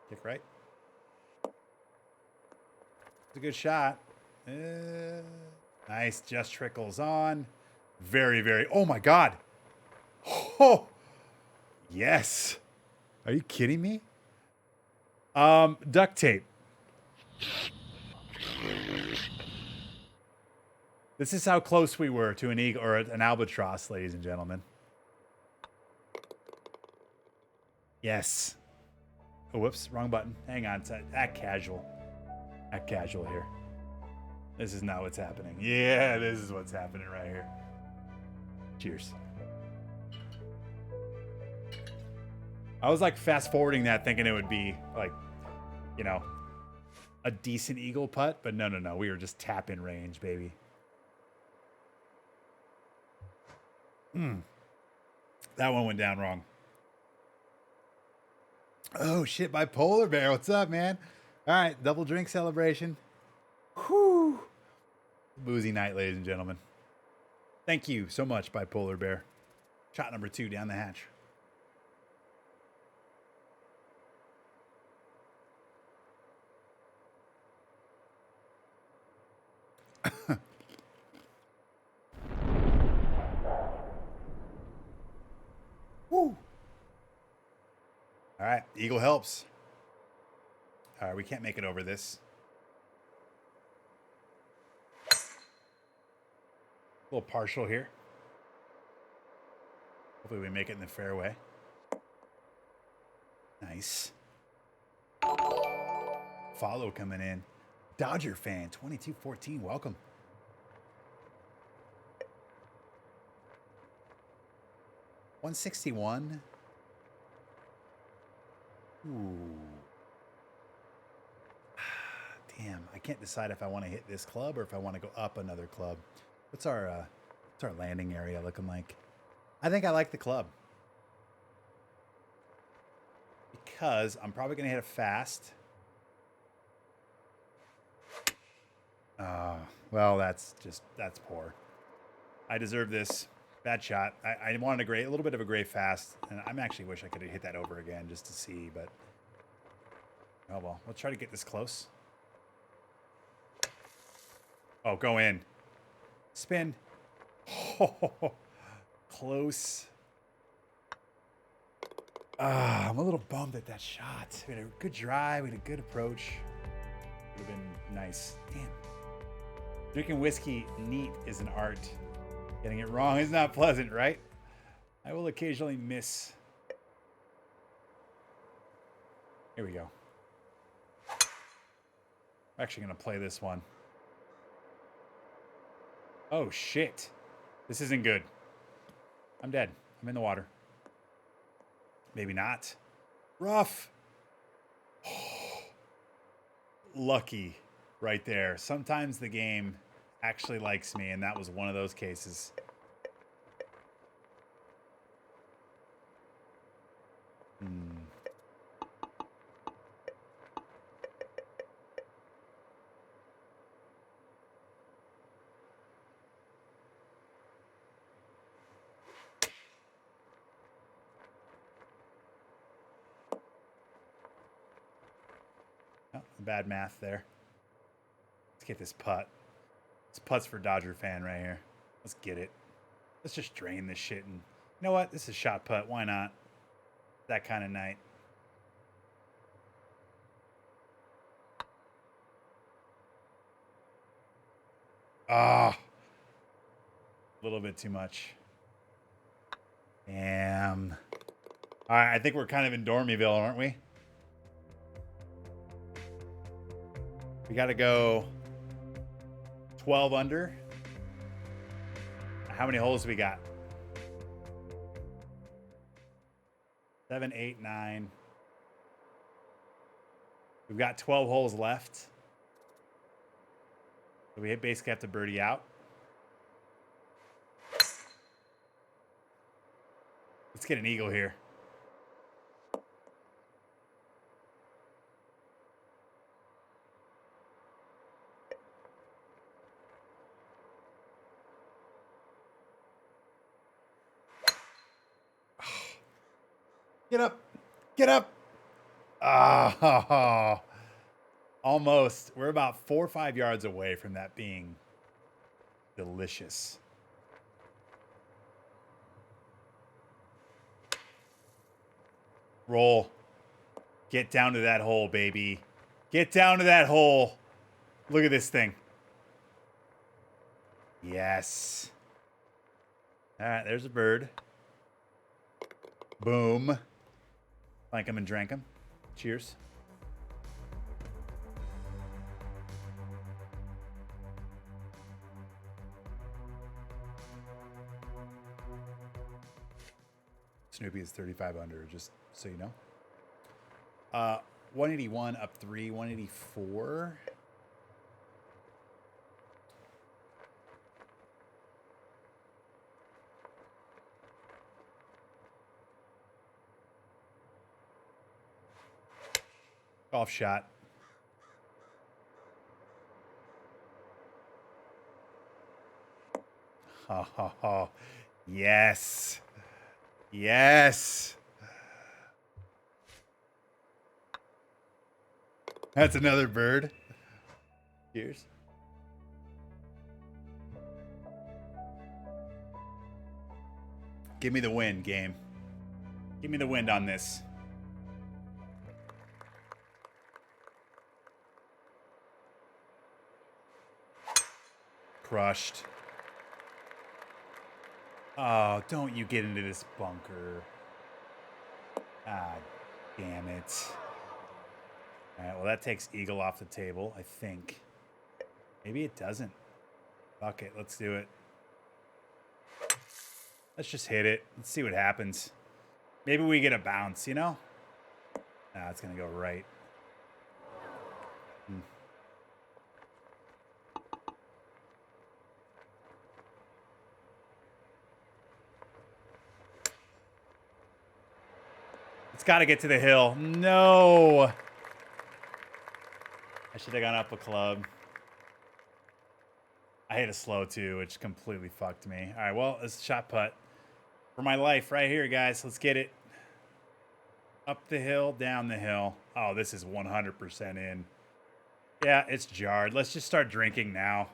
[SPEAKER 1] Kick right. It's a good shot. Nice. Just trickles on. Very, very. Oh my God. Oh, yes. Are you kidding me? Duct tape. This is how close we were to an eagle or an albatross, ladies and gentlemen. Yes. Oh, whoops, wrong button. Hang on, act casual. Act casual here. This is not what's happening. Yeah, this is what's happening right here. Cheers. I was like fast forwarding that thinking it would be like, you know, a decent eagle putt, but no. We were just tap in range, baby. That one went down wrong. Oh shit, Bipolar Bear. What's up, man? All right, double drink celebration. Whew. Boozy night, ladies and gentlemen. Thank you so much, Bipolar Bear. Shot number 2 down the hatch. Woo. All right, eagle helps. All right, we can't make it over this. A little partial here. Hopefully we make it in the fairway. Nice. Follow coming in. Dodger fan, 2214, welcome. $161. Ooh. Damn, I can't decide if I want to hit this club or if I want to go up another club. What's our landing area looking like? I think I like the club. Because I'm probably going to hit it fast. Well, that's poor. I deserve this. Bad shot. I wanted a little bit of a gray fast, and I actually wish I could have hit that over again just to see, but oh well. Let's try to get this close. Oh, go in. Spin. Oh, close. I'm a little bummed at that shot. We had a good drive. We had a good approach. Would have been nice. Damn. Drinking whiskey neat is an art. Getting it wrong is not pleasant, right? I will occasionally miss. Here we go. I'm actually going to play this one. Oh, shit. This isn't good. I'm dead. I'm in the water. Maybe not. Rough. Lucky right there. Sometimes the game actually likes me, and that was one of those cases. Oh, bad math there. Let's get this putt. This putt's for Dodger fan right here. Let's get it. Let's just drain this shit. And you know what? This is shot putt. Why not? That kind of night. Ah. A little bit too much. Damn. All right, I think we're kind of in Dormyville, aren't we? We got to go 12 under. How many holes do we got? 7, 8, 9. We've got 12 holes left. So we basically have to birdie out. Let's get an eagle here. Get up. Get up. Oh, almost. We're about 4 or 5 yards away from that being delicious. Roll. Get down to that hole, baby. Get down to that hole. Look at this thing. Yes. All right, there's a bird. Boom. Like him and drank him. Cheers. Snoopy is 35 under, just so you know. 181 up 3, 184. Golf shot. Oh, yes. Yes. That's another bird. Cheers. Give me the win, game. Give me the wind on this. Crushed. Oh, don't you get into this bunker. Ah, damn it. All right, well, that takes Eagle off the table, I think. Maybe it doesn't. Fuck it, let's do it. Let's just hit it. Let's see what happens. Maybe we get a bounce, you know? Nah, it's going to go right. It's got to get to the hill. No. I should have gone up a club. I hit a slow too, which completely fucked me. All right, well, it's a shot putt for my life right here, guys. Let's get it. Up the hill, down the hill. Oh, this is 100% in. Yeah, it's jarred. Let's just start drinking now.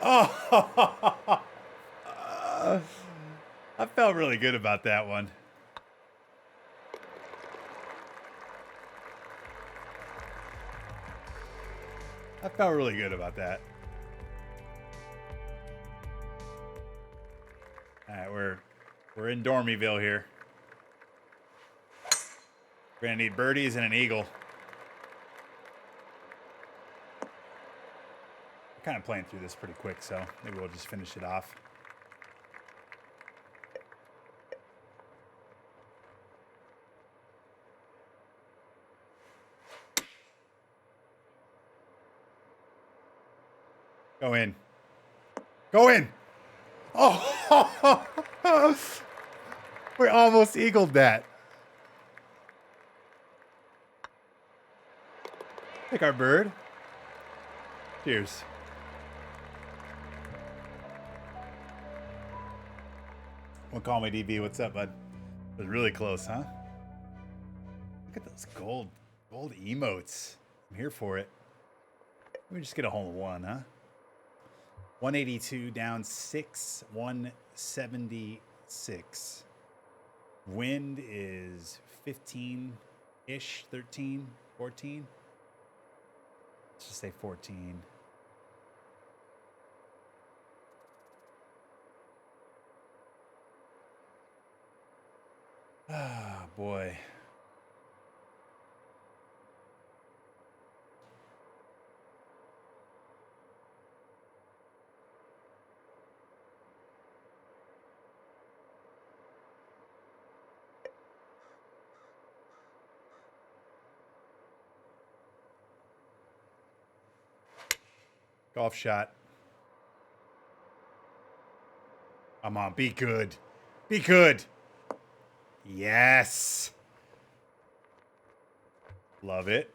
[SPEAKER 1] Oh, I felt really good about that one. I felt really good about that. All right, we're in Dormyville here. We're gonna need birdies and an eagle. We're kind of playing through this pretty quick, so maybe we'll just finish it off. Go in. Go in. Oh, we almost eagled that. Take our bird. Cheers. Well, call me DB. What's up, bud? It was really close, huh? Look at those gold emotes. I'm here for it. Let me just get a hole in one, huh? 182 down 6, 176. Wind is 15-ish, 13, 14. Let's just say 14. Ah, boy. Golf shot. Come on, be good. Be good. Yes. Love it.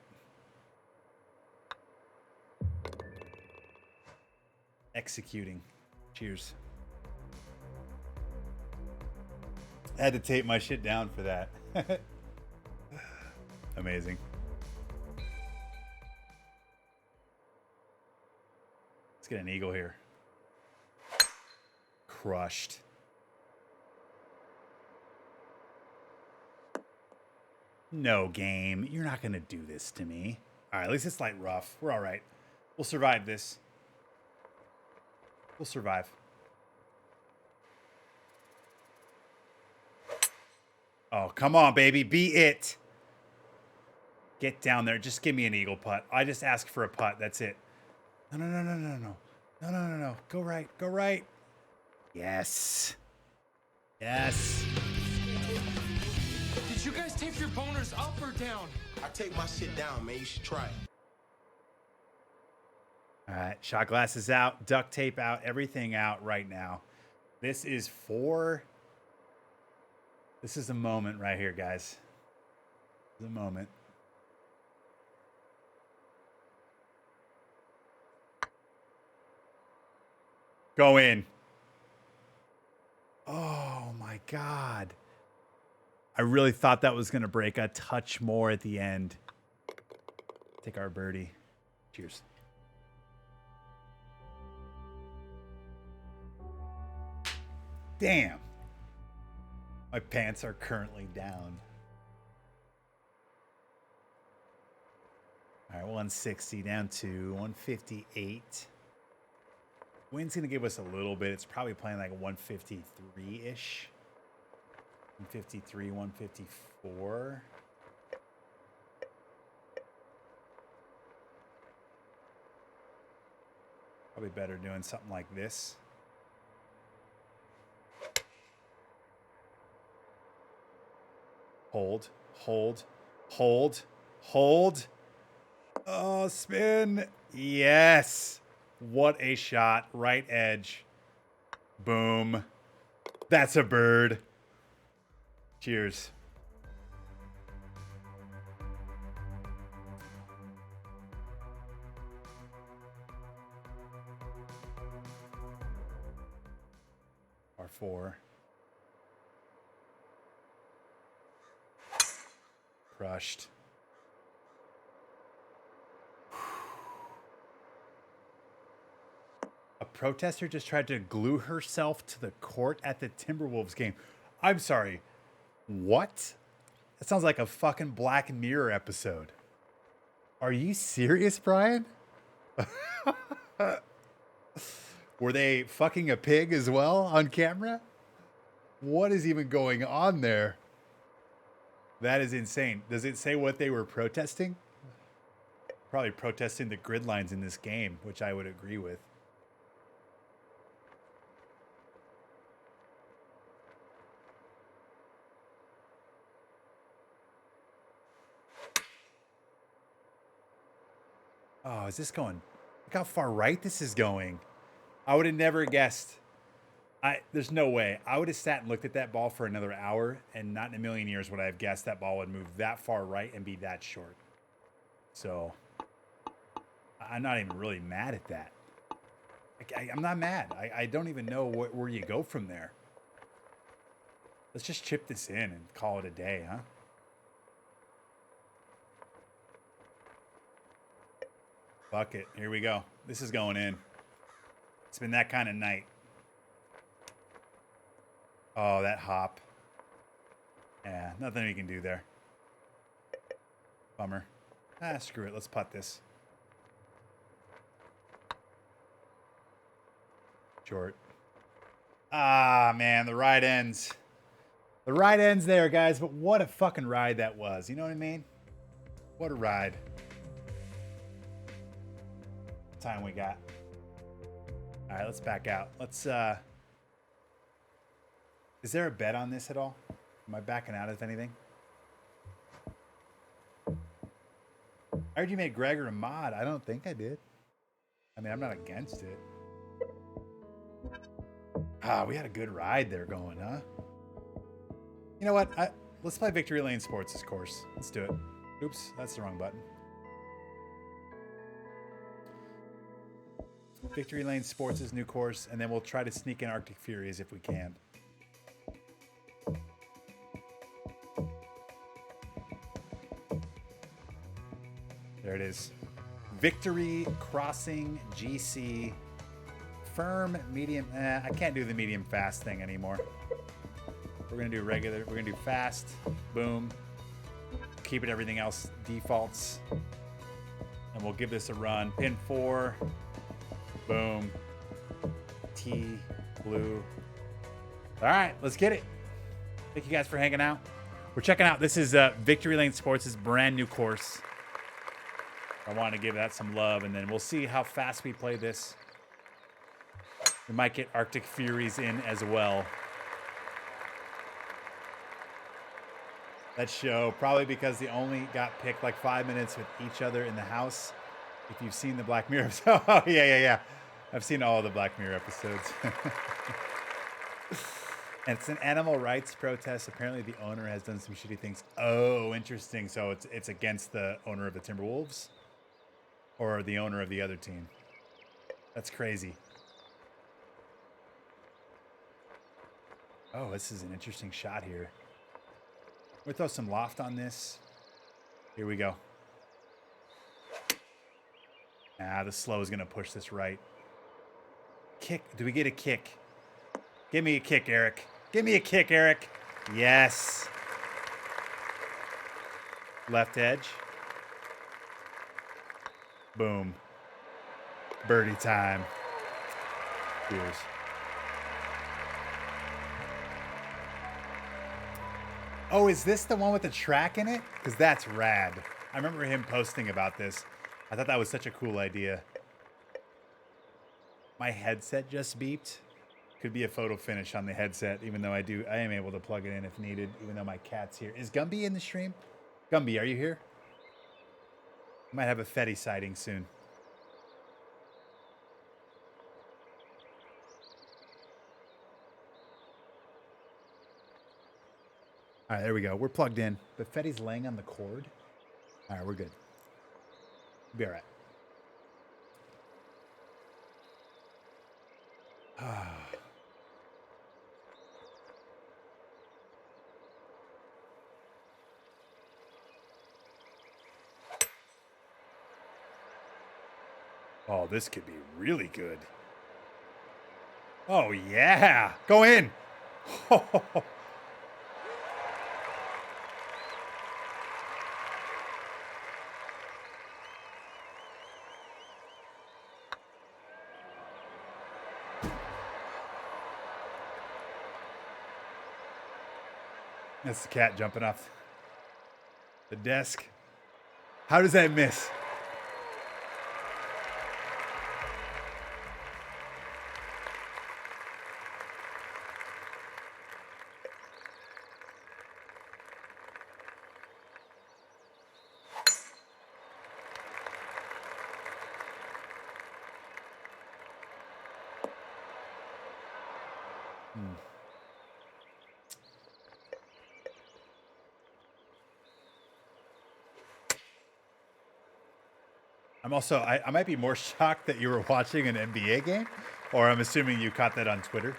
[SPEAKER 1] Executing. Cheers. I had to tape my shit down for that. Amazing. Let's get an eagle here. Crushed. No game. You're not going to do this to me. All right, at least it's light rough. We're all right. We'll survive this. We'll survive. Oh, come on, baby. Be it. Get down there. Just give me an eagle putt. I just asked for a putt. That's it. No. No. Go right. Go right. Yes. Yes.
[SPEAKER 3] Did you guys tape your boners up or down?
[SPEAKER 4] I take my shit down, man. You should try it.
[SPEAKER 1] All right. Shot glasses out. Duct tape out. Everything out right now. This is This is a moment right here, guys. This is a moment. Go in. Oh my God. I really thought that was going to break a touch more at the end. Take our birdie. Cheers. Damn. My pants are currently down. All right, 160 down to 158. Wind's going to give us a little bit. It's probably playing like 153-ish. 153, 154. Probably better doing something like this. Hold, hold, hold, hold. Oh, spin. Yes. What a shot. Right edge. Boom. That's a bird. Cheers. R4. Crushed. A protester just tried to glue herself to the court at the Timberwolves game. I'm sorry. What? That sounds like a fucking Black Mirror episode. Are you serious, Brian? Were they fucking a pig as well on camera? What is even going on there? That is insane. Does it say what they were protesting? Probably protesting the grid lines in this game, which I would agree with. Oh, is this going? Look how far right this is going. I would have never guessed. There's no way. I would have sat and looked at that ball for another hour, and not in a million years would I have guessed that ball would move that far right and be that short. So, I'm not even really mad at that. I'm not mad. I don't even know where you go from there. Let's just chip this in and call it a day, huh? Fuck it. Here we go. This is going in. It's been that kind of night. Oh, that hop. Yeah, nothing we can do there. Bummer. Ah, screw it. Let's putt this. Short. Ah, man, the ride ends. The ride ends there, guys, but what a fucking ride that was. You know what I mean? What a ride. Time we got. All right, let's back out. Let's is there a bet on this at all? Am I backing out of anything? I heard you made Gregor a mod. I don't think I did. I mean, I'm not against it. Ah, we had a good ride there going, huh? You know what? Let's play Victory Lane Sports' course. Let's do it. Oops, that's the wrong button. Victory Lane Sports' new course, and then we'll try to sneak in Arctic Furies if we can. There it is. Victory Crossing GC. Firm, medium. I can't do the medium fast thing anymore. We're going to do regular. We're going to do fast. Boom. Keep it everything else defaults. And we'll give this a run. Pin 4. Boom. T. Blue. All right, let's get it. Thank you guys for hanging out. We're checking out. This is Victory Lane Sports' brand new course. I want to give that some love, and then we'll see how fast we play this. We might get Arctic Furies in as well. That show, probably because they only got picked like 5 minutes with each other in the house. If you've seen the Black Mirror episode. Oh, yeah. I've seen all the Black Mirror episodes. And it's an animal rights protest. Apparently the owner has done some shitty things. Oh, interesting. So it's against the owner of the Timberwolves? Or the owner of the other team? That's crazy. Oh, this is an interesting shot here. We'll throw some loft on this. Here we go. Ah, the slow is going to push this right. Kick. Do we get a kick? Give me a kick, Eric. Give me a kick, Eric. Yes. Left edge. Boom. Birdie time. Cheers. Oh, is this the one with the track in it? Because that's rad. I remember him posting about this. I thought that was such a cool idea. My headset just beeped. Could be a photo finish on the headset, even though I am able to plug it in if needed, even though my cat's here. Is Gumby in the stream? Gumby, are you here? Might have a Fetty sighting soon. All right, there we go. We're plugged in. But Fetty's laying on the cord. All right, we're good. We'll be all right. Oh, this could be really good. Oh, yeah. Go in. That's the cat jumping off the desk. How does that miss? I'm also, I might be more shocked that you were watching an NBA game, or I'm assuming you caught that on Twitter.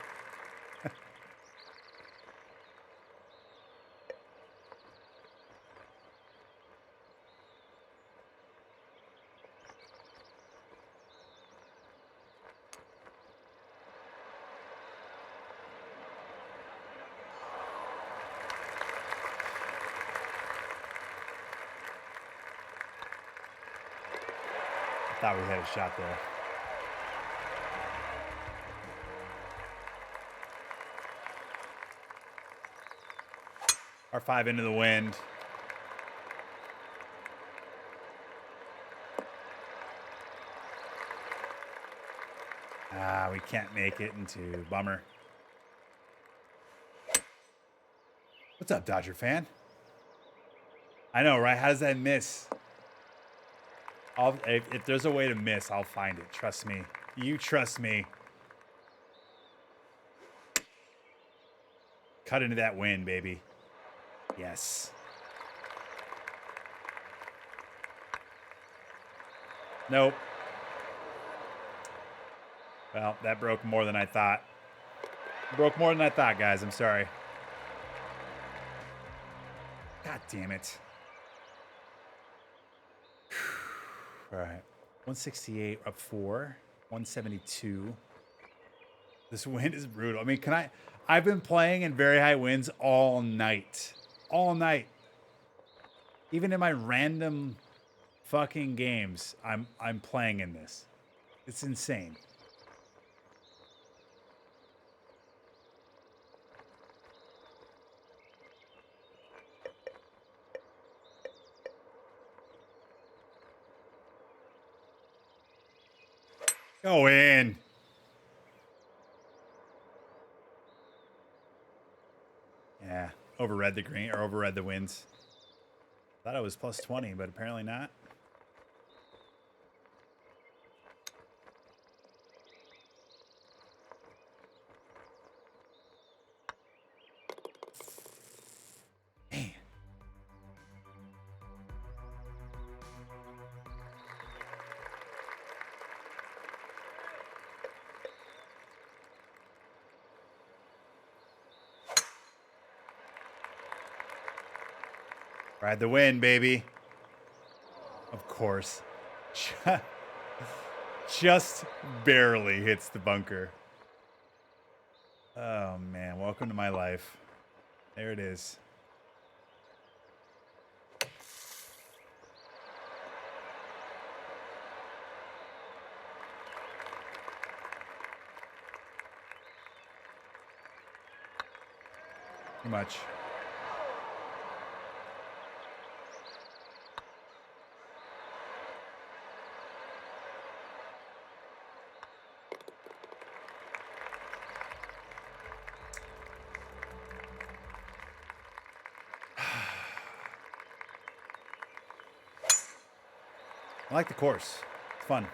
[SPEAKER 1] Thought we had a shot there. R5 into the wind. Ah, we can't make it into bummer. What's up, Dodger fan? I know, right? How does that miss? If there's a way to miss, I'll find it. Trust me. You trust me. Cut into that wind, baby. Yes. Nope. Well, that broke more than I thought. Broke more than I thought, guys. I'm sorry. God damn it. All right. 168 up 4. 172. This wind is brutal. I mean, I've been playing in very high winds all night. All night. Even in my random fucking games, I'm playing in this. It's insane. Go in. Overread the green, or overread the winds. Thought it was plus 20, but apparently not. Man. Ride the wind, baby. Of course. Just barely hits the bunker. Oh, man. Welcome to my life. There it is. Too much. I like the course. It's fun.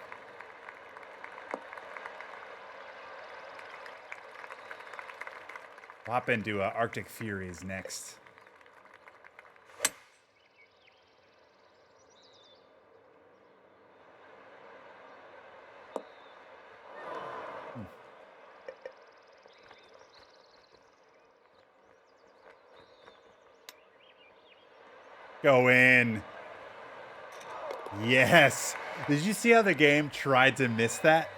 [SPEAKER 1] We'll hop into Arctic Furies next. Go in. Yes. Did you see how the game tried to miss that?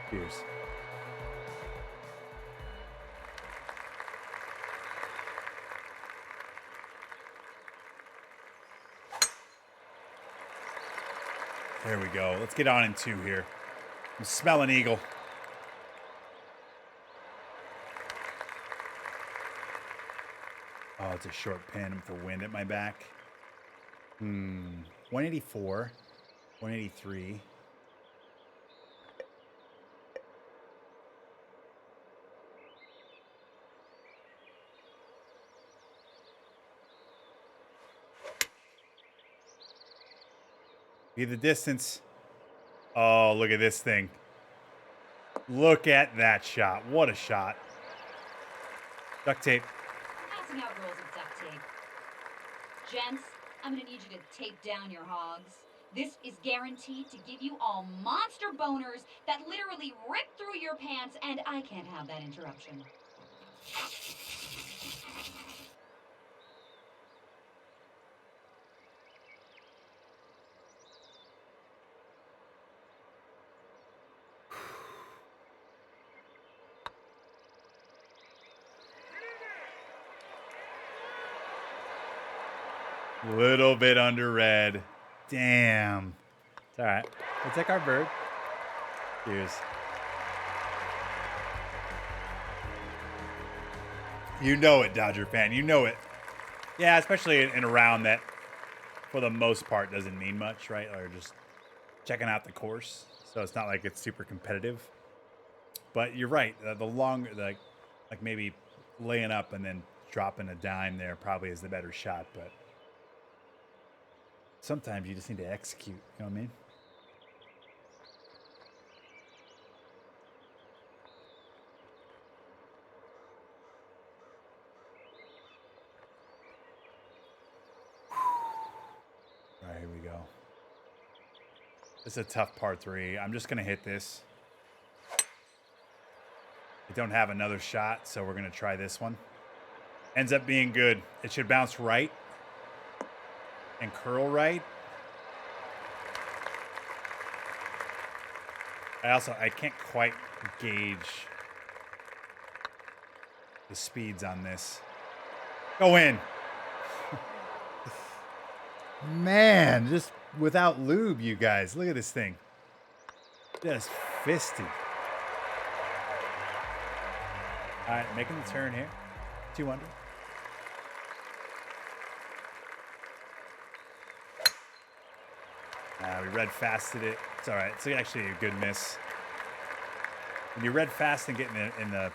[SPEAKER 1] Cheers. There we go. Let's get on in 2 here. I'm smelling eagle. Oh, it's a short pin with the wind at my back. 184, 183. Be the distance. Oh, look at this thing. Look at that shot. What a shot. Duct tape.
[SPEAKER 2] Passing out rolls of duct tape. Gents, I'm gonna need you to tape down your hogs. This is guaranteed to give you all monster boners that literally rip through your pants, and I can't have that interruption.
[SPEAKER 1] Little bit under red. Damn. It's all right. We'll take our bird. Cheers. You know it, Dodger fan. You know it. Yeah, especially in a round that, for the most part, doesn't mean much, right? Or just checking out the course. So it's not like it's super competitive. But you're right. The longer, like maybe laying up and then dropping a dime there probably is the better shot. But sometimes you just need to execute. You know what I mean? All right, here we go. This is a tough par 3. I'm just going to hit this. I don't have another shot, so we're going to try this one. Ends up being good. It should bounce right and curl right. I can't quite gauge the speeds on this. Go in. Man, just without lube, you guys. Look at this thing. Just fisty. All right, making the turn here. 2 under. We red fasted it. It's all right. It's actually a good miss. When you red fast and get in the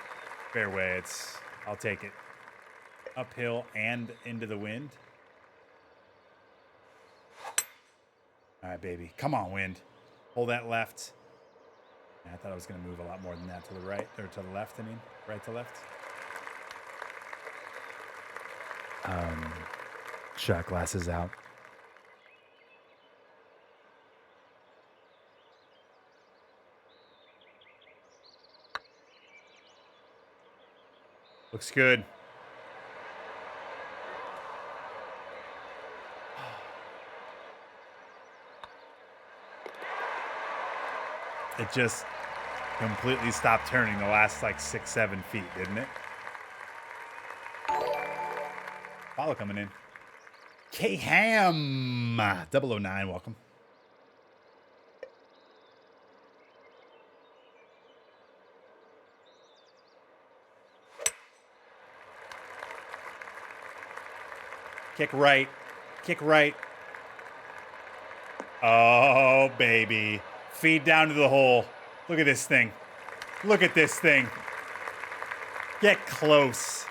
[SPEAKER 1] fairway, it's I'll take it. Uphill and into the wind. All right, baby. Come on, wind. Hold that left. I thought I was going to move a lot more than that to the right, or to the left, I mean. Right to left. Shot glasses out. Looks good. It just completely stopped turning the last like 6-7 feet, didn't it? Follow coming in. K-Ham 009, welcome. Kick right. Kick right. Oh, baby. Feed down to the hole. Look at this thing. Look at this thing. Get close.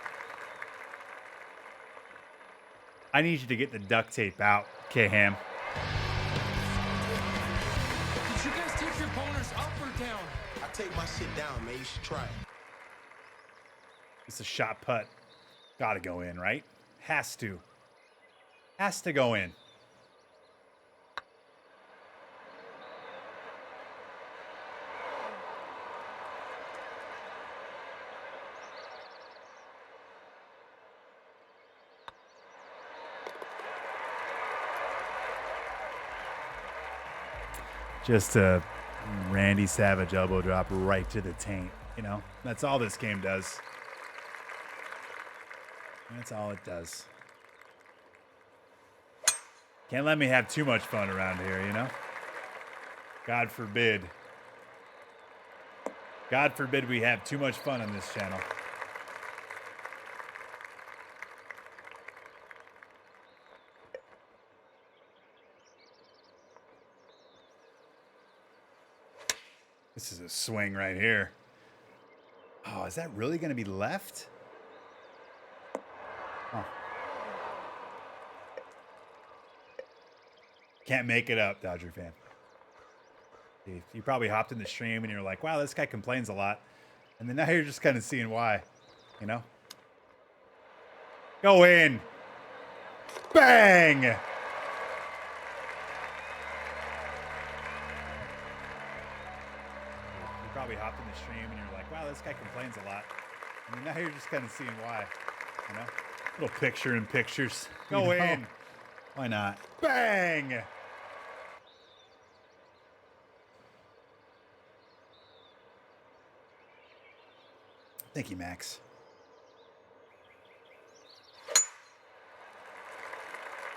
[SPEAKER 1] I need you to get the duct tape out, K-Ham.
[SPEAKER 3] Did you guys take your boners up or down?
[SPEAKER 4] I take my shit down, man. You should try it.
[SPEAKER 1] It's a shot putt. Gotta go in, right? Has to. Has to go in. Just a Randy Savage elbow drop right to the taint. You know, that's all this game does. That's all it does. Can't let me have too much fun around here, you know? God forbid. God forbid we have too much fun on this channel. This is a swing right here. Oh, is that really going to be left? Oh. Can't make it up, Dodger fan. You probably hopped in the stream and you're like, wow, this guy complains a lot. And then now you're just kind of seeing why, you know? Go in. Bang! You probably hopped in the stream and you're like, wow, this guy complains a lot. And then now you're just kind of seeing why, you know? Little picture in pictures. Go in. Why not? Bang! Thank you, Max.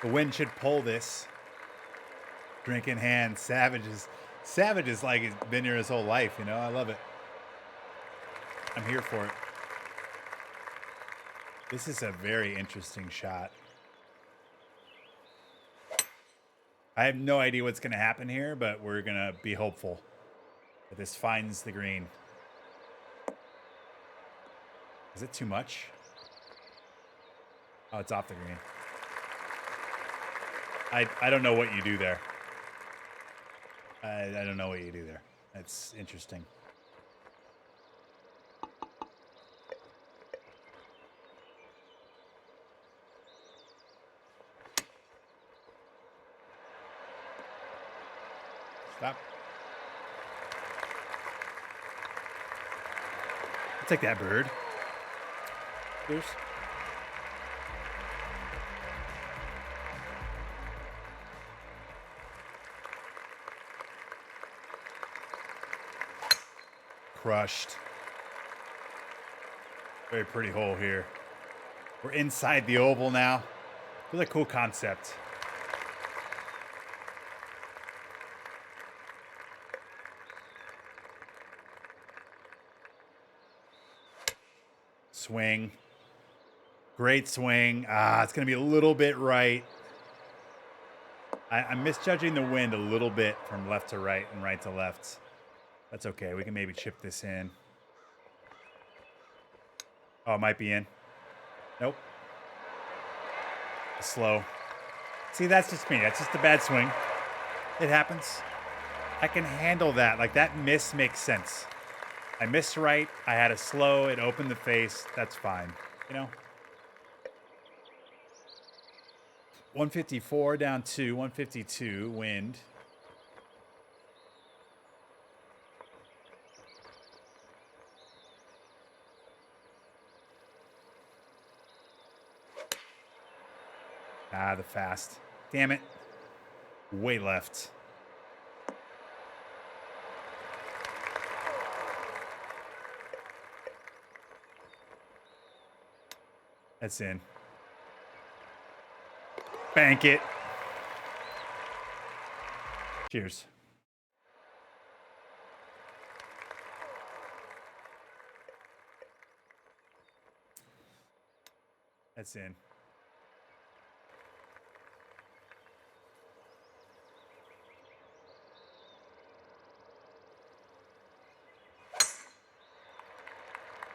[SPEAKER 1] The wind should pull this. Drink in hand. Savage is like he's been here his whole life, you know? I love it. I'm here for it. This is a very interesting shot. I have no idea what's going to happen here, but we're going to be hopeful that this finds the green. Is it too much? Oh, it's off the green. I don't know what you do there. I don't know what you do there. That's interesting. Stop. I'll take that bird. Cheers. Crushed. Very pretty hole here. We're inside the oval now. Really cool concept. Swing. Great swing. It's going to be a little bit right. I'm misjudging the wind a little bit from left to right and right to left. That's okay. We can maybe chip this in. Oh, it might be in. Nope. Slow. See, that's just me. That's just a bad swing. It happens. I can handle that. Like, that miss makes sense. I missed right. I had a slow. It opened the face. That's fine. You know? 154 down 2. 152. Wind. Ah, the fast. Damn it. Way left. That's in. Bank it. Cheers. That's in.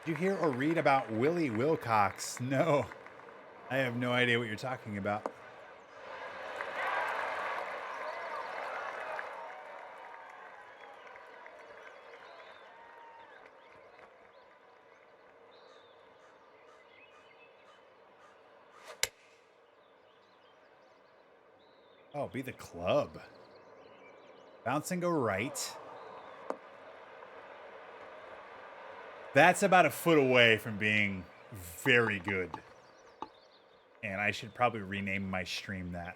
[SPEAKER 1] Did you hear or read about Willie Wilcox? No. I have no idea what you're talking about. Oh, be the club. Bounce and go right. That's about a foot away from being very good. And I should probably rename my stream that.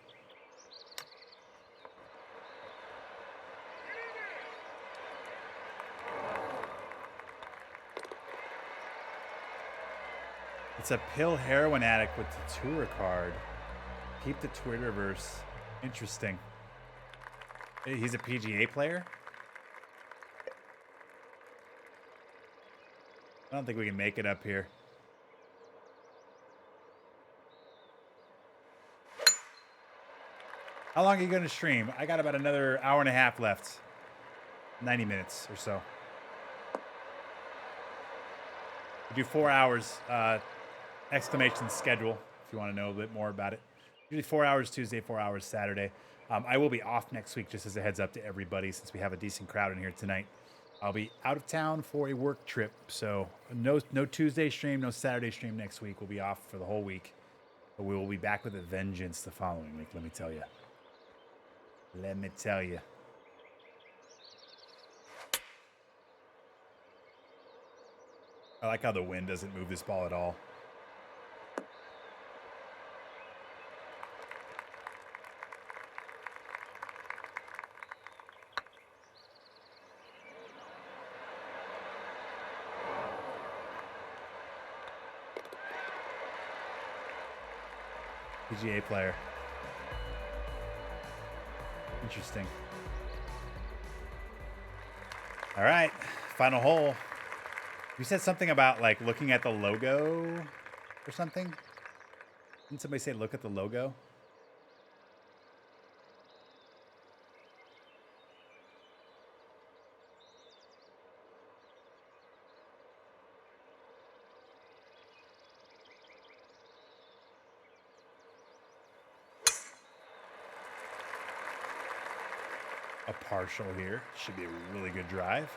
[SPEAKER 1] It's a pill heroin addict with the tour card. Keep the Twitterverse. Interesting. He's a PGA player? I don't think we can make it up here. How long are you going to stream? I got about another hour and a half left. 90 minutes or so. We do 4 hours, exclamation schedule, if you want to know a bit more about it. Usually 4 hours Tuesday, 4 hours Saturday. I will be off next week, just as a heads up to everybody, since we have a decent crowd in here tonight. I'll be out of town for a work trip, so no Tuesday stream, no Saturday stream next week. We'll be off for the whole week, but we will be back with a vengeance the following week, let me tell you. Let me tell you. I like how the wind doesn't move this ball at all. PGA player. Interesting. All right, final hole. You said something about like looking at the logo or something? Didn't somebody say look at the logo? A partial here. Should be a really good drive.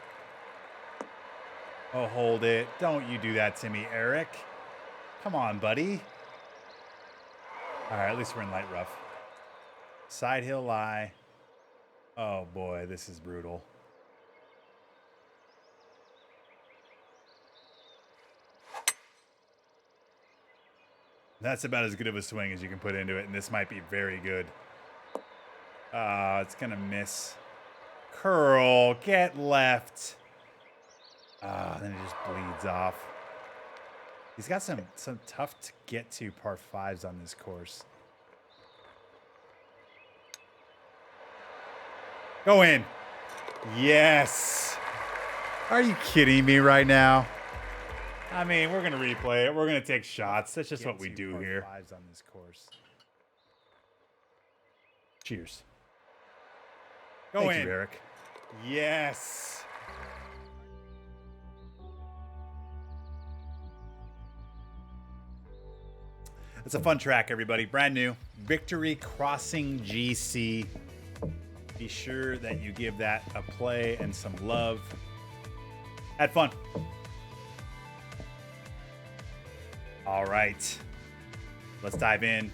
[SPEAKER 1] Oh, hold it. Don't you do that to me, Eric. Come on, buddy. All right, at least we're in light rough. Side hill lie. Oh, boy, this is brutal. That's about as good of a swing as you can put into it, and this might be very good. It's going to miss. Curl, get left. Then it just bleeds off. He's got some tough to get to par 5s on this course. Go in. Yes. Are you kidding me right now? I mean, we're going to replay it. We're going to take shots. That's just what we do here. Par 5s on this course. Cheers. Go in. Thank you, Eric. Yes. It's a fun track, everybody. Brand new. Victory Crossing GC. Be sure that you give that a play and some love. Had fun. All right. Let's dive in.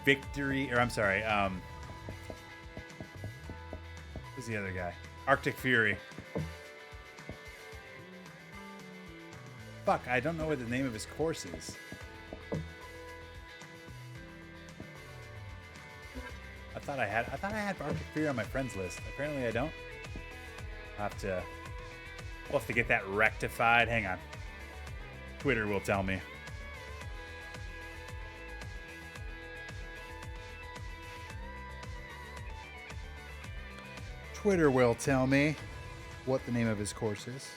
[SPEAKER 1] Victory, or I'm sorry. Who's the other guy? Arctic Fury. Fuck, I don't know what the name of his course is. I thought I had Arctic Fury on my friends list. Apparently I don't. We'll have to get that rectified. Hang on. Twitter will tell me. Twitter will tell me what the name of his course is.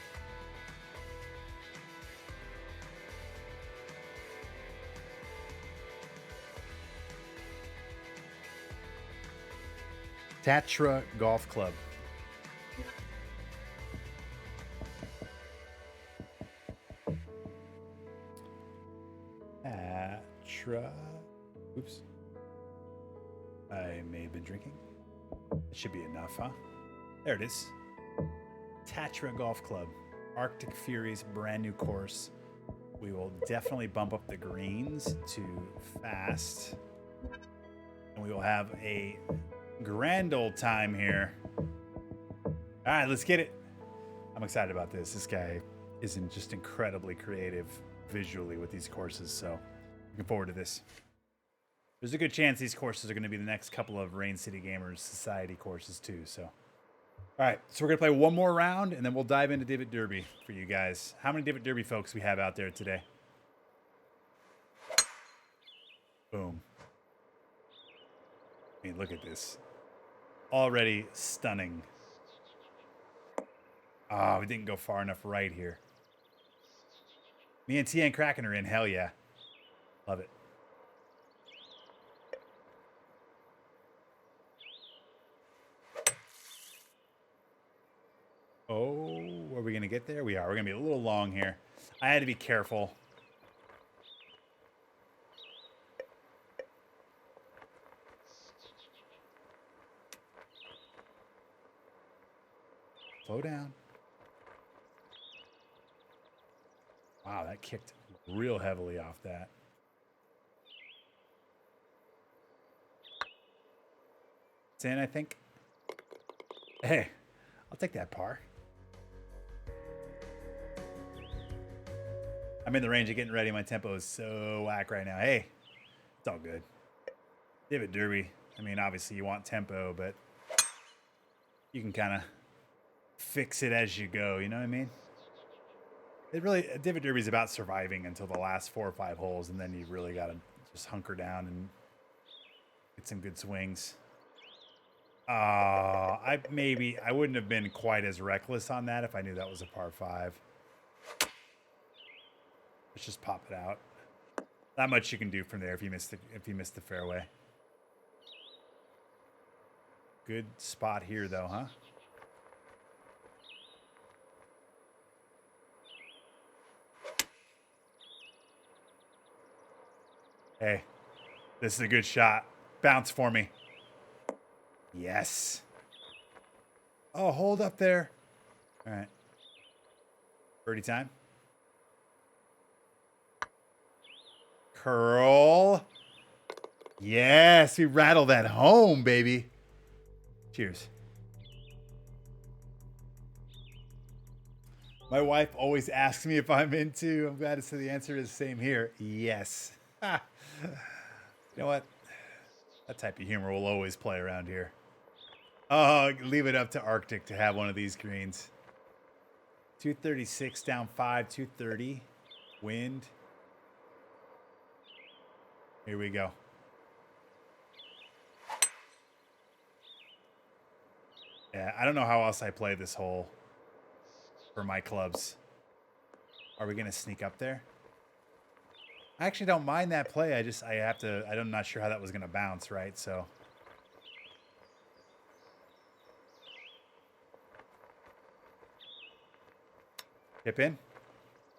[SPEAKER 1] Tatra Golf Club. Tatra. Oops. I may have been drinking. It should be enough, huh? There it is. Tatra Golf Club. Arctic Fury's brand new course. We will definitely bump up the greens to fast. And we will have a grand old time here. All right, let's get it. I'm excited about this. This guy is just incredibly creative visually with these courses, so looking forward to this. There's a good chance these courses are going to be the next couple of Rain City Gamers Society courses too. So, all right, so we're going to play one more round, and then we'll dive into Divot Derby for you guys. How many Divot Derby folks we have out there today? Boom. I mean, look at this. Already stunning. Oh, we didn't go far enough right here. Me and T and Kraken are in. Hell yeah. Love it. Oh, are we going to get there? We are. We're going to be a little long here. I had to be careful. Slow down. Wow, that kicked real heavily off that. It's in, I think. Hey, I'll take that par. I'm in the range of getting ready. My tempo is so whack right now. Hey, it's all good. Divot Derby. I mean, obviously you want tempo, but you can kind of fix it as you go. You know what I mean? Divot Derby is about surviving until the last 4 or 5 holes, and then you really got to just hunker down and get some good swings. I wouldn't have been quite as reckless on that if I knew that was a par 5. Let's just pop it out. Not much you can do from there if you missed the fairway. Good spot here though, huh? Hey, this is a good shot. Bounce for me. Yes. Oh, hold up there. All right. Birdie time. Curl. Yes, we rattled that home, baby. Cheers. My wife always asks me if I'm into. I'm glad to say the answer is the same here. Yes. You know what? That type of humor will always play around here. Oh, leave it up to Arctic to have one of these greens. 236 down 5, 230. Wind. Here we go. Yeah, I don't know how else I play this hole for my clubs. Are we going to sneak up there? I actually don't mind that play. I'm not sure how that was going to bounce, right? So. Hip in.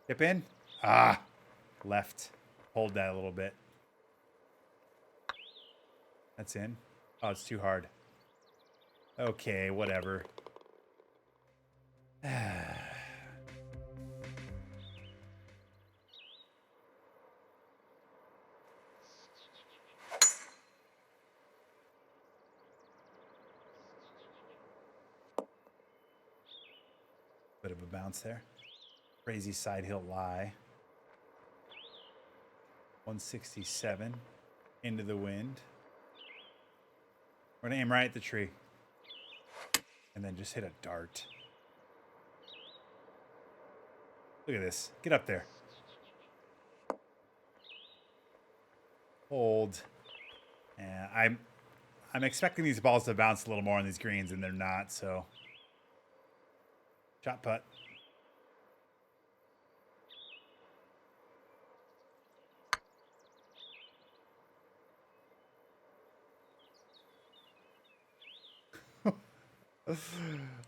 [SPEAKER 1] Hip in. Ah, left. Hold that a little bit. That's in. Oh, it's too hard. Okay, whatever. Bit of a bounce there. Crazy side hill lie. 167 into the wind. We're gonna aim right at the tree. And then just hit a dart. Look at this. Get up there. Hold. And I'm expecting these balls to bounce a little more on these greens, and they're not, so. Shot putt.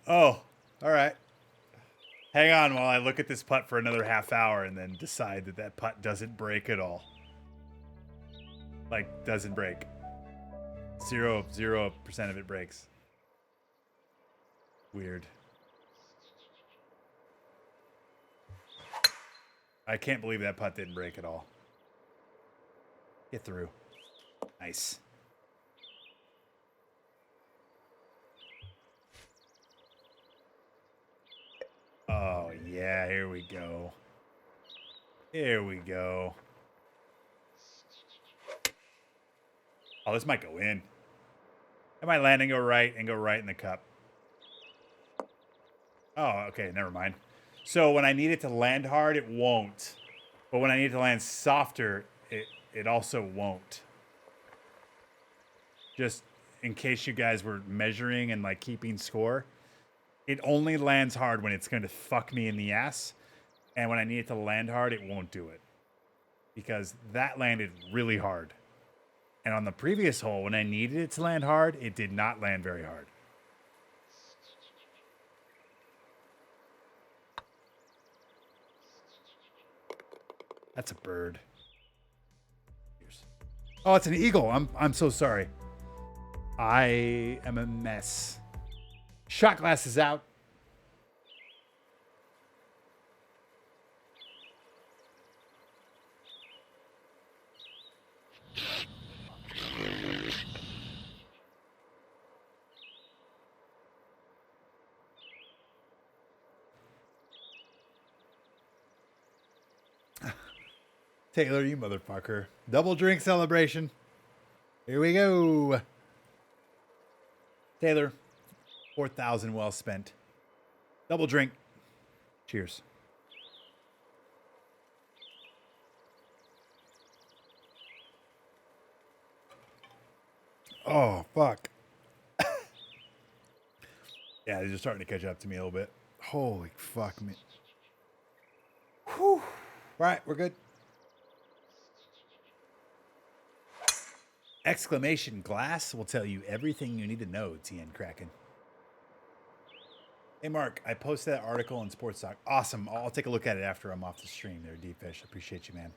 [SPEAKER 1] Oh, all right. Hang on while I look at this putt for another half hour and then decide that that putt doesn't break at all. Like, doesn't break. 0% of it breaks. Weird. I can't believe that putt didn't break at all. Get through. Nice. Oh, yeah, here we go. Here we go. Oh, this might go in. It might land and go right in the cup. Oh, okay, never mind. So when I need it to land hard, it won't. But when I need it to land softer, it also won't. Just in case you guys were measuring and like keeping score, it only lands hard when it's going to fuck me in the ass. And when I need it to land hard, it won't do it. Because that landed really hard. And on the previous hole, when I needed it to land hard, it did not land very hard. That's a bird. Oh, it's an eagle. I'm so sorry. I am a mess. Shot glass is out. Taylor, you motherfucker. Double drink celebration. Here we go. Taylor, 4,000 well spent. Double drink. Cheers. Oh, fuck. Yeah, they're just starting to catch up to me a little bit. Holy fuck me. Whew. All right, we're good. Exclamation glass will tell you everything you need to know, TN Kraken. Hey, Mark, I posted that article on Sports Talk. Awesome. I'll take a look at it after I'm off the stream there, Deep Fish. Appreciate you, man.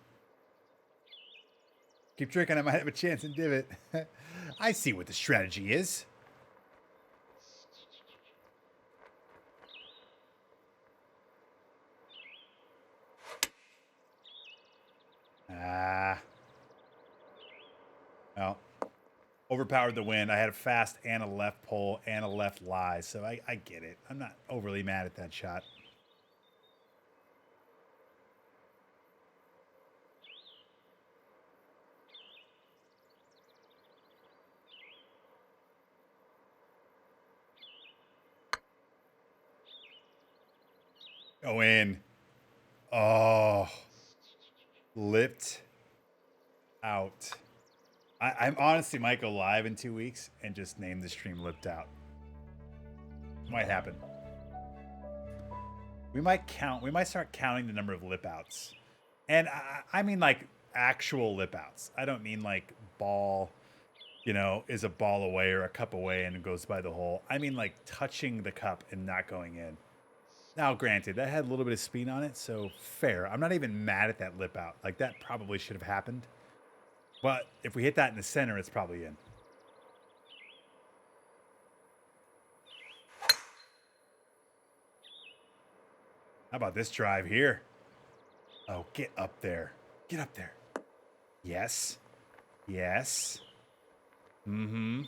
[SPEAKER 1] Keep drinking. I might have a chance in Divot. I see what the strategy is. Well, overpowered the wind. I had a fast and a left pull and a left lie, so I get it. I'm not overly mad at that shot. Go in. Oh. Lipped out. I'm honestly might go live in 2 weeks and just name the stream Lipped Out. Might happen. We might start counting the number of lip outs. And I mean like actual lip outs. I don't mean like ball, is a ball away or a cup away and it goes by the hole. I mean like touching the cup and not going in. Now, granted, that had a little bit of speed on it, so fair. I'm not even mad at that lip out. Like, that probably should have happened. But if we hit that in the center, it's probably in. How about this drive here? Oh, get up there. Get up there. Yes. Yes. Mm-hmm.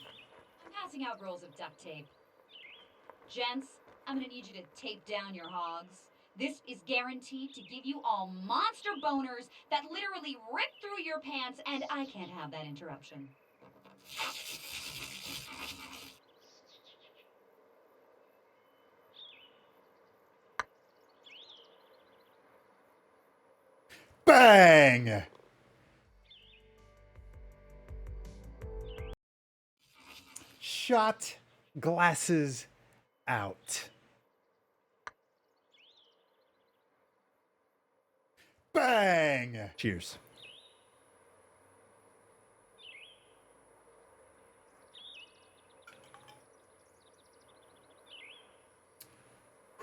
[SPEAKER 2] I'm passing out rolls of duct tape. Gents, I'm gonna need you to tape down your hogs. This is guaranteed to give you all monster boners that literally rip through your pants, and I can't have that interruption.
[SPEAKER 1] Bang! Shot glasses out. Bang! Cheers.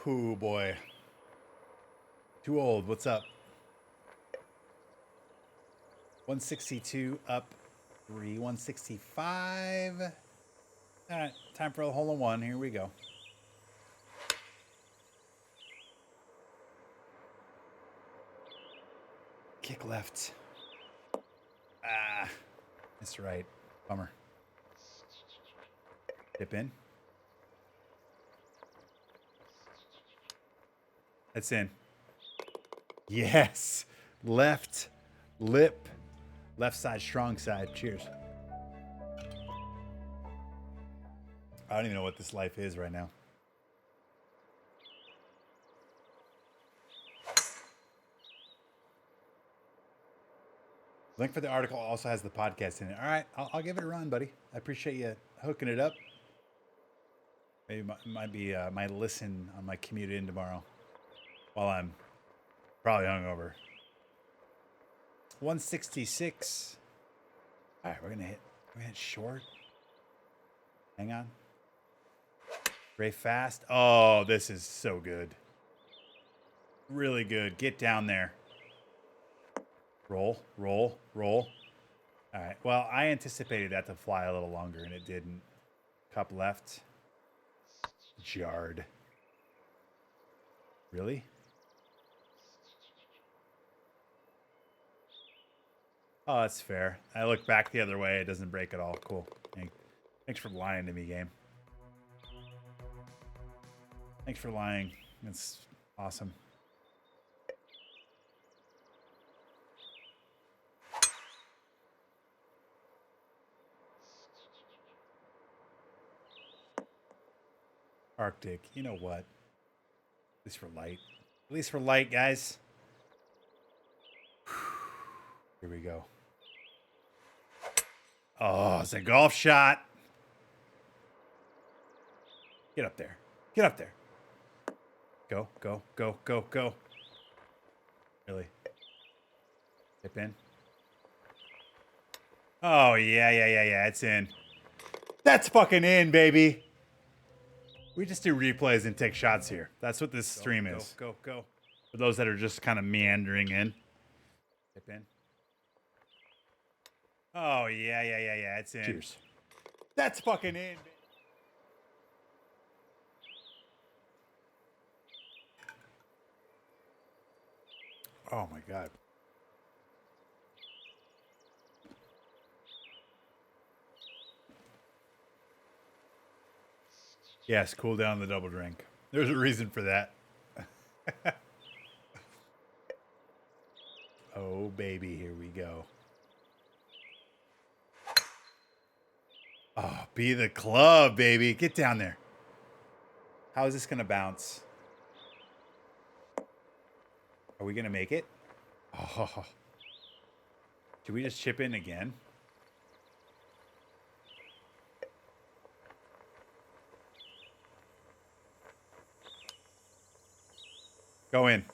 [SPEAKER 1] Ooh, boy. Too old. What's up? 162 up 3. 165. All right, time for a hole in one. Here we go. Kick left. Ah, that's right. Bummer. Dip in. That's in. Yes. Left lip. Left side, strong side. Cheers. I don't even know what this life is right now. Link for the article also has the podcast in it. All right, I'll give it a run, buddy. I appreciate you hooking it up. Maybe might be my listen on my commute in tomorrow while I'm probably hungover. 166. All right, we're gonna hit short. Hang on. Very fast. Oh, this is so good. Really good. Get down there. Roll, roll, roll. All right. Well, I anticipated that to fly a little longer, and it didn't. Cup left. Jarred. Really? Oh, that's fair. I look back the other way. It doesn't break at all. Cool. Thanks for lying to me, game. Thanks for lying. That's awesome. Arctic. You know what? At least for light. At least for light, guys. Here we go. Oh, it's a golf shot. Get up there. Get up there. Go, go, go, go, go. Really? Dip in. Oh, yeah. It's in. That's fucking in, baby. We just do replays and take shots here. That's what this stream is. Go. For those that are just kind of meandering in. Dip in. Oh, yeah. It's in. Cheers. That's fucking in. Oh, my God. Yes, cool down the double drink. There's a reason for that. Oh, baby, here we go. Oh, be the club, baby. Get down there. How is this going to bounce? Are we going to make it? Oh. Should we just chip in again? Go in.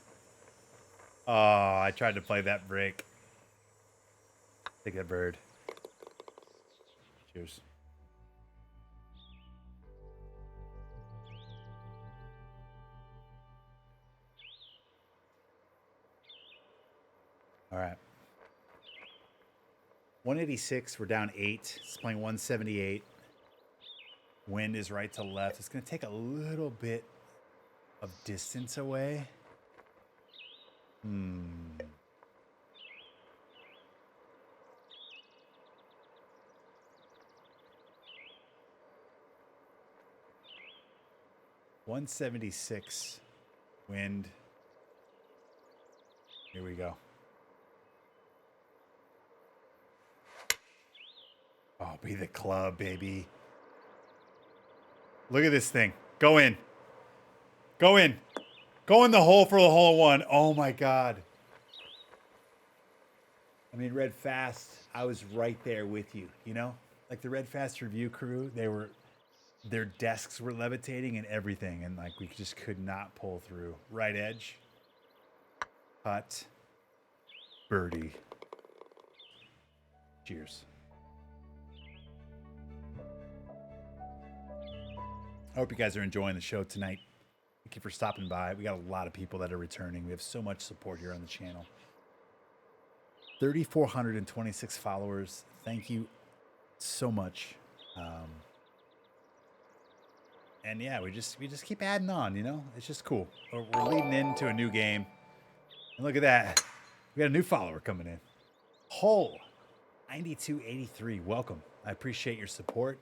[SPEAKER 1] Oh, I tried to play that break. Take that bird. Cheers. All right. 186. We're down 8. It's playing 178. Wind is right to left. It's going to take a little bit of distance away. 176 wind. Here we go. Oh, be the club, baby. Look at this thing. Go in. Go in. Go in the hole for the hole in one. Oh my God. I mean, Red Fast, I was right there with you, you know? Like the Red Fast review crew, their desks were levitating and everything, and like we just could not pull through. Right edge. Putt. Birdie. Cheers. I hope you guys are enjoying the show tonight. Thank you for stopping by. We got a lot of people that are returning. We have so much support here on the channel. 3,426 followers. Thank you so much. And yeah, we just keep adding on, you know? It's just cool. We're leading into a new game. And look at that. We got a new follower coming in. Hole 9283. Welcome. I appreciate your support.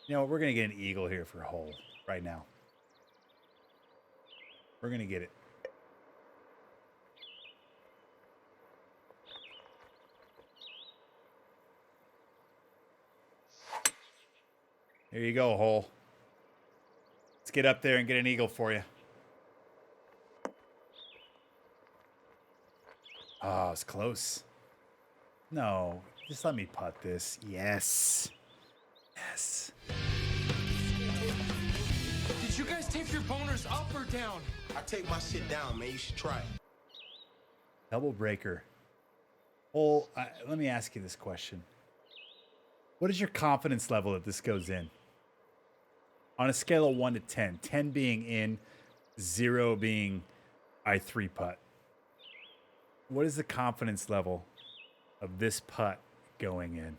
[SPEAKER 1] You know, we're going to get an eagle here for Hole right now. We're going to get it. There you go, Hole. Let's get up there and get an eagle for you. Oh, it's close. No, just let me putt this. Yes. Yes.
[SPEAKER 3] Did you guys tape your boners up or down?
[SPEAKER 4] I take my shit down, man. You should try it.
[SPEAKER 1] Double breaker. Hole, let me ask you this question. What is your confidence level that this goes in? On a scale of 1 to 10, 10 being in, 0 being I 3 putt. What is the confidence level of this putt going in?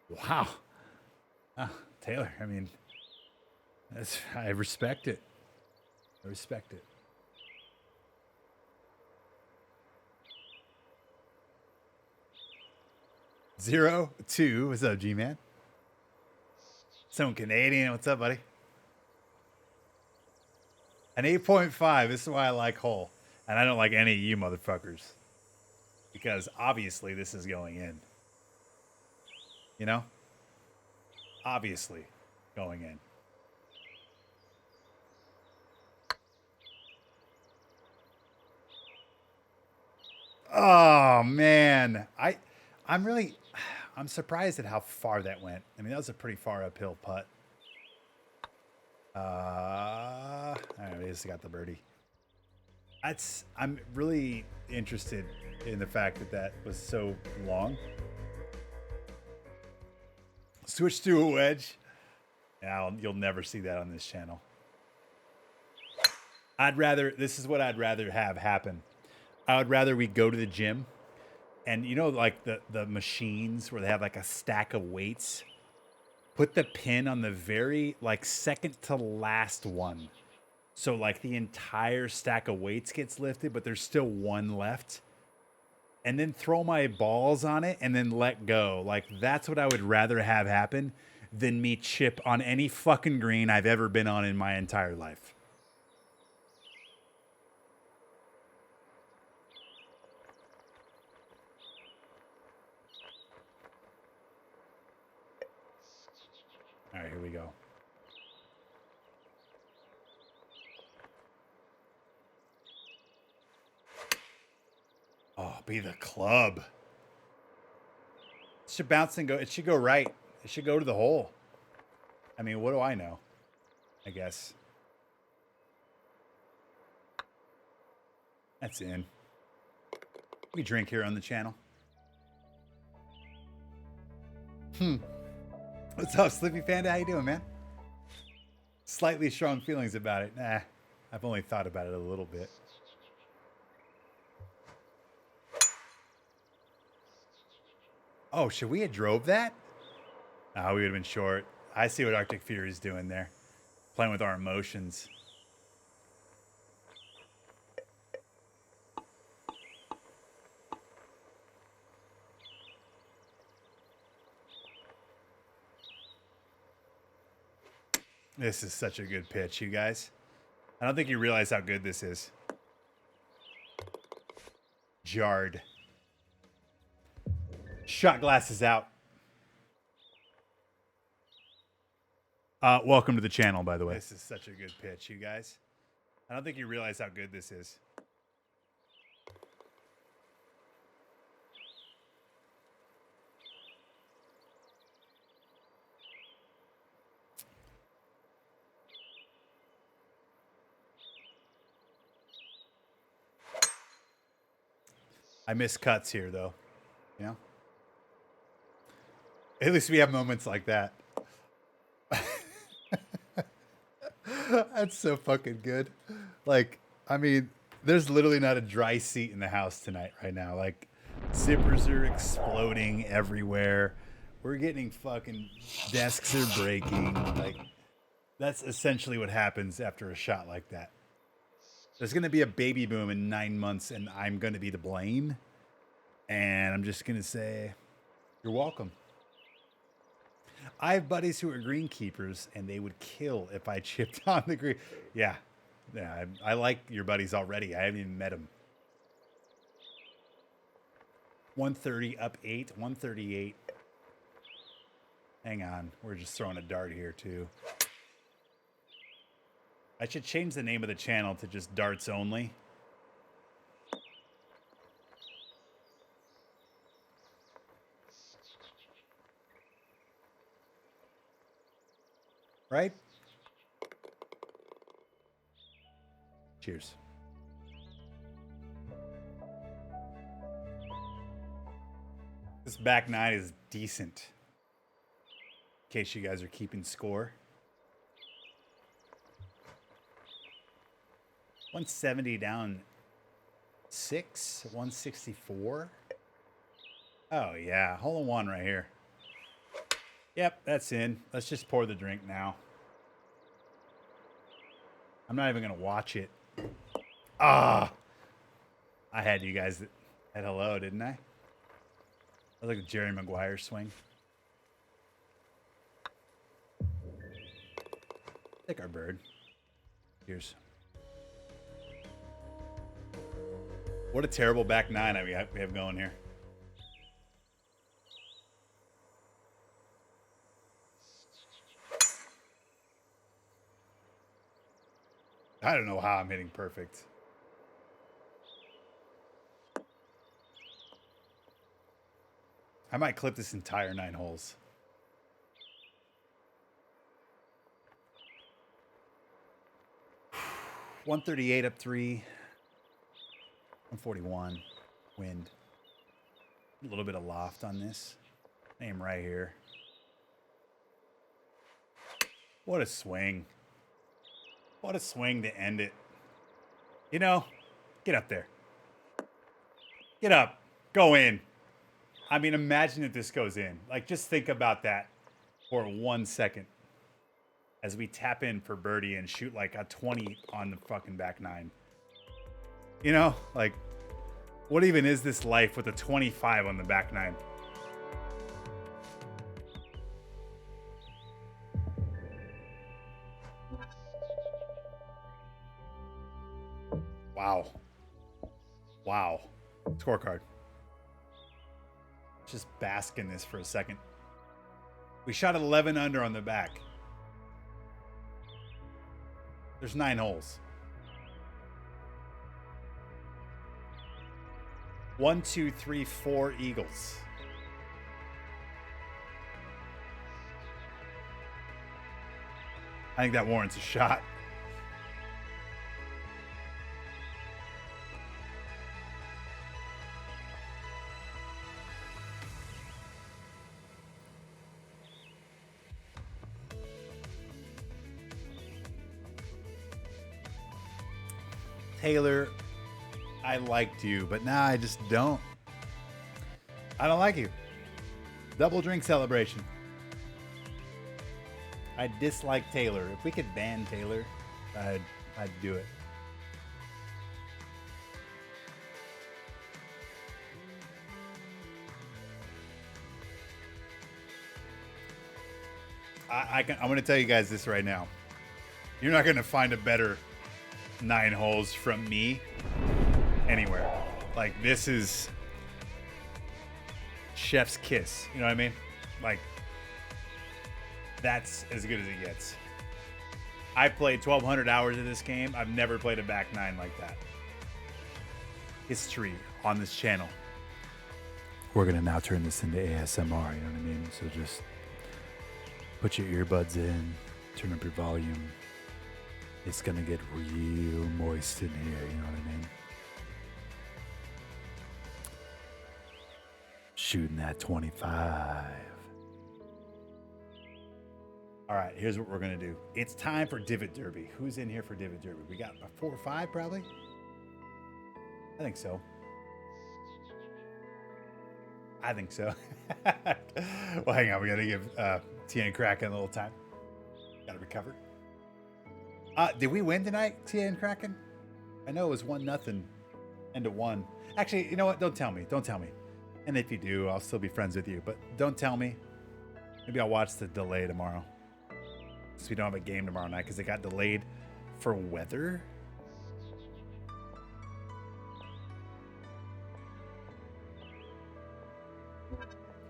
[SPEAKER 1] Wow. Taylor, I mean, I respect it. I respect it. Zero, 2. What's up, G-Man? Some Canadian. What's up, buddy? An 8.5. This is why I like Hole. And I don't like any of you motherfuckers. Because obviously this is going in. You know? Obviously going in. Oh, man. I'm surprised at how far that went. I mean, that was a pretty far uphill putt. All right, we just got the birdie. I'm really interested in the fact that was so long. Switch to a wedge. Yeah, you'll never see that on this channel. This is what I'd rather have happen. I would rather we go to the gym and, you know, like the machines where they have like a stack of weights, put the pin on the very like second to last one. So like the entire stack of weights gets lifted, but there's still one left. And then throw my balls on it and then let go. Like that's what I would rather have happen than me chip on any fucking green I've ever been on in my entire life. All right, here we go. Oh, be the club. It should bounce and go. It should go right. It should go to the hole. I mean, what do I know? I guess. That's in. We drink here on the channel. What's up, Slippy Panda? How you doing, man? Slightly strong feelings about it. Nah, I've only thought about it a little bit. Oh, should we have drove that? Oh, we would have been short. I see what Arctic Fury is doing there. Playing with our emotions. This is such a good pitch, you guys. I don't think you realize how good this is. Jarred. Shot glasses out. Welcome to the channel, by the way. This is such a good pitch, you guys. I don't think you realize how good this is. I miss cuts here, though. You know? At least we have moments like that. That's so fucking good. Like, I mean, there's literally not a dry seat in the house tonight right now. Like, zippers are exploding everywhere. We're getting fucking desks are breaking. Like, that's essentially what happens after a shot like that. There's going to be a baby boom in 9 months, and I'm going to be to blame. And I'm just going to say, you're welcome. I have buddies who are greenkeepers, and they would kill if I chipped on the green. Yeah. I like your buddies already. I haven't even met them. 130 up 8, 138. Hang on. We're just throwing a dart here, too. I should change the name of the channel to just darts only. Right? Cheers. This back nine is decent. In case you guys are keeping score. 170 down 6, 164. Oh yeah, hole in one right here. Yep, that's in. Let's just pour the drink now. I'm not even gonna watch it. Ah, I had you guys at hello, didn't I? I was like a Jerry Maguire swing. Take our bird. Cheers. What a terrible back nine we have going here. I don't know how I'm hitting perfect. I might clip this entire 9 holes. $138 up 3. 141. Wind. A little bit of loft on this. Aim right here. What a swing. What a swing to end it. You know, get up there. Get up. Go in. I mean, imagine if this goes in. Like, just think about that for 1 second as we tap in for birdie and shoot like a 20 on the fucking back nine. You know, like, what even is this life with a 25 on the back nine? Wow. Wow. Scorecard. Just bask in this for a second. We shot 11 under on the back. There's 9 holes. 1, 2, 3, 4 eagles. I think that warrants a shot. Taylor, I liked you, but now I just don't. I don't like you. Double drink celebration. I dislike Taylor. If we could ban Taylor, I'd do it. I'm going to tell you guys this right now. You're not going to find a better 9 holes from me anywhere. Like, this is chef's kiss. You know what I mean? Like, that's as good as it gets. I played 1,200 hours of this game. I've never played a back 9 like that. History on this channel. We're going to now turn this into ASMR, you know what I mean? So just put your earbuds in, turn up your volume. It's going to get real moist in here, you know what I mean? Shooting that 25. All right, here's what we're going to do. It's time for Divot Derby. Who's in here for Divot Derby? We got 4 or 5 probably? I think so. I think so. Well, hang on. We got to give TN Kraken a little time. Got to recover. Did we win tonight, TN Kraken? I know it was 1-0 and a 1. Actually, you know what? Don't tell me. Don't tell me. And if you do, I'll still be friends with you. But don't tell me. Maybe I'll watch the delay tomorrow. Since we don't have a game tomorrow night because it got delayed for weather.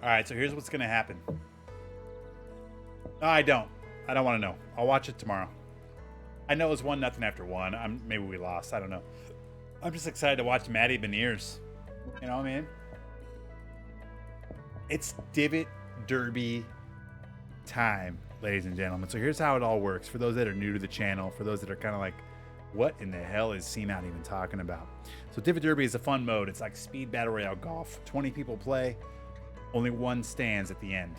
[SPEAKER 1] All right, so here's what's going to happen. No, I don't want to know. I'll watch it tomorrow. I know it was 1-0 after 1. Maybe we lost. I don't know. I'm just excited to watch Matty Beniers. You know what I mean? It's Divot Derby time, ladies and gentlemen. So here's how it all works. For those that are new to the channel, for those that are kind of like, what in the hell is C-Mount even talking about? So Divot Derby is a fun mode. It's like speed battle royale golf. 20 people play. Only 1 stands at the end.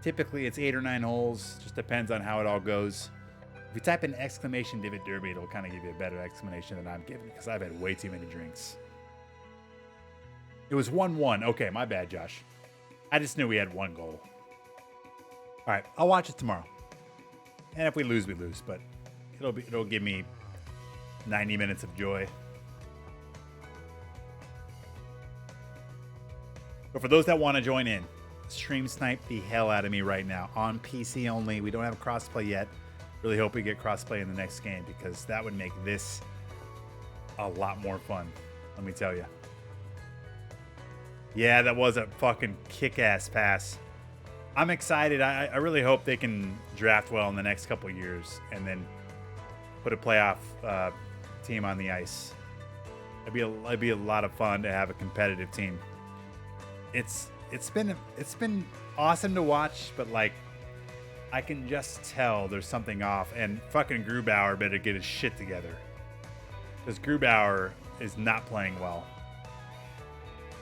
[SPEAKER 1] Typically, it's 8 or 9 holes. Just depends on how it all goes. If you type in exclamation Divot Derby, it'll kind of give you a better explanation than I'm giving because I've had way too many drinks. It was 1-1. Okay, my bad, Josh. I just knew we had 1 goal. All right, I'll watch it tomorrow. And if we lose, we lose. But it'll give me 90 minutes of joy. But for those that want to join in, stream snipe the hell out of me right now on PC only. We don't have a crossplay yet. Really hope we get crossplay in the next game because that would make this a lot more fun. Let me tell you. Yeah, that was a fucking kick-ass pass. I'm excited. I really hope they can draft well in the next couple years and then put a playoff team on the ice. It'd be a lot of fun to have a competitive team. It's been awesome to watch, but like I can just tell there's something off, and fucking Grubauer better get his shit together because Grubauer is not playing well.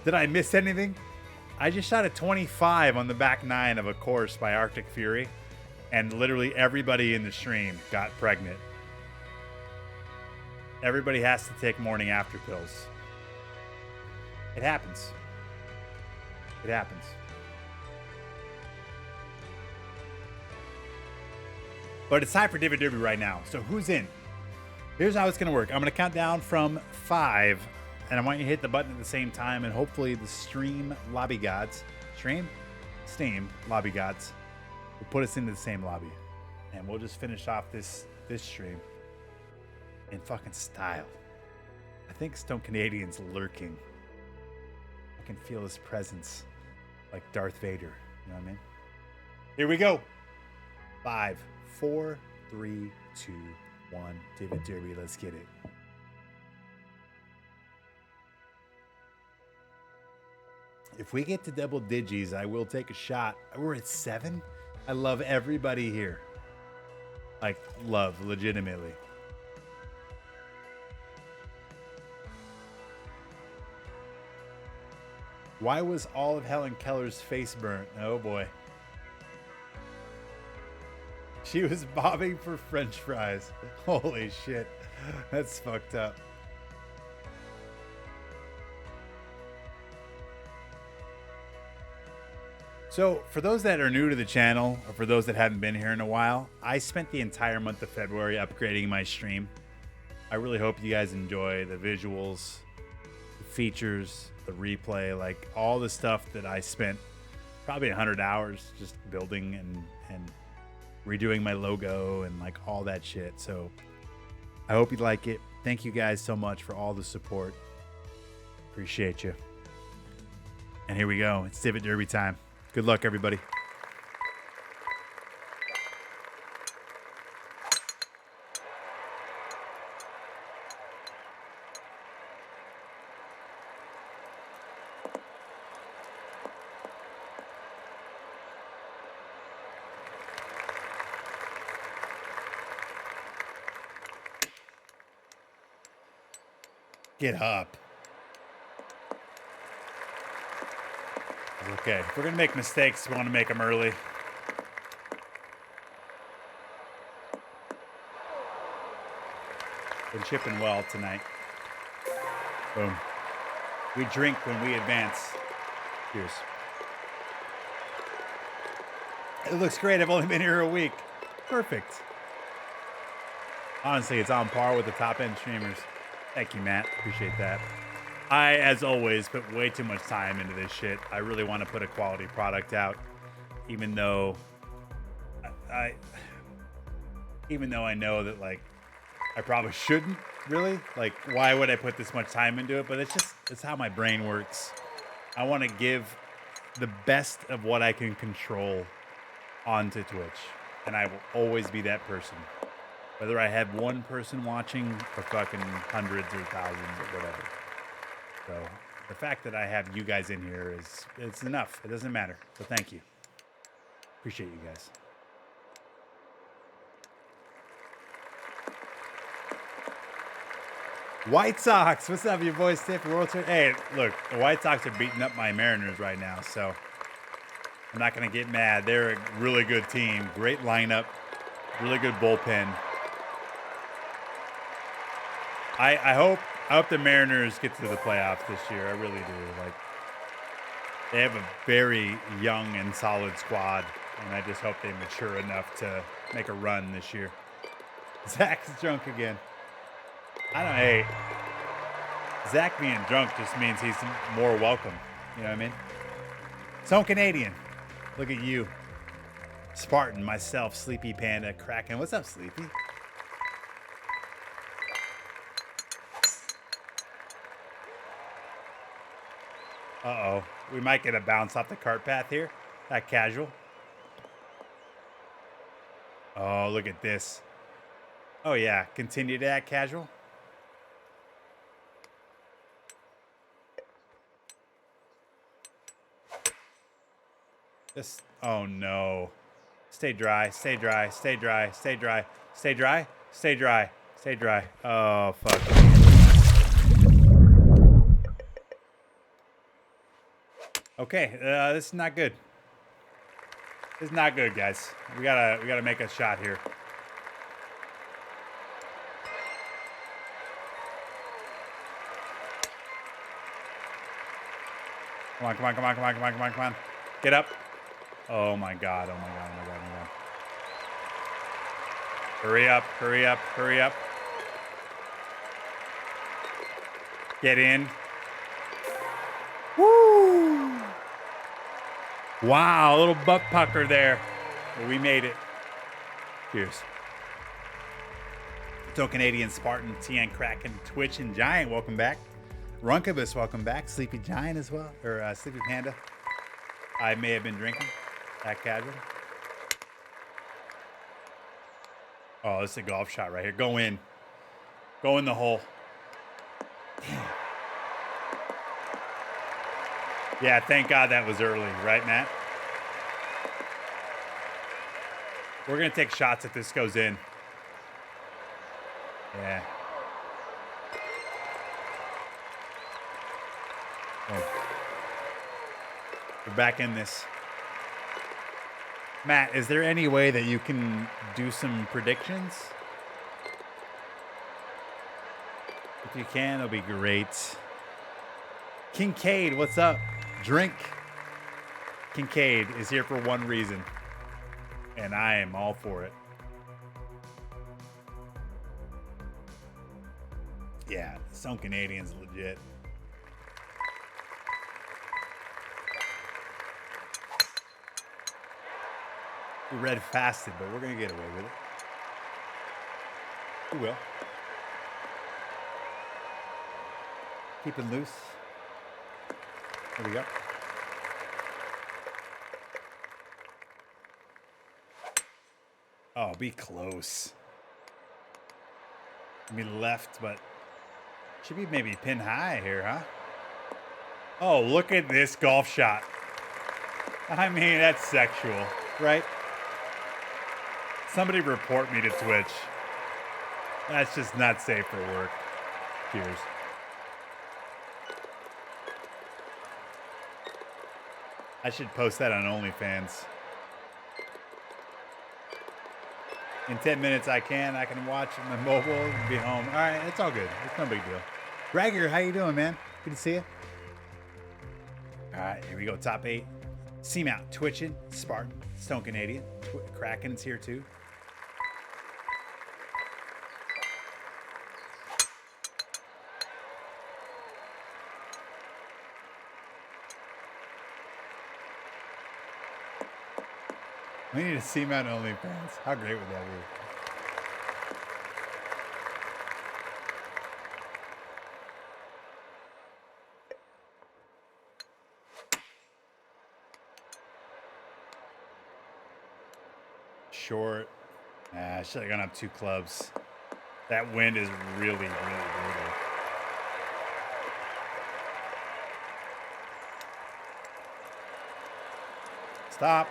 [SPEAKER 1] Did I miss anything? I just shot a 25 on the back 9 of a course by Arctic Fury, and literally everybody in the stream got pregnant. Everybody has to take morning after pills. It happens. It happens. But it's time for Divot Derby right now. So who's in? Here's how it's going to work. I'm going to count down from 5, and I want you to hit the button at the same time, and hopefully the Steam lobby gods will put us into the same lobby. And we'll just finish off this stream in fucking style. I think Stone Canadian's lurking. I can feel his presence like Darth Vader. You know what I mean? Here we go. 5, 4, 3, 2, 1. Divot Derby, let's get it. If we get to double digits, I will take a shot. We're at 7. I love everybody here. Like, love, legitimately. Why was all of Helen Keller's face burnt? Oh boy. She was bobbing for French fries. Holy shit. That's fucked up. So for those that are new to the channel, or for those that haven't been here in a while, I spent the entire month of February upgrading my stream. I really hope you guys enjoy the visuals, the features, the replay, like all the stuff that I spent probably 100 hours just building and redoing my logo and like all that shit. So I hope you like it. Thank you guys so much for all the support. Appreciate you. And here we go. It's Divot Derby time. Good luck, everybody. Get up. Okay, if we're going to make mistakes, we want to make them early. Been chipping well tonight. Boom. We drink when we advance. Cheers. It looks great. I've only been here a week. Perfect. Honestly, it's on par with the top-end streamers. Thank you, Matt. Appreciate that. I, as always, put way too much time into this shit. I really want to put a quality product out, even though I know that, like, I probably shouldn't really. Like, why would I put this much time into it? But it's how my brain works. I want to give the best of what I can control onto Twitch, and I will always be that person. Whether I have one person watching or fucking hundreds or thousands or whatever. So the fact that I have you guys in here it's enough. It doesn't matter. So thank you. Appreciate you guys. White Sox. What's up, your boy Stiffy World Tour? Hey, look, the White Sox are beating up my Mariners right now, so I'm not gonna get mad. They're a really good team. Great lineup. Really good bullpen. I hope the Mariners get to the playoffs this year. I really do. Like, they have a very young and solid squad, and I just hope they mature enough to make a run this year. Zach's drunk again. Hey, Zach being drunk just means he's more welcome. You know what I mean? So Canadian. Look at you. Spartan, myself, Sleepy Panda, Kraken. What's up, Sleepy? Uh-oh. We might get a bounce off the cart path here. That casual. Oh, look at this. Oh, yeah. Continue to act casual. This. Oh, no. Stay dry. Stay dry. Stay dry. Stay dry. Stay dry. Stay dry. Stay dry. Oh, fuck. Okay, this is not good. This is not good, guys. We gotta make a shot here. Come on, come on, come on, come on, come on, come on, come on. Get up. Oh my god, oh my god, oh my god, oh my god. Hurry up, hurry up, hurry up. Get in. Woo! Wow, a little butt pucker there. Well, we made it. Cheers. So Canadian Spartan, TN Kraken, Twitch, and Giant, welcome back. Runkabus, welcome back. Sleepy Giant as well, or Sleepy Panda. I may have been drinking. That casual. Oh, this is a golf shot right here. Go in. Go in the hole. Damn. Yeah, thank God that was early, right, Matt? We're going to take shots if this goes in. Yeah. Oh. We're back in this. Matt, is there any way that you can do some predictions? If you can, it'll be great. Kincaid, what's up? Drink. Kincaid is here for one reason, and I am all for it. Yeah, Stone Canadian's legit. We red fasted, but we're gonna get away with it. We will. Keep it loose. There we go. Oh, be close. I mean left, but should be maybe pin high here, huh? Oh, look at this golf shot. I mean, that's sexual, right? Somebody report me to Twitch. That's just not safe for work. Cheers. I should post that on OnlyFans. In 10 minutes I can watch my mobile and be home. All right, it's all good. It's no big deal. Ragger, how you doing, man? Good to see you. All right, here we go. Top 8. Seamount, Twitching, Spartan, Stone Canadian. Kraken's here too. We need a Seamount OnlyFans. How great would that be? Short. I should have gone up 2 clubs. That wind is really, really brutal. Stop.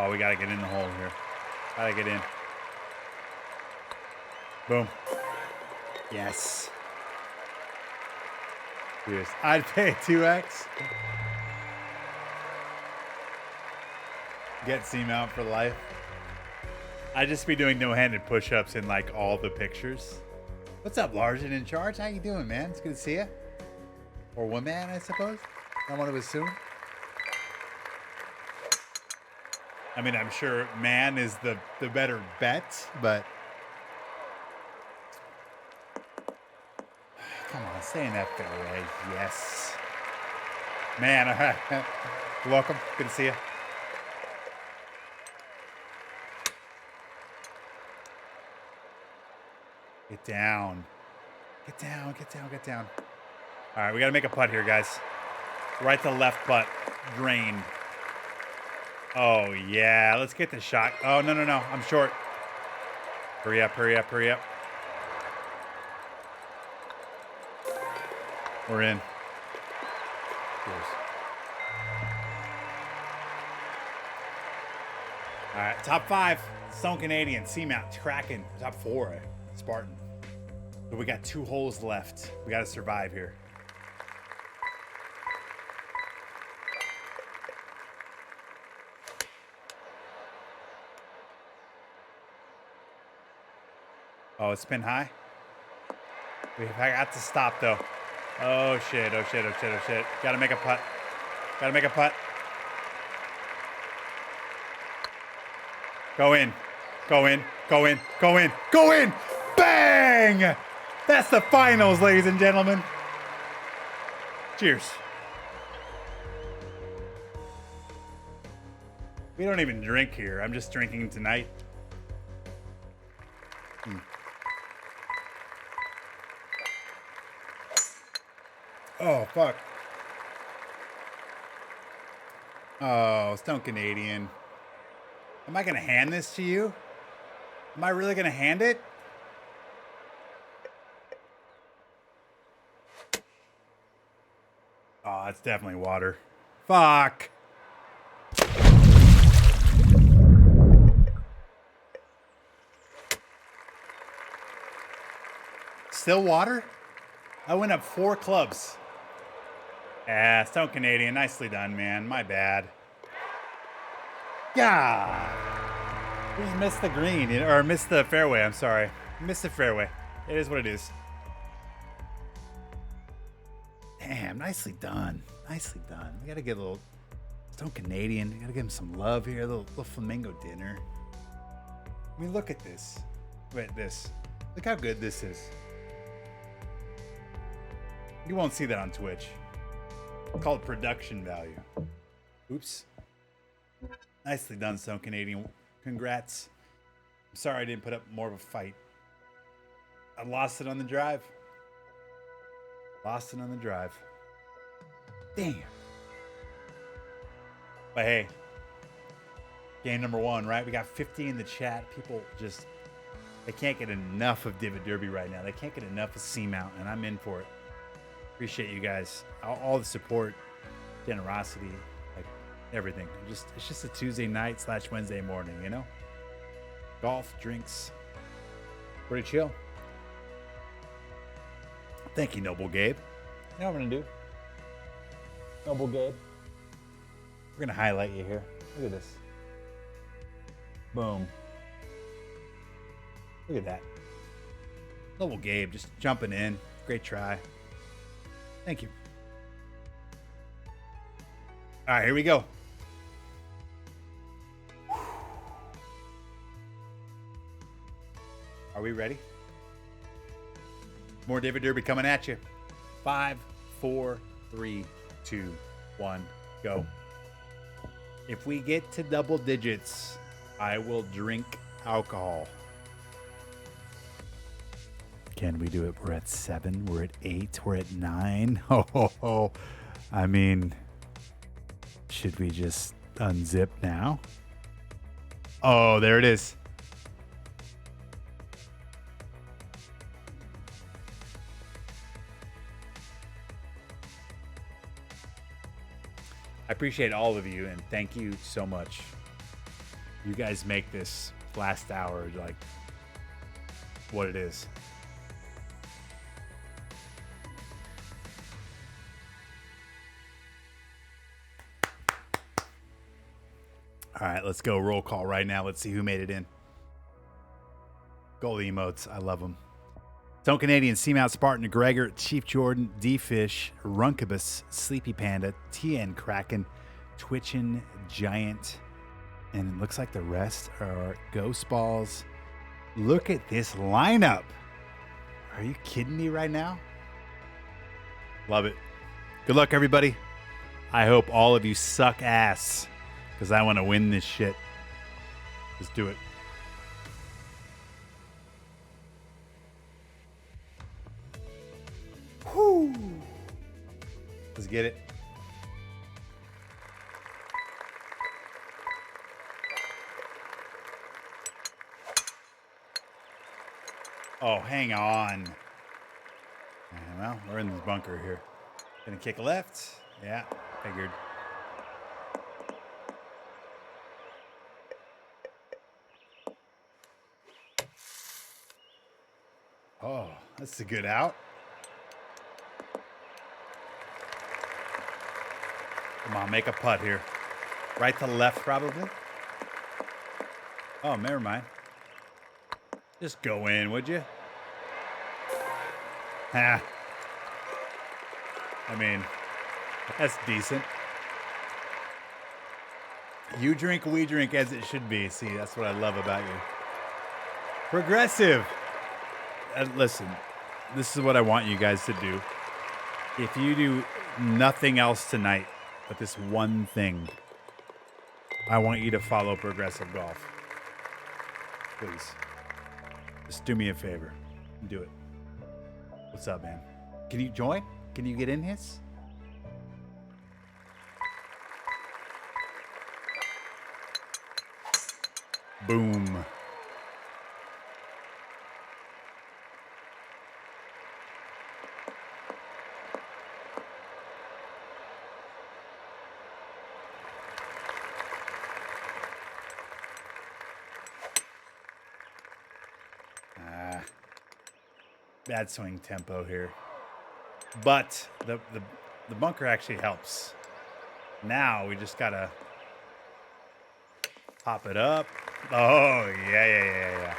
[SPEAKER 1] Oh, we got to get in the hole here. Got to get in. Boom. Yes. Yes. I'd pay 2x. Get Seamount for life. I'd just be doing no-handed push-ups in like all the pictures. What's up, Larson in charge? How you doing, man? It's good to see you. Or woman, I suppose. I want to assume. I mean, I'm sure man is the better bet, but come on, stay in that fairway. Yes. Man, all right. Welcome. Good to see you. Get down. Get down, get down, get down. All right, we got to make a putt here, guys. Right to left putt. Drained. Oh, yeah. Let's get the shot. Oh, no, no, no. I'm short. Hurry up, hurry up, hurry up. We're in. Cheers. All right, top 5. Stone Canadian, Seamount, Kraken. Top 4, Spartan. So we got 2 holes left. We got to survive here. Oh, it's been high. I got to stop though. Oh shit, oh shit, oh shit, oh shit. Gotta make a putt. Gotta make a putt. Go in. Go in. Go in. Go in. Go in. Bang! That's the finals, ladies and gentlemen. Cheers. We don't even drink here. I'm just drinking tonight. Oh, fuck. Oh, Stone Canadian. Am I going to hand this to you? Am I really going to hand it? Oh, it's definitely water. Fuck. Still water? I went up 4 clubs. Yeah, Stone Canadian. Nicely done, man. My bad. Yeah. We just missed the green, or missed the fairway. I'm sorry. Missed the fairway. It is what it is. Damn, nicely done. Nicely done. We got to get a little Stone Canadian. Gotta give him some love here. A little flamingo dinner. I mean, look at this. Look at this. Look how good this is. You won't see that on Twitch. It's called production value. Oops. Nicely done, Stone Canadian. Congrats. I'm sorry I didn't put up more of a fight. I lost it on the drive. Lost it on the drive. Damn. But hey, game number 1, right? We got 50 in the chat. People just, they can't get enough of Divot Derby right now. They can't get enough of Seamount, and I'm in for it. Appreciate you guys. All the support, generosity, like everything. It's just a Tuesday night / Wednesday morning, you know? Golf, drinks, pretty chill. Thank you, Noble Gabe. You know what I'm gonna do? Noble Gabe. We're gonna highlight you here. Look at this. Boom. Look at that. Noble Gabe just jumping in. Great try. Thank you. All right, here we go. Are we ready? More Divot Derby coming at you. 5, 4, 3, 2, 1, go. If we get to double digits, I will drink alcohol. Can we do it? We're at 7. We're at 8. We're at 9. Oh. I mean, should we just unzip now? Oh, there it is. I appreciate all of you, and thank you so much. You guys make this last hour like what it is. All right, let's go roll call right now. Let's see who made it in. Goal emotes. I love them. Stone Canadian, Seamount, Spartan, Gregor, Chief Jordan, D-Fish, Runkabus, Sleepy Panda, TN Kraken, Twitchin' Giant, and it looks like the rest are Ghost Balls. Look at this lineup. Are you kidding me right now? Love it. Good luck, everybody. I hope all of you suck ass, because I want to win this shit. Let's do it. Whoo! Let's get it. Oh, hang on. Well, we're in this bunker here. Gonna kick a left. Yeah, figured. Oh, that's a good out. Come on, make a putt here. Right to left, probably. Oh, never mind. Just go in, would you? I mean, that's decent. You drink, we drink as it should be. See, that's what I love about you. Progressive. Listen, this is what I want you guys to do. If you do nothing else tonight but this one thing, I want you to follow Progressive Golf. Please. Just do me a favor. Do it. What's up, man? Can you join? Can you get in his? Boom. Bad swing tempo here, but the bunker actually helps. Now we just gotta pop it up. Oh yeah.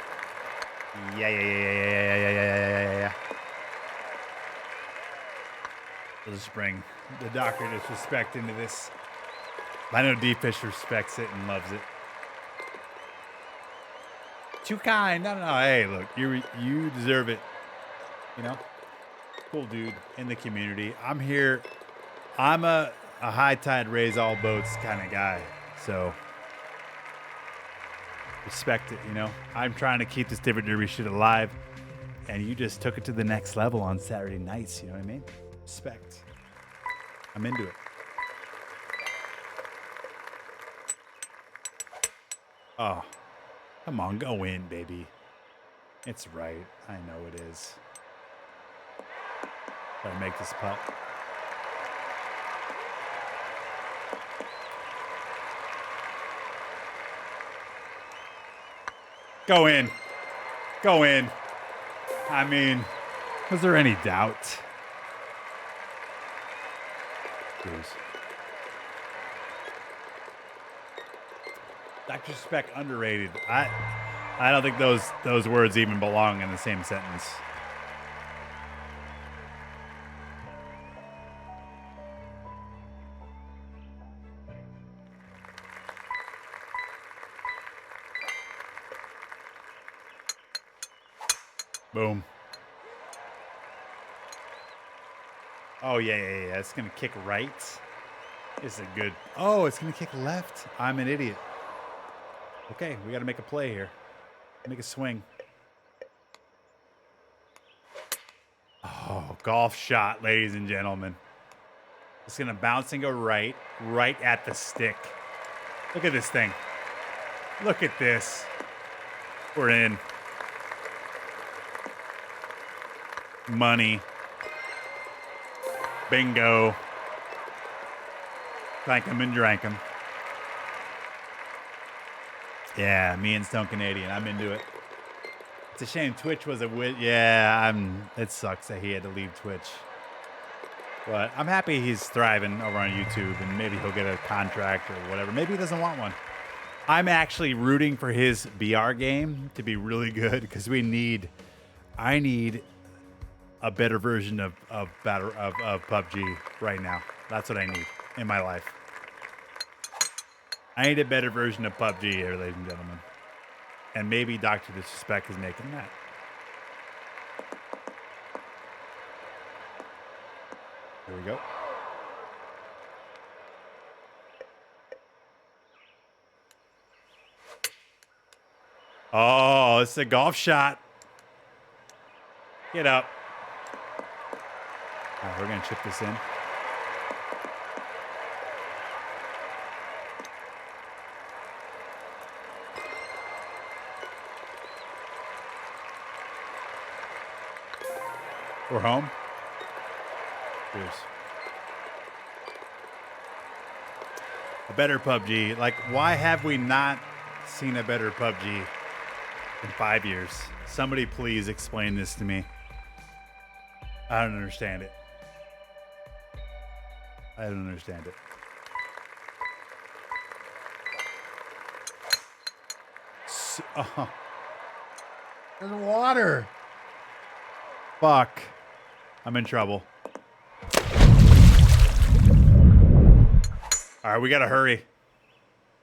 [SPEAKER 1] We'll just bring the Dr. Disrespect into this. I know D-Fish respects it and loves it. Too kind. No. Hey, look, you deserve it. You know? Cool dude in the community. I'm here. I'm a high tide raise all boats kind of guy. So respect it, you know? I'm trying to keep this Divot Derby shit alive. And you just took it to the next level on Saturday nights. You know what I mean? Respect. I'm into it. Oh, come on, go in, baby. It's right. I know it is. Gotta make this putt. Go in. Go in. I mean, was there any doubt? Cheers. Dr. Spec underrated. I don't think those words even belong in the same sentence. Boom. Oh, yeah. It's going to kick right. This is a good... Oh, it's going to kick left. I'm an idiot. Okay, we got to make a play here. Make a swing. Oh, golf shot, ladies and gentlemen. It's going to bounce and go right at the stick. Look at this thing. Look at this. We're in. Money. Bingo. Thank him and drank him. Yeah, me and Stone Canadian. I'm into it. It's a shame Twitch was a it sucks that he had to leave Twitch. But I'm happy he's thriving over on YouTube, and maybe he'll get a contract or whatever. Maybe he doesn't want one. I'm actually rooting for his BR game to be really good because I need a better version of PUBG right now. That's what I need in my life. I need a better version of PUBG here, ladies and gentlemen. And maybe Dr. Disrespect is making that. Here we go. Oh, it's a golf shot. Get up. All right, we're going to chip this in. We're home. Cheers. A better PUBG. Like, why have we not seen a better PUBG in 5 years? Somebody please explain this to me. I don't understand it. I don't understand it. There's water. Fuck. I'm in trouble. All right, we gotta hurry.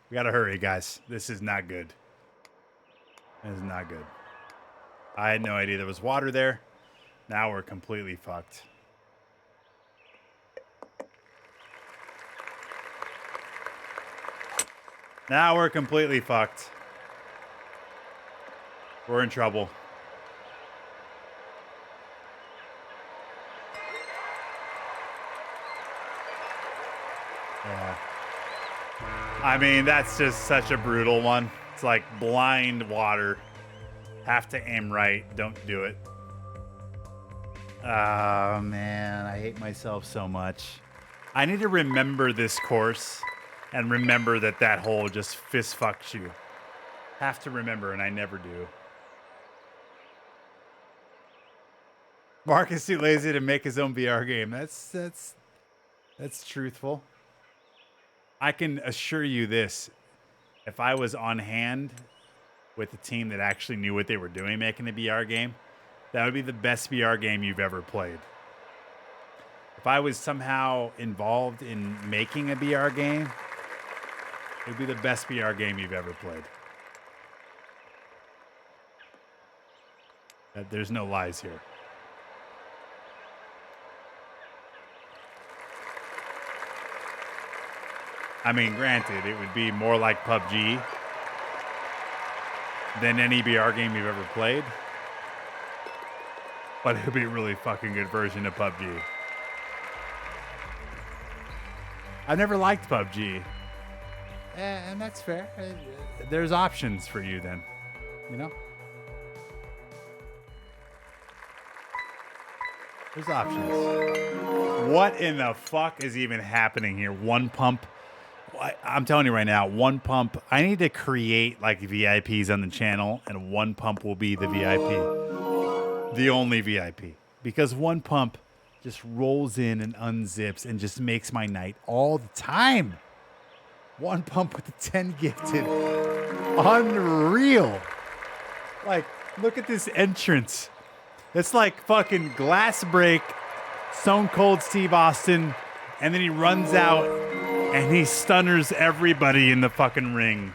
[SPEAKER 1] We gotta hurry, guys. This is not good. This is not good. I had no idea there was water there. Now we're completely fucked. Now we're completely fucked. We're in trouble. Yeah. I mean, that's just such a brutal one. It's like blind water. Have to aim right. Don't do it. Oh, man. I hate myself so much. I need to remember this course and remember that that hole just fist fucks you. Have to remember, and I never do. Mark is too lazy to make his own VR game. That's truthful. I can assure you this. If I was on hand with a team that actually knew what they were doing making a VR game, that would be the best VR game you've ever played. If I was somehow involved in making a VR game, It would be the best VR game you've ever played. There's no lies here. I mean, granted, it would be more like PUBG than any VR game you've ever played. But it would be a really fucking good version of PUBG. I've never liked PUBG. And that's fair. There's options for you then, you know? There's options. What in the fuck is even happening here? One pump. I'm telling you right now, one pump. I need to create like VIPs on the channel, and one pump will be the VIP. The only VIP. Because one pump just rolls in and unzips and just makes my night all the time. One pump with the 10 gifted. Unreal. Like, look at this entrance. It's like fucking glass break, Stone Cold Steve Austin, and then he runs out and he stunners everybody in the fucking ring.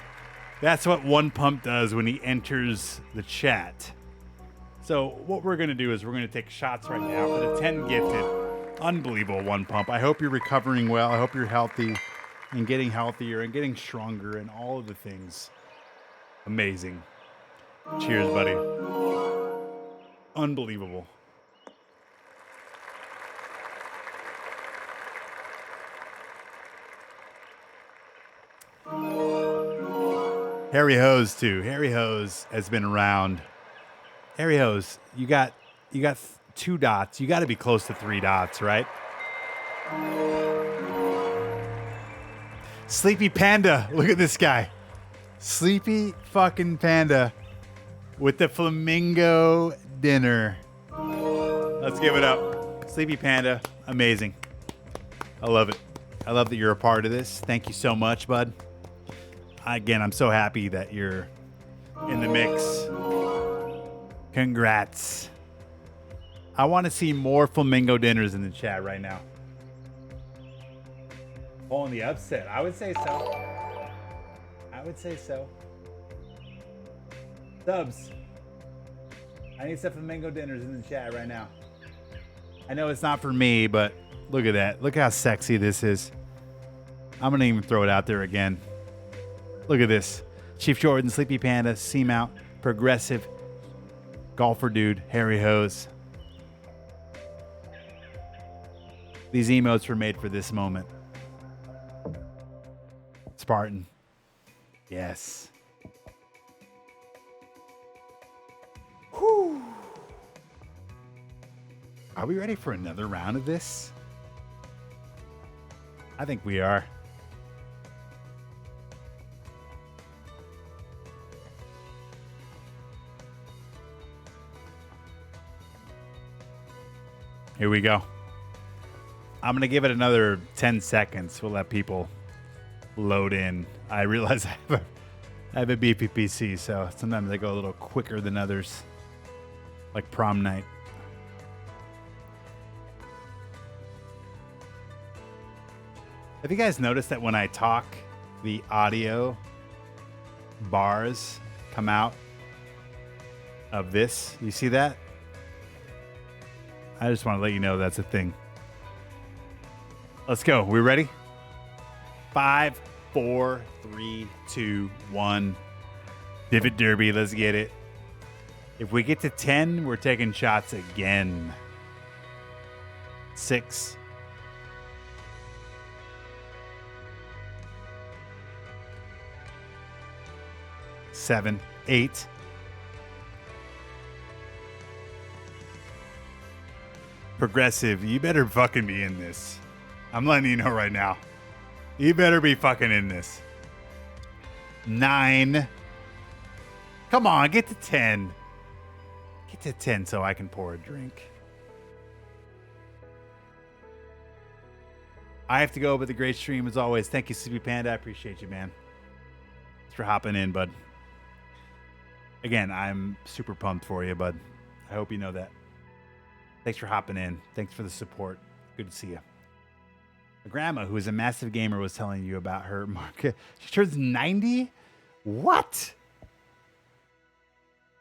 [SPEAKER 1] That's what one pump does when he enters the chat. So what we're going to do is we're going to take shots right now for the 10 gifted. Unbelievable one pump. I hope you're recovering well. I hope you're healthy and getting healthier and getting stronger and all of the things. Amazing. Cheers, buddy. Unbelievable. Harry Hose too. Harry Hose has been around. Harry Hose, you got 2 dots. You got to be close to 3 dots, right? Sleepy Panda. Look at this guy. Sleepy fucking Panda with the flamingo dinner. Let's give it up. Sleepy Panda. Amazing. I love it. I love that you're a part of this. Thank you so much, bud. Again, I'm so happy that you're in the mix. Congrats. I want to see more flamingo dinners in the chat right now. Pulling the upset. I would say so. I would say so. Dubs. I need some flamingo dinners in the chat right now. I know it's not for me, but look at that. Look how sexy this is. I'm going to even throw it out there again. Look at this. Chief Jordan, Sleepy Panda, Seamount, Progressive, Golfer Dude, Harry Hose. These emotes were made for this moment. Spartan. Yes. Whew. Are we ready for another round of this? I think we are. Here we go. I'm going to give it another 10 seconds. We'll let people load in. I realize I have a beefy PC, so sometimes they go a little quicker than others, like prom night. Have you guys noticed that when I talk, the audio bars come out of this? You see that? I just want to let you know that's a thing. Let's go. We ready? 5, 4, 3, 2, 1. Divot Derby. Let's get it. If we get to 10, we're taking shots again. 6. 7, 8. Progressive, you better fucking be in this. I'm letting you know right now. You better be fucking in this. 9. Come on, get to 10. Get to 10 so I can pour a drink. I have to go, but the great stream as always. Thank you, Sleepy Panda. I appreciate you, man. Thanks for hopping in, bud. Again, I'm super pumped for you, bud. I hope you know that. Thanks for hopping in. Thanks for the support. Good to see you. grandma, who is a massive gamer, was telling you about her market. She turns 90? What?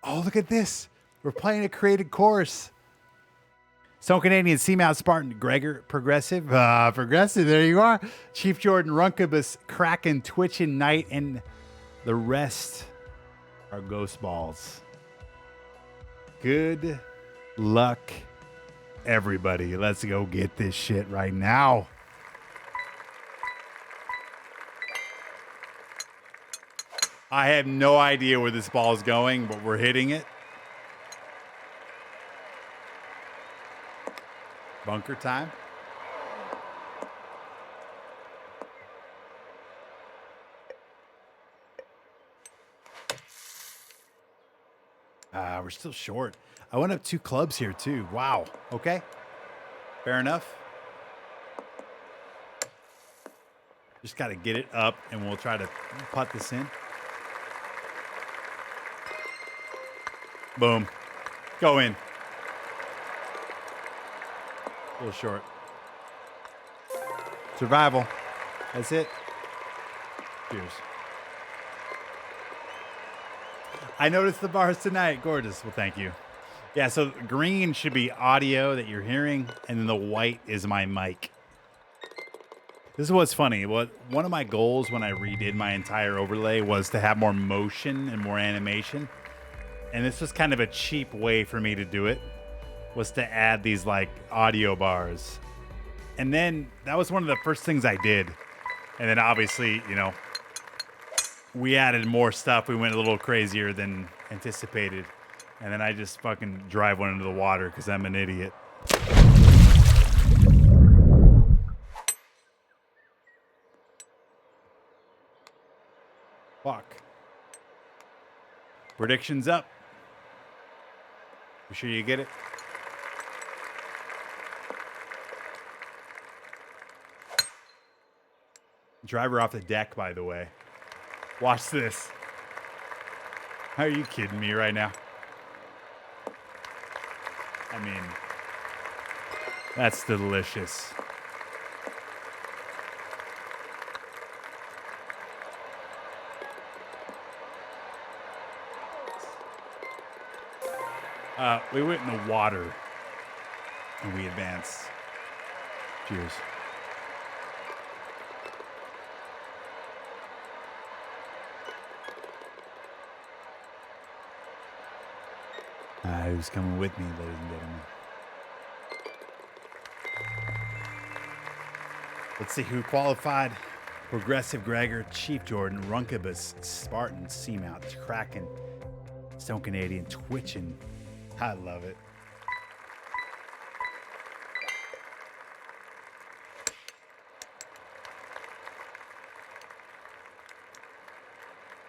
[SPEAKER 1] Oh, look at this. We're playing a created course. Stone Canadian, Seamount, Spartan, Gregor, Progressive. Progressive, there you are. Chief Jordan, Runkabus, Kraken, Twitchin, Knight, and the rest are ghost balls. Good luck, everybody. Let's go get this shit right now. I have no idea where this ball is going, but we're hitting it. Bunker time. We're still short. I went up 2 clubs here too. Wow. Okay. Fair enough. Just got to get it up and we'll try to putt this in. Boom. Go in. A little short. Survival. That's it. Cheers. I noticed the bars tonight. Gorgeous. Well, thank you. Yeah, so green should be audio that you're hearing, and then the white is my mic. This is what's funny. One of my goals when I redid my entire overlay was to have more motion and more animation. And this was kind of a cheap way for me to do it, was to add these like audio bars. And then that was one of the first things I did. And then obviously, you know, we added more stuff. We went a little crazier than anticipated. And then I just fucking drive one into the water because I'm an idiot. Fuck. Predictions up. You sure you get it? Driver off the deck, by the way. Watch this. Are you kidding me right now? I mean, that's delicious. We went in the water and we advanced. Cheers. Who's coming with me, ladies and gentlemen? Let's see who qualified. Progressive Gregor, Chief Jordan, Runkabus, Spartan, Seamount, Kraken, Stone Canadian, Twitchin. I love it.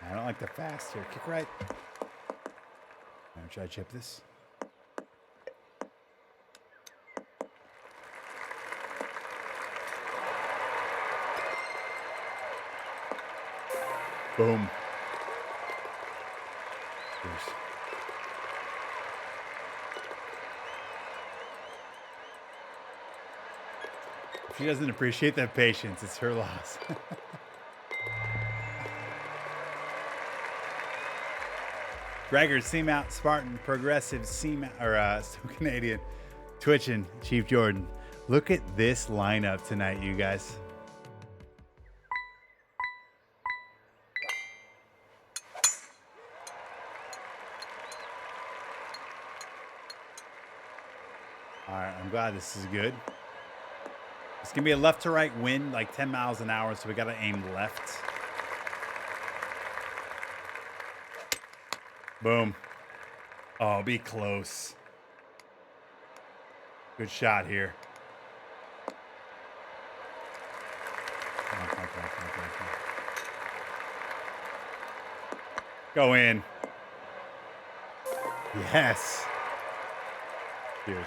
[SPEAKER 1] I don't like the fast here. Kick right. I'm gonna try to chip this. Boom. Cheers. If she doesn't appreciate that patience, it's her loss. Gregor, Seamount, Spartan, Progressive, Seamount, or Stone Canadian, Twitchin, Chief Jordan. Look at this lineup tonight, you guys. All right, I'm glad this is good. It's going to be a left to right wind, like 10 miles an hour, so we got to aim left. Boom. Oh, be close. Good shot here. Go in. Yes. Cheers.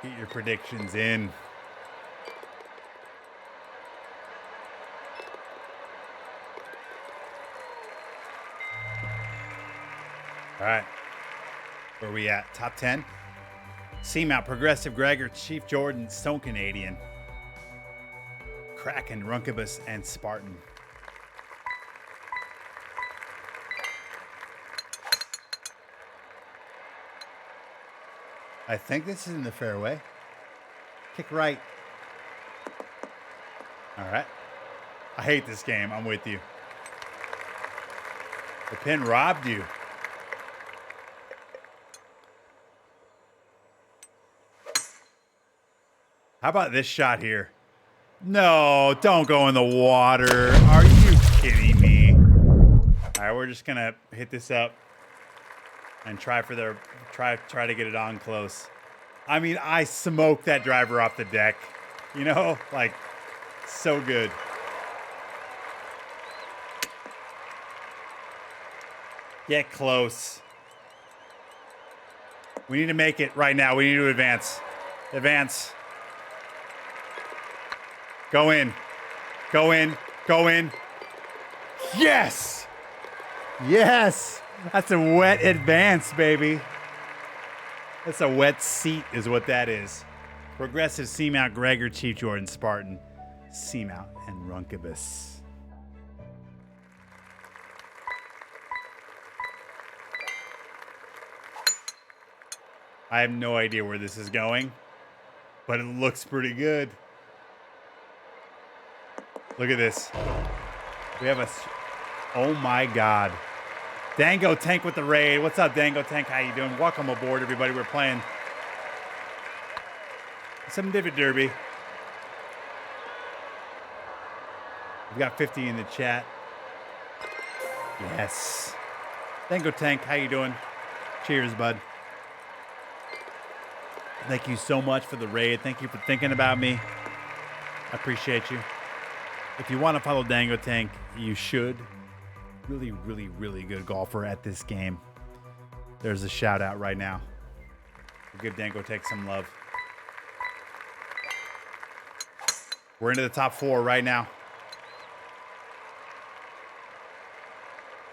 [SPEAKER 1] Get your predictions in. All right. Where are we at? Top 10? Seamount, Progressive, Gregor, Chief Jordan, Stone Canadian, Kraken, Runkabus, and Spartan. I think this is in the fairway. Kick right. All right. I hate this game. I'm with you. The pin robbed you. How about this shot here? No, don't go in the water. Are you kidding me? All right, we're just gonna hit this up and try to get it on close. I mean, I smoked that driver off the deck. You know, like, so good. Get close. We need to make it right now. We need to advance. Advance. Go in. Go in. Go in. Yes! Yes! That's a wet advance, baby. That's a wet seat is what that is. Progressive, Seamount, Gregor, Chief Jordan, Spartan, Seamount, and Runkabus. I have no idea where this is going, but it looks pretty good. Look at this. We have a... Oh, my God. Dango Tank with the raid. What's up, Dango Tank? How you doing? Welcome aboard, everybody. We're playing some Divot Derby. We've got 50 in the chat. Yes. Dango Tank, how you doing? Cheers, bud. Thank you so much for the raid. Thank you for thinking about me. I appreciate you. If you want to follow Dango Tank, you should. Really, really, really good golfer at this game. There's a shout out right now. We'll give Dango Tank some love. We're into the top 4 right now.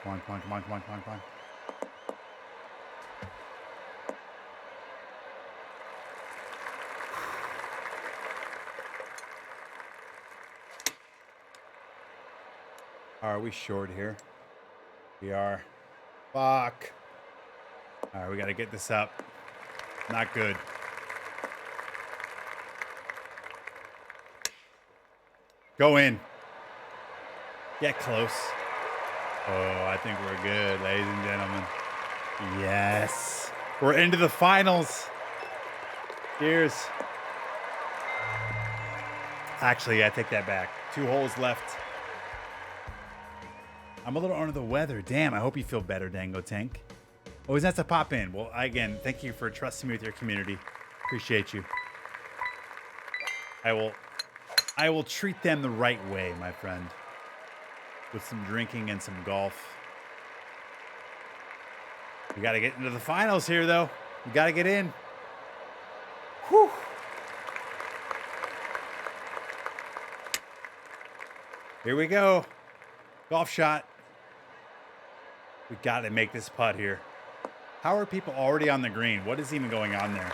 [SPEAKER 1] Come on, come on, come on, come on, come on, come on. Are we short here? We are. Fuck. All right, we got to get this up. Not good. Go in. Get close. Oh, I think we're good, ladies and gentlemen. Yes. We're into the finals. Cheers. Actually, I take that back. 2 holes left. I'm a little under the weather. Damn, I hope you feel better, Dango Tank. Always has to pop in. Well, again, thank you for trusting me with your community. Appreciate you. I will treat them the right way, my friend. With some drinking and some golf. We got to get into the finals here, though. We got to get in. Whew. Here we go. Golf shot. We got to make this putt here. How are people already on the green? What is even going on there?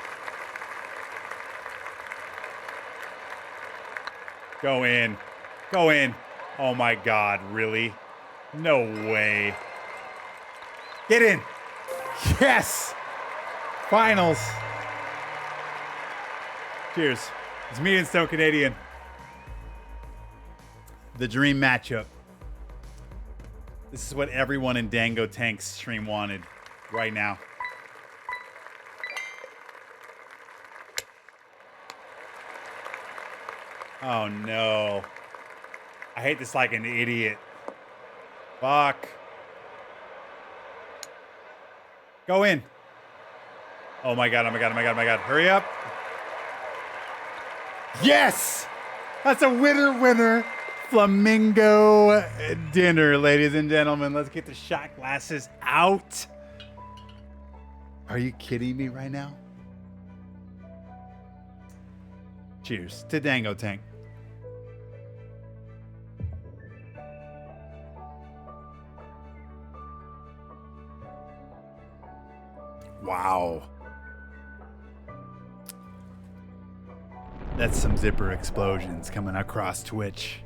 [SPEAKER 1] Go in. Go in. Oh my God, really? No way. Get in. Yes. Finals. Cheers. It's me and Stone Canadian. The dream matchup. This is what everyone in Dango Tank's stream wanted right now. Oh no. I hate this like an idiot. Fuck. Go in. Oh my God, oh my God, oh my God, oh my God. Hurry up. Yes! That's a winner. Flamingo dinner, ladies and gentlemen. Let's get the shot glasses out. Are you kidding me right now? Cheers to Dango Tank. Wow. That's some zipper explosions coming across Twitch.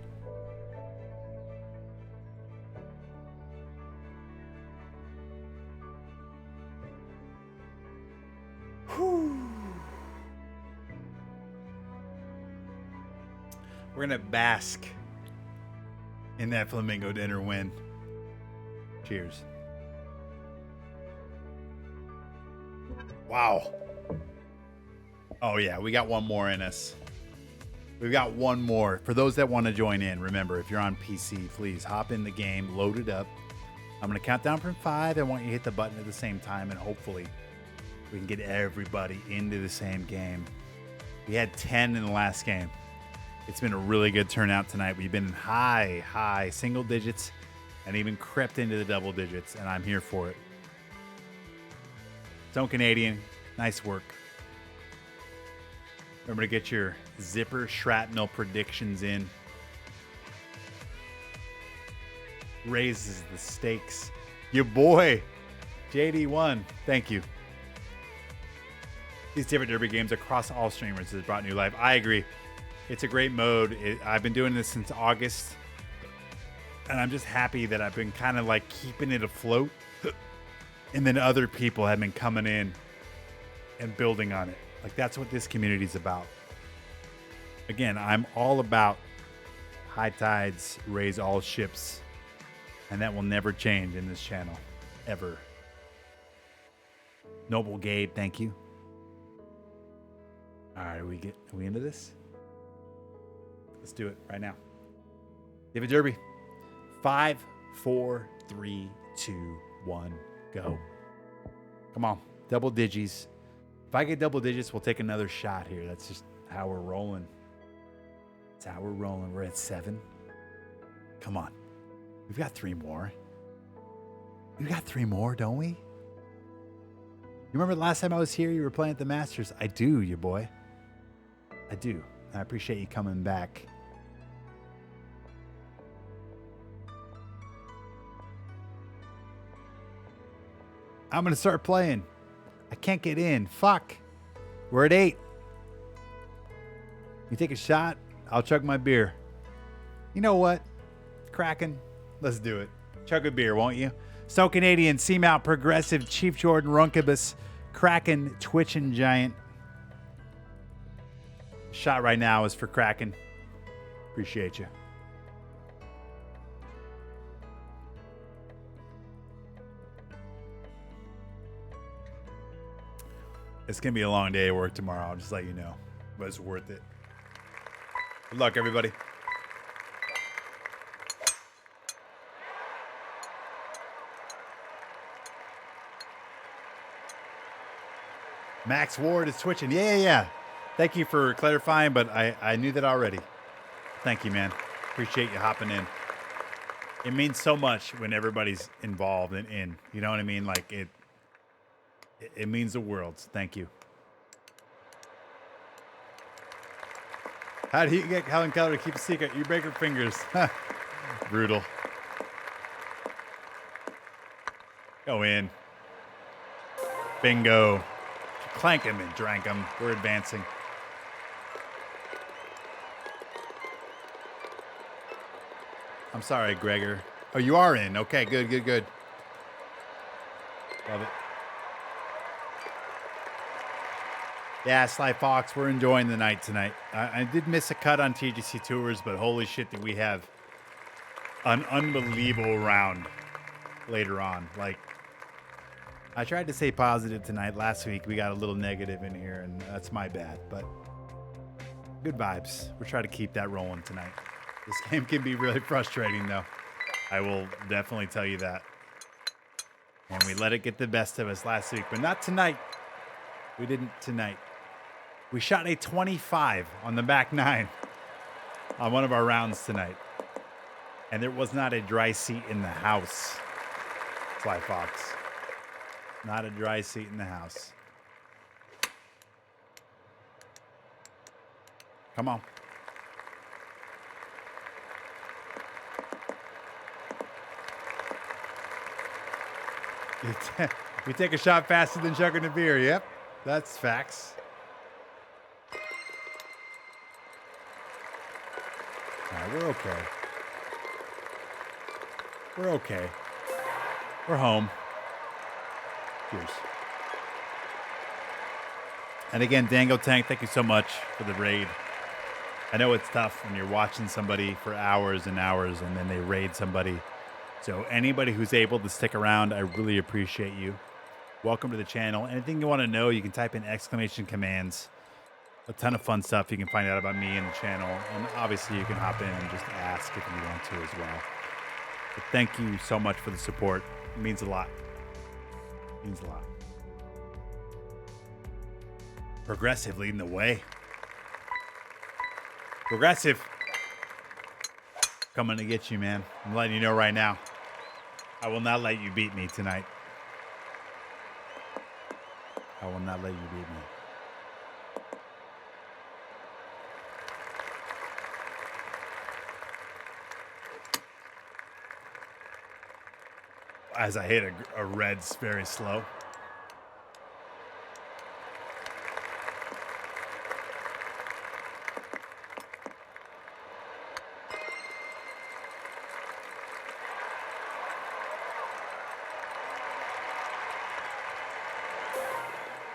[SPEAKER 1] Whew. We're gonna bask in that flamingo dinner win. Cheers. Wow. Oh yeah, we got one more in us. We've got one more. For those that want to join in, remember, if you're on PC, please hop in the game, load it up. I'm going to count down from 5. I want you to hit the button at the same time, and hopefully we can get everybody into the same game. We had 10 in the last game. It's been a really good turnout tonight. We've been in high single digits and even crept into the double digits, and I'm here for it. Stone Canadian, nice work. Remember to get your zipper shrapnel predictions in. Raises the stakes. Your boy, JD1, thank you. These Divot Derby games across all streamers has brought new life. I agree. It's a great mode. I've been doing this since August, and I'm just happy that I've been kind of like keeping it afloat. And then other people have been coming in and building on it. Like, that's what this community is about. Again, I'm all about high tides raise all ships, and that will never change in this channel, ever. Noble Gabe, thank you. All right, are we into this? Let's do it right now. Divot Derby. 5, 4, 3, 2, 1, go. Come on, double digits. If I get double digits, we'll take another shot here. That's just how we're rolling. That's how we're rolling. We're at 7. Come on. We've got 3 more. We've got 3 more, don't we? You remember the last time I was here, you were playing at the Masters? I do, your boy. I do. I appreciate you coming back. I'm going to start playing. I can't get in. Fuck. We're at 8. You take a shot, I'll chug my beer. You know what? Kraken, let's do it. Chug a beer, won't you? Snow Canadian, Seamount, Progressive, Chief Jordan, Runkibus, Kraken, Twitch and Giant. Shot right now is for Kraken. Appreciate you. It's going to be a long day at work tomorrow. I'll just let you know. But it's worth it. Good luck, everybody. Max Ward is twitching. Yeah. Thank you for clarifying, but I knew that already. Thank you, man. Appreciate you hopping in. It means so much when everybody's involved and in. You know what I mean? Like, it means the world. Thank you. How do you get Helen Keller to keep a secret? You break her fingers. Brutal. Go in. Bingo. Clank him and drank him. We're advancing. I'm sorry, Gregor. Oh, you are in. Okay, good. Love it. Yeah, Sly Fox, we're enjoying the night tonight. I did miss a cut on TGCTours, but holy shit, did we have an unbelievable round later on. Like, I tried to stay positive tonight. Last week, we got a little negative in here, and that's my bad. But good vibes. We're trying to keep that rolling tonight. This game can be really frustrating, though. I will definitely tell you that. And we let it get the best of us last week, but not tonight. We didn't tonight. We shot a 25 on the back 9 on one of our rounds tonight. And there was not a dry seat in the house. Sly Fox. Not a dry seat in the house. Come on. We take a shot faster than chugging a beer. Yep, that's facts. right, we're okay. We're okay. We're home. Cheers. And again, Dango Tank, thank you so much for the raid. I know it's tough when you're watching somebody for hours and hours and then they raid somebody. So anybody who's able to stick around, I really appreciate you. Welcome to the channel. Anything you want to know, you can type in exclamation commands. A ton of fun stuff you can find out about me and the channel. And obviously you can hop in and just ask if you want to as well. But thank you so much for the support. It means a lot. It means a lot. Progressive leading the way. Progressive. Coming to get you, man. I'm letting you know right now. I will not let you beat me tonight. I will not let you beat me. As I hit a red's very slow.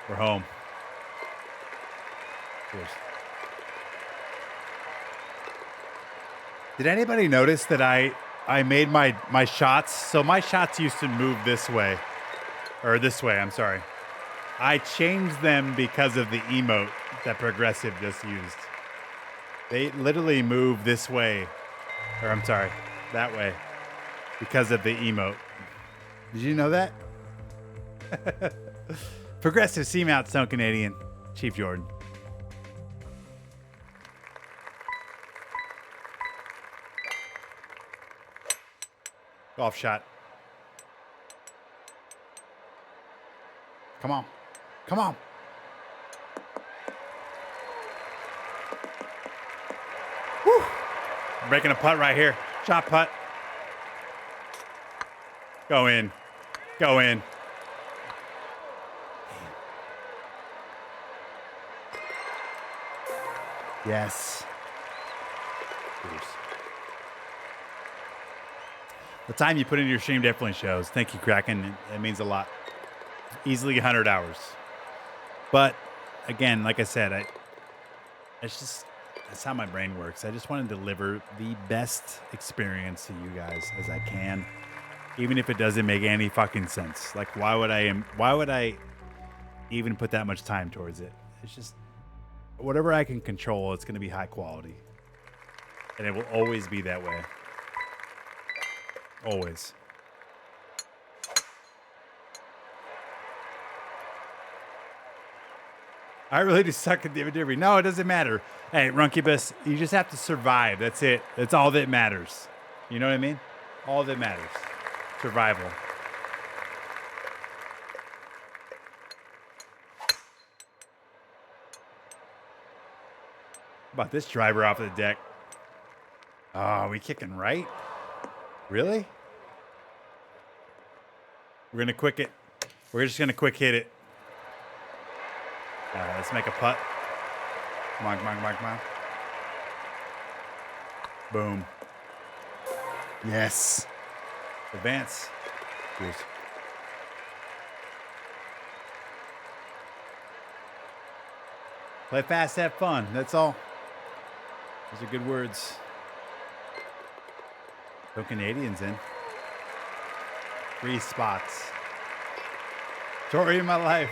[SPEAKER 1] We're home. Cheers. Did anybody notice that I made my shots? So my shots used to move this way. Or this way, I'm sorry. I changed them because of the emote that Progressive just used. They literally move this way. Or I'm sorry, that way. Because of the emote. Did you know that? Progressive C-Mount Stone Canadian. Chief Jordan. Golf shot. Come on. Come on. Whew. Breaking a putt right here. Shot putt. Go in. Go in. Yes. Cheers. The time you put into your stream definitely shows. Thank you, Kraken. It means a lot. Easily 100 hours. But again, like I said, that's how my brain works. I just want to deliver the best experience to you guys as I can, even if it doesn't make any fucking sense. Like, why would I even put that much time towards it? It's just whatever I can control, it's going to be high quality. And it will always be that way. Always. I really just suck at Divot Derby. No, it doesn't matter. Hey, Runkybus, you just have to survive. That's it. That's all that matters. You know what I mean? All that matters. Survival. About this driver off the deck. Oh, are we kicking right? Really? We're gonna quick it. We're just gonna quick hit it. Let's make a putt. Come on, come on, come on, come on. Boom. Yes. Advance. Cheers. Play fast, have fun. That's all. Those are good words. No Canadians in. 3 spots. Story of my life.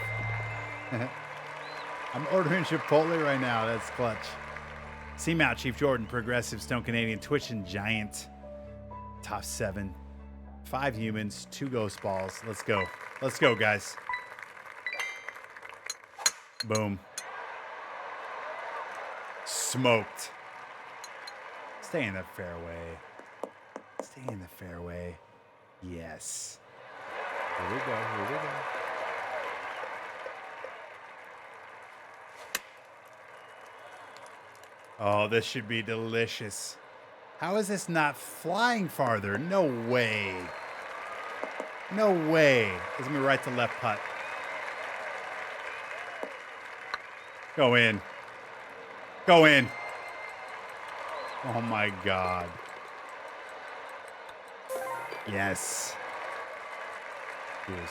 [SPEAKER 1] I'm ordering Chipotle right now. That's clutch. C-Mount, Chief Jordan, Progressive, Stone Canadian, Twitch and Giant. Top 7. 5 humans, 2 ghost balls. Let's go. Let's go, guys. Boom. Smoked. Stay in the fairway. Stay in the fairway. Yes. Here we go. Here we go. Oh, this should be delicious. How is this not flying farther? No way. No way. It's going to be right to left putt. Go in. Go in. Oh my God. Yes. Cheers.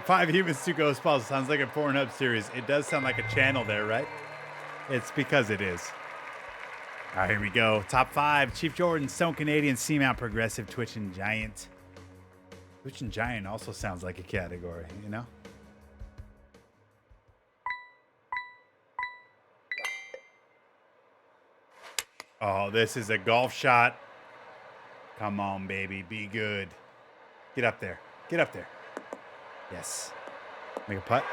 [SPEAKER 1] 5 humans, 2 ghost balls. Sounds like a Pornhub series. It does sound like a channel there, right? It's because it is. All right, here we go. Top 5. Chief Jordan, Stone Canadian, Seamount, Progressive, Twitch and Giant. Twitch and Giant also sounds like a category, you know? Oh, this is a golf shot. Come on, baby. Be good. Get up there. Get up there. Yes. Make a putt.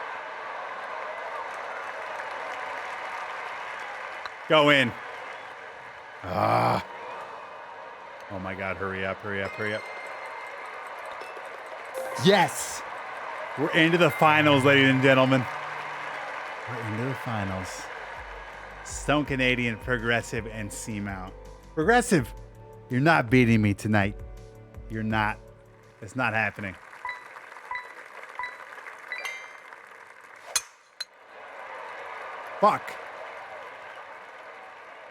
[SPEAKER 1] Go in. Ah. Oh my God. Hurry up. Hurry up. Hurry up. Yes. We're into the finals, ladies and gentlemen. We're into the finals. Stone Canadian, Progressive, and Seamount. Progressive, you're not beating me tonight. You're not. It's not happening. Fuck.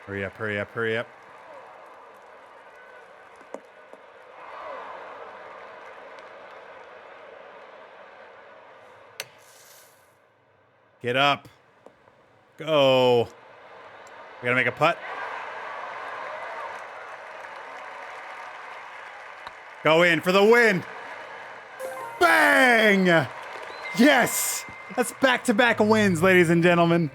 [SPEAKER 1] Hurry up, hurry up, hurry up. Get up. Go. We gotta make a putt. Go in for the win. Bang! Yes! That's back-to-back wins, ladies and gentlemen.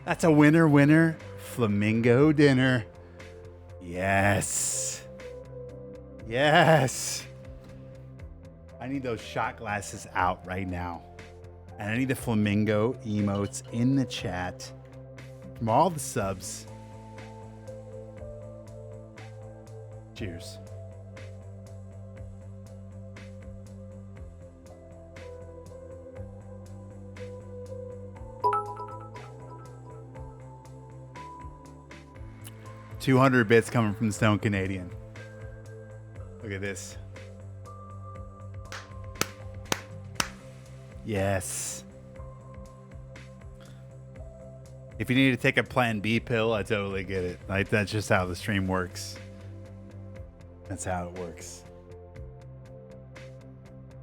[SPEAKER 1] That's a winner flamingo dinner. Yes. Yes. I need those shot glasses out right now. And I need the flamingo emotes in the chat from all the subs. Cheers. $200 bits coming from Stone Canadian. Look at this. Yes. If you need to take a Plan B pill, I totally get it. Like, that's just how the stream works. That's how it works.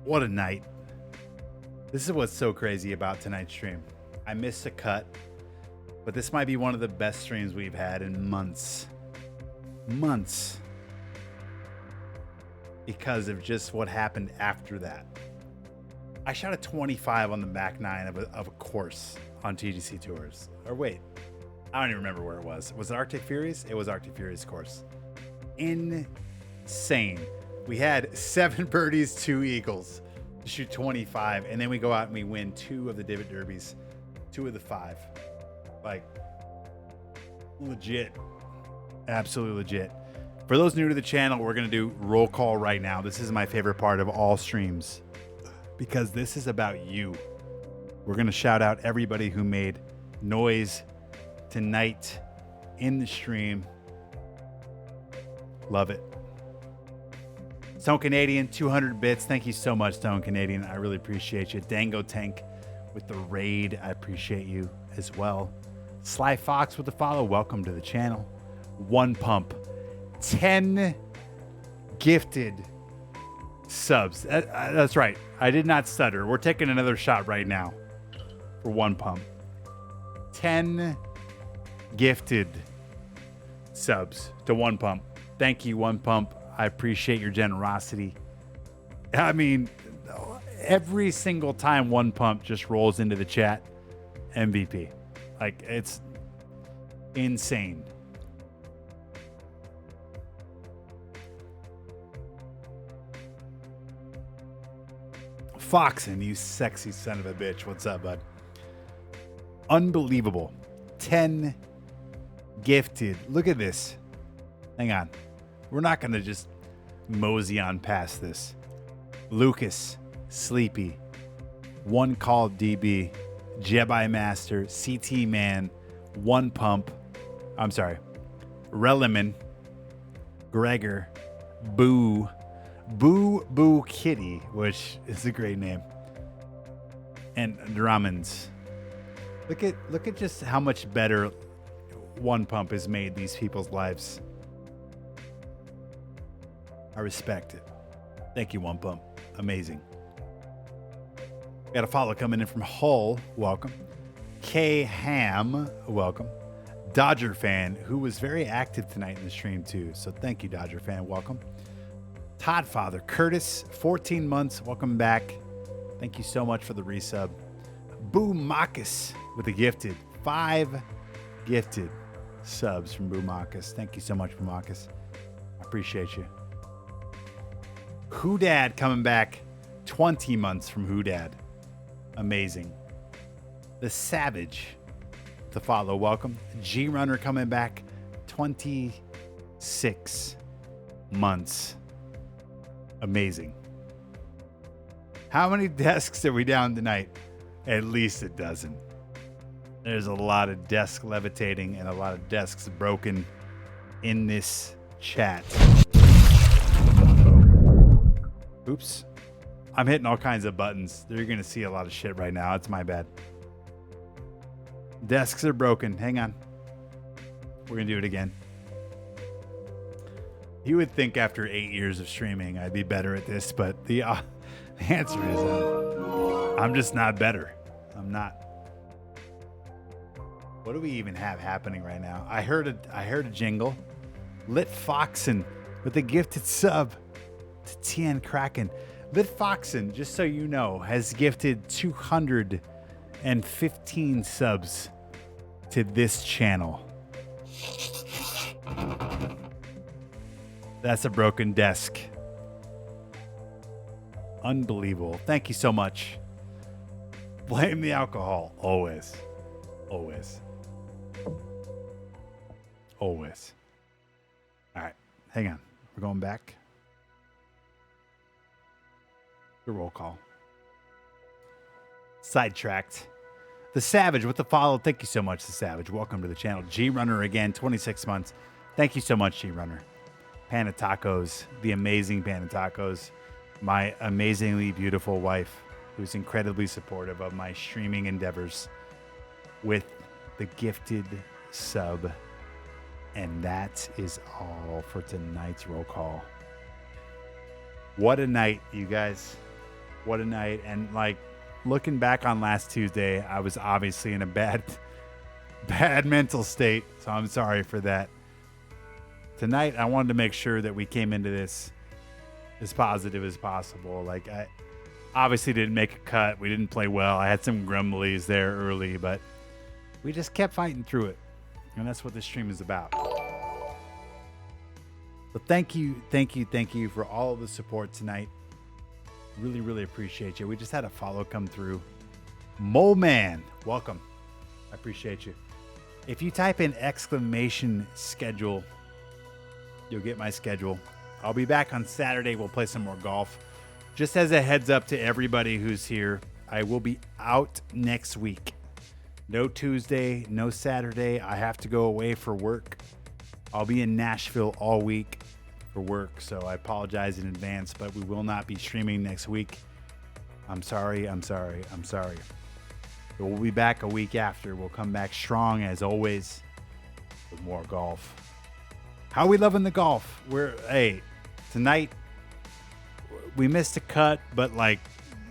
[SPEAKER 1] What a night. This is what's so crazy about tonight's stream. I missed a cut, but this might be one of the best streams we've had in months. Months. Because of just what happened after that. I shot a 25 on the back 9 of a course on TGCTours. Or wait, I don't even remember where it was. Was it Arctic Furies? It was Arctic Furies course. Insane. We had 7 birdies, 2 eagles to shoot 25. And then we go out and we win 2 of the Divot Derbies, 2 of the 5. Like, legit. Absolutely legit. For those new to the channel, we're going to do roll call right now. This is my favorite part of all streams because this is about you. We're going to shout out everybody who made noise tonight in the stream. Love it. Stone Canadian, 200 bits. Thank you so much, Stone Canadian. I really appreciate you. Dango Tank with the raid. I appreciate you as well. Sly Fox with the follow. Welcome to the channel. One Pump. 10 gifted subs. That's right. I did not stutter. We're taking another shot right now for One Pump. 10 gifted subs to One Pump. Thank you, One Pump. I appreciate your generosity. I mean, every single time One Pump just rolls into the chat, MVP. Like, it's insane. Foxen, you sexy son of a bitch. What's up, bud? Unbelievable. 10 gifted. Look at this. Hang on. We're not going to just mosey on past this. Lucas, Sleepy, One Called DB, Jedi Master, CT Man, One Pump. I'm sorry. Reliman, Gregor, Boo Kitty, which is a great name, and Drummond's. Look at just how much better One Pump has made these people's lives. I respect it. Thank you, One Pump. Amazing. Got a follow coming in from Hull. Welcome. K Ham. Welcome. Dodger fan, who was very active tonight in the stream too. So thank you, Dodger fan. Welcome. Todd Father. Curtis, 14 months. Welcome back. Thank you so much for the resub. Boo Marcus with a gifted 5 gifted subs from Boo Marcus. Thank you so much, Boo Marcus. I appreciate you. Who Dad coming back 20 months from Who Dad. Amazing. The Savage to follow. Welcome. G Runner coming back 26 months. Amazing. How many desks are we down tonight? At least a dozen. There's a lot of desk levitating and a lot of desks broken in this chat. Oops. I'm hitting all kinds of buttons. You're going to see a lot of shit right now. It's my bad. Desks are broken. Hang on. We're going to do it again. You would think after 8 years of streaming, I'd be better at this, but the answer is I'm just not better. I'm not. What do we even have happening right now? I heard a jingle. Lit Foxen with a gifted sub to TN Kraken. Lit Foxen, just so you know, has gifted 215 subs to this channel. That's a broken desk. Unbelievable. Thank you so much. Blame the alcohol. Always. Always. Always. All right. Hang on. We're going back. The roll call. Sidetracked. The Savage with the follow. Thank you so much, The Savage. Welcome to the channel. G Runner again, 26 months. Thank you so much, G Runner. Panatacos, the amazing Panatacos. My amazingly beautiful wife, who's incredibly supportive of my streaming endeavors, with the gifted sub. And that is all for tonight's roll call. What a night, you guys. What a night. And like, looking back on last Tuesday, I was obviously in a bad mental state. So I'm sorry for that. Tonight, I wanted to make sure that we came into this as positive as possible. Like, I obviously didn't make a cut. We didn't play well. I had some grumblies there early, but we just kept fighting through it. And that's what this stream is about. But thank you for all of the support tonight. Really, really appreciate you. We just had a follow come through. Mole Man, welcome. I appreciate you. If you type in !schedule, you'll get my schedule. I'll be back on Saturday. We'll play some more golf. Just as a heads up to everybody who's here, I will be out next week. No Tuesday, no Saturday. I have to go away for work. I'll be in Nashville all week for work, so I apologize in advance, but we will not be streaming next week. I'm sorry. But we'll be back a week after. We'll come back strong as always with more golf. How are we loving the golf? Tonight we missed a cut, but like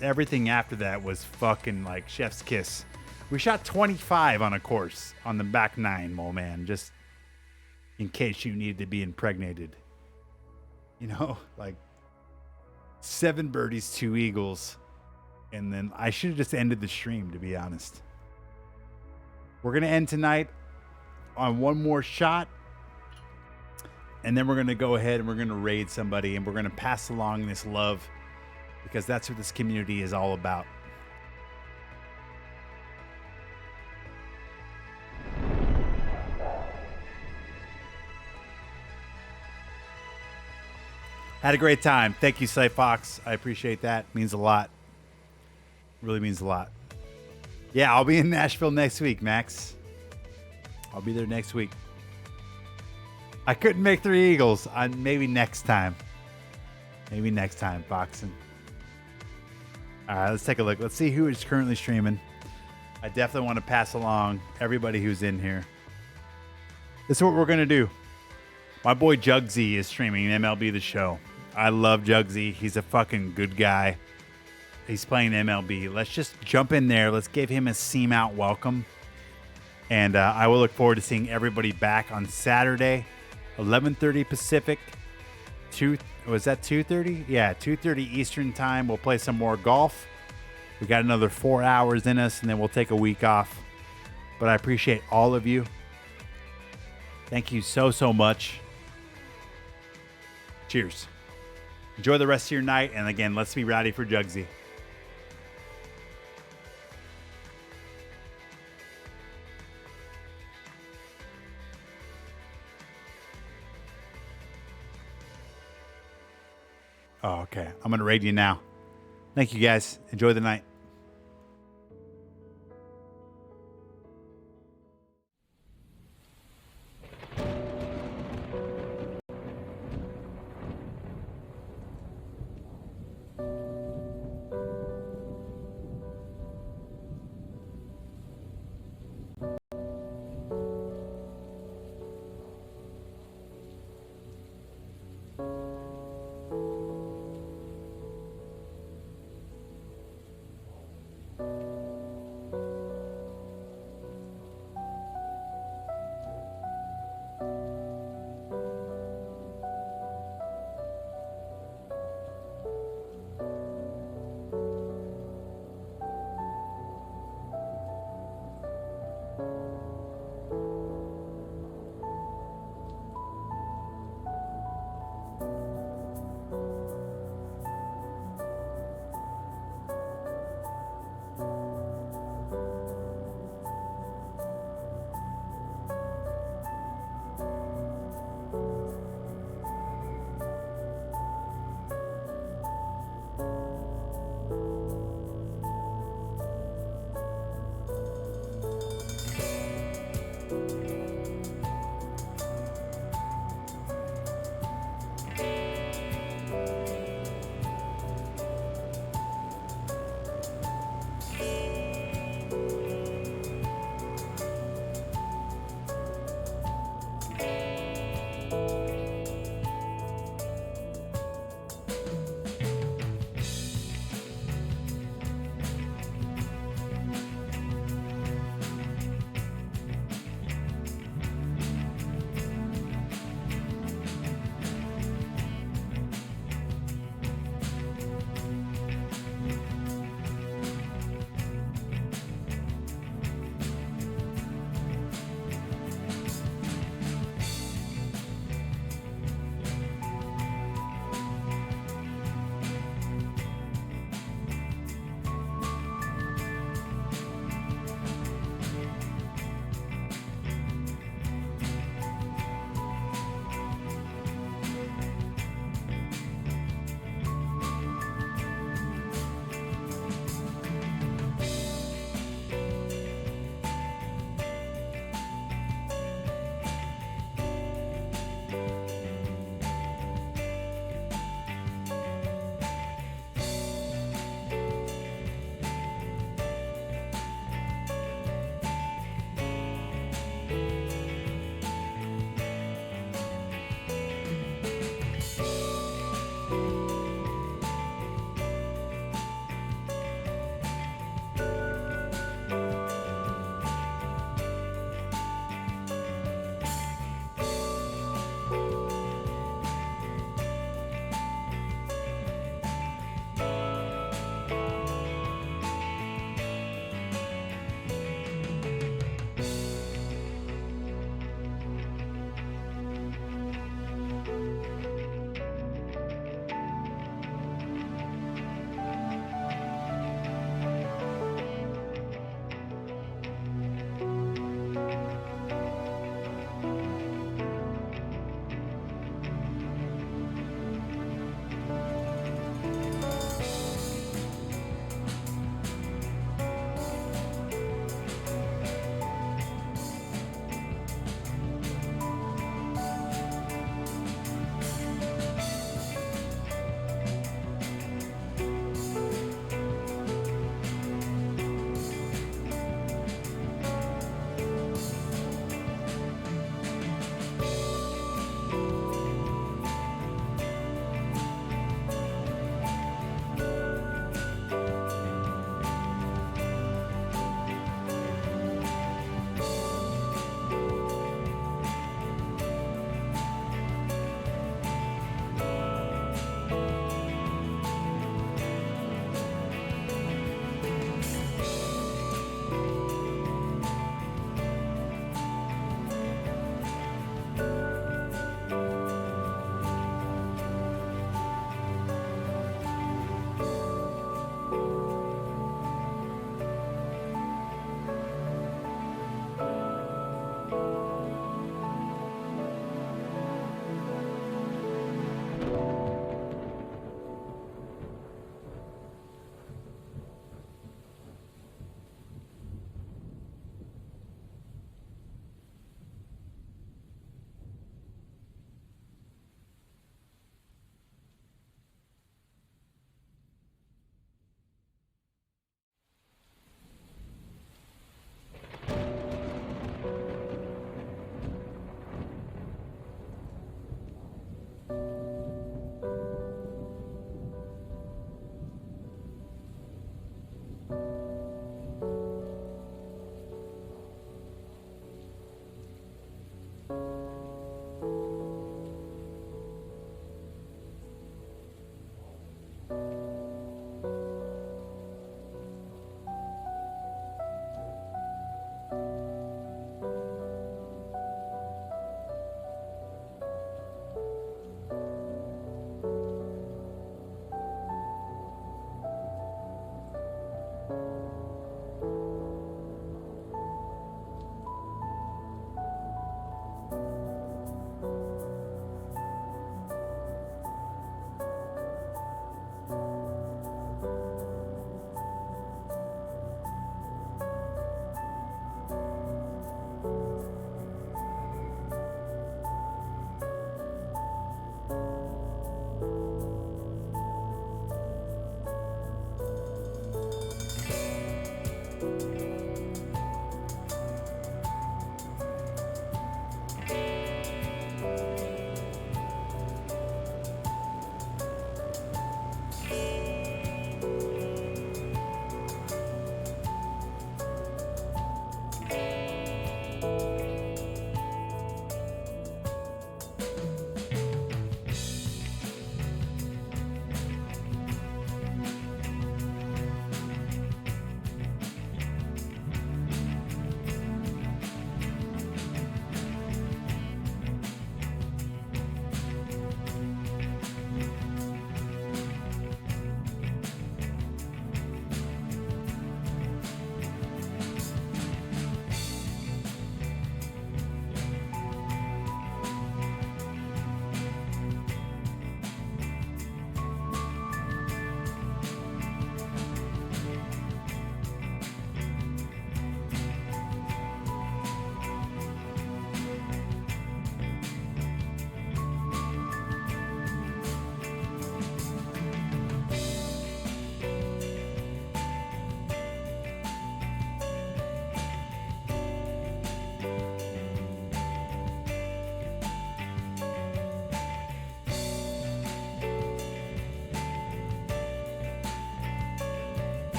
[SPEAKER 1] everything after that was fucking like chef's kiss. We shot 25 on a course on the back nine, Mole Man, just in case you needed to be impregnated. You know, like 7 birdies, 2 eagles. And then I should have just ended the stream, to be honest. We're going to end tonight on one more shot. And then we're going to go ahead and we're going to raid somebody and we're going to pass along this love because that's what this community is all about. Had a great time. Thank you, Slay Fox. I appreciate that. Means a lot. Really means a lot. Yeah, I'll be in Nashville next week, Max. I'll be there next week. I couldn't make 3 eagles. Maybe next time. Maybe next time, Foxen. All right, let's take a look. Let's see who is currently streaming. I definitely want to pass along everybody who's in here. This is what we're going to do. My boy Jugsy is streaming MLB The Show. I love Jugsy. He's a fucking good guy. He's playing MLB. Let's just jump in there. Let's give him a seam out welcome. And I will look forward to seeing everybody back on Saturday, 11:30 Pacific. Was that 2:30? Yeah, 2:30 Eastern time. We'll play some more golf. We got another 4 hours in us, and then we'll take a week off. But I appreciate all of you. Thank you so, so much. Cheers. Enjoy the rest of your night. And again, let's be rowdy for Jugsy. Oh, okay. I'm going to raid you now. Thank you, guys. Enjoy the night.